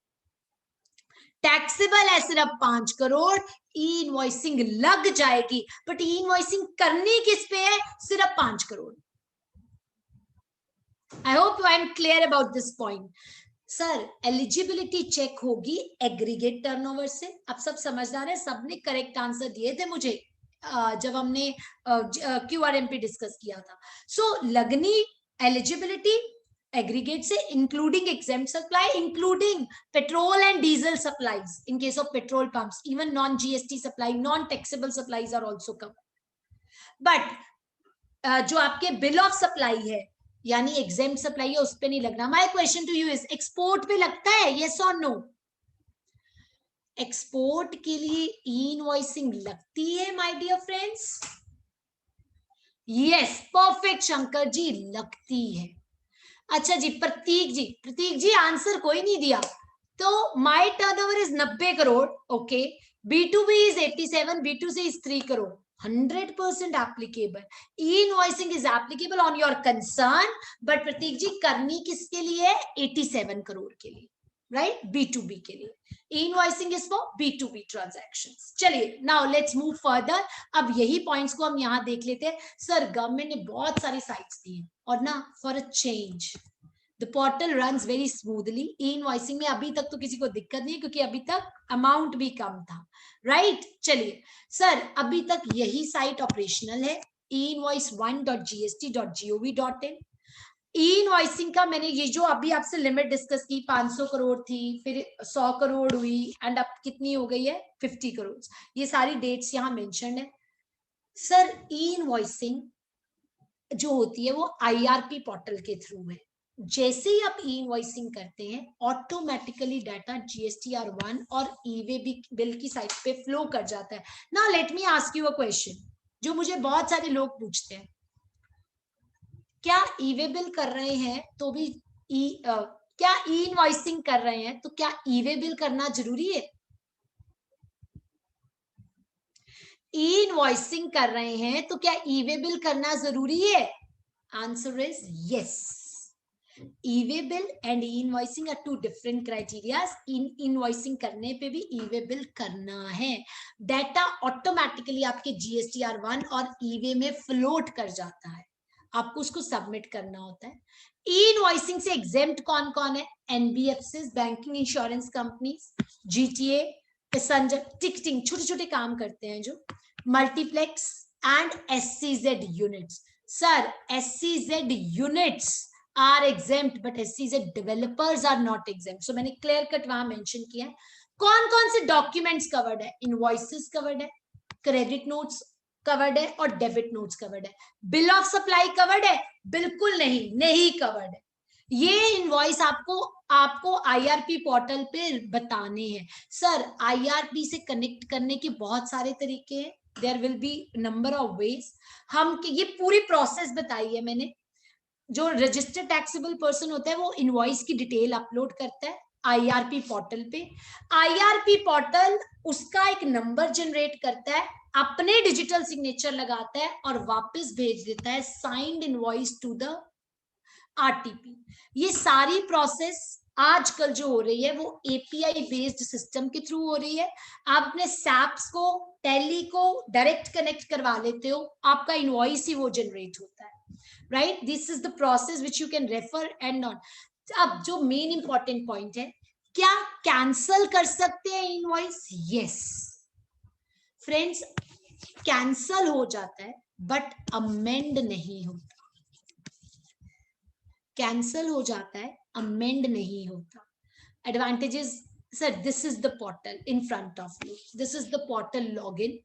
टैक्सेबल है सिर्फ 5 करोड़, ई इनवॉइसिंग लग जाएगी. बट ई इनवॉइसिंग करनी किस पे है? सिर्फ 5 crore. I hope I am clear about this point. Sir eligibility check होगी एग्रीगेट टर्नओवर से। अब सब समझदार है, सबने करेक्ट आंसर दिए थे मुझे जब हमने QRMP डिस्कस किया था। सो लगनी एलिजिबिलिटी एग्रीगेट से, including exempt supply, including petrol and diesel supplies in case of petrol pumps, even non GST supply, non taxable supplies are also covered. But जो आपके बिल ऑफ सप्लाई है यानी exempt supply है, उस पे नहीं लगना। My question to you is, export पे लगता है, यस और नो? एक्सपोर्ट के लिए ई इनवॉइसिंग लगती है my dear friends? Yes, perfect Shankar ji, लगती है। अच्छा जी, प्रतीक जी आंसर कोई नहीं दिया। तो my turnover is 90 crore, okay, B2B is 87, B2C is 3 crore. 100% applicable. E-invoicing is applicable on your concern, but प्रतीक जी करनी किसके लिए? 87 करोड़ के लिए, right? B2B के लिए. E-invoicing is for B2B transactions. चलिए, now let's move further. अब यही पॉइंट्स को हम यहाँ देख लेते हैं। सर गवर्नमेंट ने बहुत सारी साइट्स दी हैं और ना for a change The portal runs very smoothly. E-invoicing में अभी तक तो किसी को दिक्कत नहीं है क्योंकि अभी तक अमाउंट भी कम था, राइट? चलिए सर, अभी तक यही साइट ऑपरेशनल है, einvoice1.gst.gov.in। ई-इनवॉइसिंग का मैंने ये जो अभी आपसे लिमिट डिस्कस की, 500 करोड़ थी, फिर 100 करोड़ हुई, एंड अब कितनी हो गई है? 50 करोड़। ये सारी डेट्स यहाँ मेंशन है। सर ई-इनवॉइसिंग जो होती है वो IRP पोर्टल के थ्रू है। जैसे ही आप ई-इनवॉइसिंग करते हैं, ऑटोमेटिकली डाटा GSTR1 और ई-वे बिल की साइट पे फ्लो कर जाता है। Now let me ask you a question जो मुझे बहुत सारे लोग पूछते हैं, क्या ई-वे बिल कर रहे हैं तो भी क्या ई-इनवॉइसिंग कर रहे हैं तो क्या ई-वे बिल करना जरूरी है? ई-इनवॉइसिंग कर रहे हैं तो क्या ई-वे बिल करना जरूरी है? Answer is yes. E way bill and e invoicing are two different criterias. Invoicing करने पे भी ई-वे बिल करना है। डाटा ऑटोमेटिकली आपके GSTR1 और ई-वे में फ्लोट कर जाता है, आपको उसको सबमिट करना होता है। ई-इनवॉइसिंग से एग्जेम्प्ट कौन कौन है? NBFCs, banking insurance companies, GTA, passenger ticketing, छोटे छोटे काम करते हैं जो, multiplex and SCZ units. Sir SCZ units are exempt but SCZ developers are not exempt. So मैंने clear cut वहां मेंशन किया है। कौन कौन से डॉक्यूमेंट्स कवर्ड है? इनवॉइसेस कवर्ड है, क्रेडिट नोट्स कवर्ड है और डेबिट नोट्स कवर्ड है। बिल ऑफ सप्लाई कवर्ड है? बिल्कुल नहीं कवर्ड है। ये इनवॉइस आपको IRP पोर्टल पे बताने हैं। सर IRP से कनेक्ट करने के बहुत सारे तरीके हैं, there will be number of ways. हम ये पूरी प्रोसेस बताई है मैंने। जो रजिस्टर्ड टैक्सेबल पर्सन होता है वो इनवॉइस की डिटेल अपलोड करता है IRP पोर्टल पे। IRP पोर्टल उसका एक नंबर जनरेट करता है, अपने डिजिटल सिग्नेचर लगाता है और वापस भेज देता है signed invoice to the RTP। ये सारी प्रोसेस आजकल जो हो रही है वो API बेस्ड सिस्टम के थ्रू हो रही है। आप अपने SAPs को, टैली को डायरेक्ट कनेक्ट करवा लेते हो, आपका इनवॉइस ही वो जनरेट होता है, right? This is the process which you can refer and not. अब जो मेन इंपॉर्टेंट पॉइंट है, क्या कैंसल कर सकते हैं इनवॉइस? यस फ्रेंड्स, कैंसल हो जाता है बट अमेंड नहीं होता। कैंसल हो जाता है, अमेंड नहीं होता। Advantages, sir this is the portal in front of you, this is the portal login,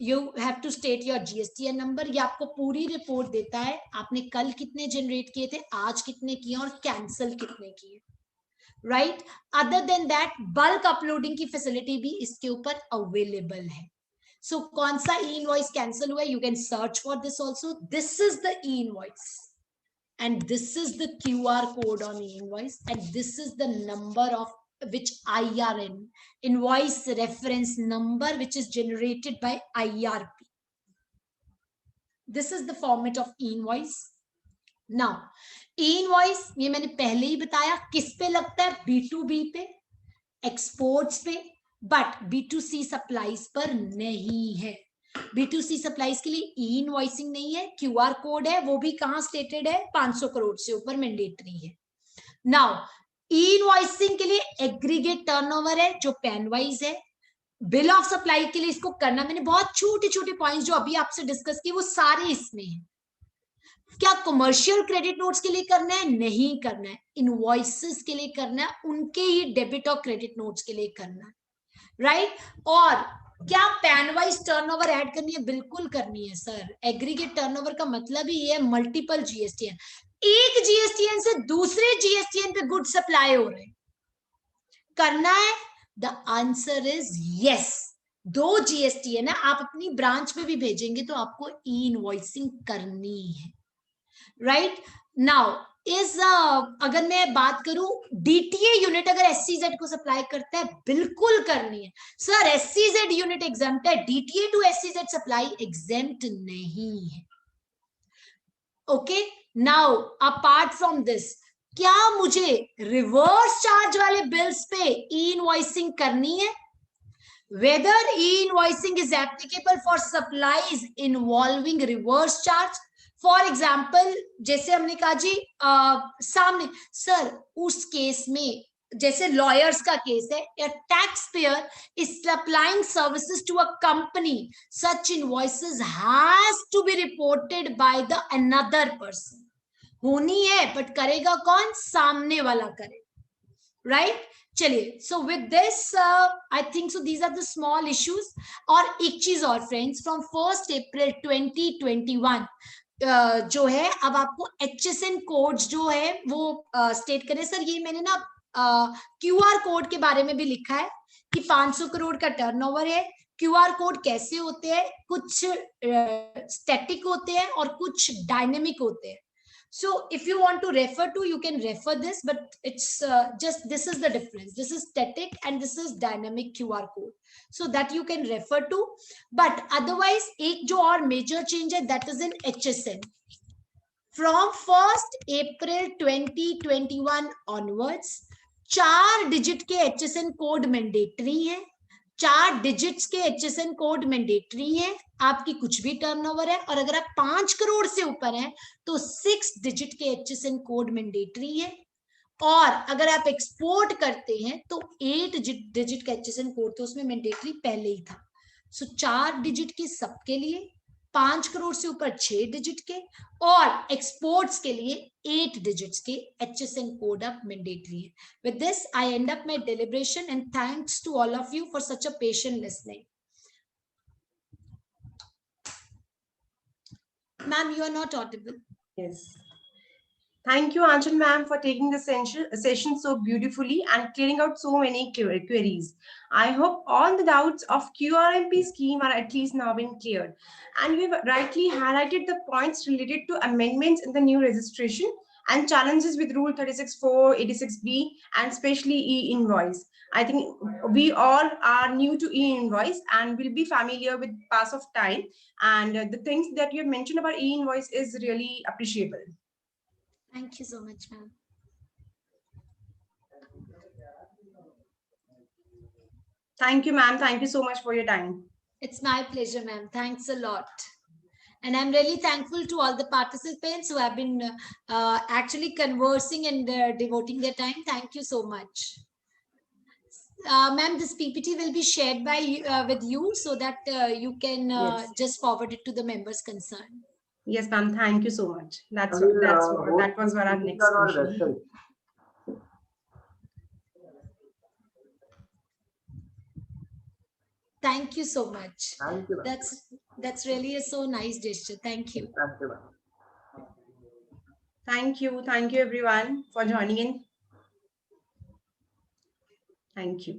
you have to state your GSTN number. ये आपको पूरी रिपोर्ट देता है, आपने कल कितने जनरेट किए थे, आज कितने किए और कैंसिल कितने किए, right? Other than that bulk uploading की फैसिलिटी भी इसके ऊपर अवेलेबल है। सो कौन सा ई इनवॉइस कैंसिल हुआ है, you can search for this also. This is the E invoice and this is the QR code on e-invoice and this is the number of which IRN, invoice reference number, which is generated by IRP. This is the format of e-invoice. Now e-invoice ये मैंने पहले ही बताया किस पे लगता है, B2B पे, exports पे, बट B2C सप्लाईज पर नहीं है। B2C सप्लाईज के लिए ई इनवॉइसिंग नहीं है, QR कोड है, वो भी कहां स्टेटेड है, 500 करोड़ से ऊपर मैंडेटरी है। नाउ ई इनवॉइसिंग के लिए एग्रीगेट टर्नओवर है जो पैन वाइज है। बिल ऑफ सप्लाई के लिए इसको करना, मैंने बहुत छोटे छोटे पॉइंट्स जो अभी आपसे डिस्कस किए वो सारे इसमें हैं। क्या कमर्शियल क्रेडिट नोट्स के लिए करना है? नहीं करना है। इनवॉइसेस के लिए करना है, उनके ही डेबिट और क्रेडिट नोट्स के लिए करना है, राइट? और क्या पैन वाइज टर्नओवर ऐड करनी है? बिल्कुल करनी है सर। एग्रीगेट टर्नओवर का मतलब ही ये मल्टीपल जीएसटीएन, एक जीएसटीएन से दूसरे जीएसटीएन पे गुड सप्लाई हो रहे हैं, करना है? The answer is yes. 2 GSTN है, आप अपनी ब्रांच में भी भेजेंगे तो आपको ई इनवॉइसिंग करनी है, राइट? नाउ इज अगर मैं बात करूं, डीटीए यूनिट अगर एससीजेड को सप्लाई करता है, बिल्कुल करनी है सर। एससीजेड यूनिट एग्जेम्प्ट है, DTA to SEZ supply exempt नहीं है। Okay, now apart from this, क्या मुझे रिवर्स चार्ज वाले बिल्स पे ई इनवॉइसिंग करनी है? Whether e invoicing is applicable for supplies involving reverse charge. For example, जैसे हमने कहा जी सामने सर, उस केस में जैसे लॉयर्स का केस है, या tax payer is supplying services to a company, such invoices has to be reported by the another person. होनी है, बट करेगा कौन? सामने वाला करे, राइट? चलिए, so with this I think so these are the small issues. और एक चीज और फ्रेंड्स, फ्रॉम 1 अप्रैल 2021 जो है, अब आपको HSN कोड जो है वो स्टेट करें। सर ये मैंने ना QR कोड के बारे में भी लिखा है कि 500 करोड़ का टर्नओवर है, QR कोड कैसे होते हैं, कुछ स्टैटिक होते हैं और कुछ डायनेमिक होते हैं। So if you want to refer to, you can refer this, but it's just, this is the difference. This is static and this is dynamic QR code. So that you can refer to. But otherwise, एक जो और major change है, that is in HSN. From 1 April 2021 onwards, 4 digit के HSN code mandatory है। 4 digits के HSN code mandatory है आपकी कुछ भी टर्नओवर है, और अगर आप 5 करोड़ से ऊपर हैं तो 6 डिजिट के HSN कोड मैंडेटरी है, और अगर आप एक्सपोर्ट करते हैं तो 8 डिजिट का HSN कोड, तो उसमें मैंडेटरी पहले ही था। सो 4 डिजिट के सबके लिए, 5 करोड़ से ऊपर 6 डिजिट के, और एक्सपोर्ट्स के लिए 8 डिजिट्स के HSN कोड अब मैंडेटरी है। With this, I end up my deliberation, and thanks to all of you for such a patient listening. Ma'am, you are not audible. Yes. Thank you, Anchal ma'am, for taking the session so beautifully and clearing out so many queries. I hope all the doubts of QRMP scheme are at least now been cleared. And we've rightly highlighted the points related to amendments in the new registration and challenges with Rule 36(4), 86(b), and especially e-invoice. I think we all are new to e-invoice and will be familiar with pass of time. And the things that you have mentioned about e-invoice is really appreciable. Thank you so much, ma'am. Thank you, ma'am. Thank you so much for your time. It's my pleasure, ma'am. Thanks a lot. And I'm really thankful to all the participants who have been actually conversing and devoting their time. Thank you so much. Ma'am, this PPT will be shared by with you so that you can Yes. just forward it to the members concerned. Yes, ma'am. Thank you so much. That was what our next question. Thank you so much. Thank you. That's really a so nice gesture. Thank you. Thank you. Thank you. Thank you, everyone, for joining in. Thank you.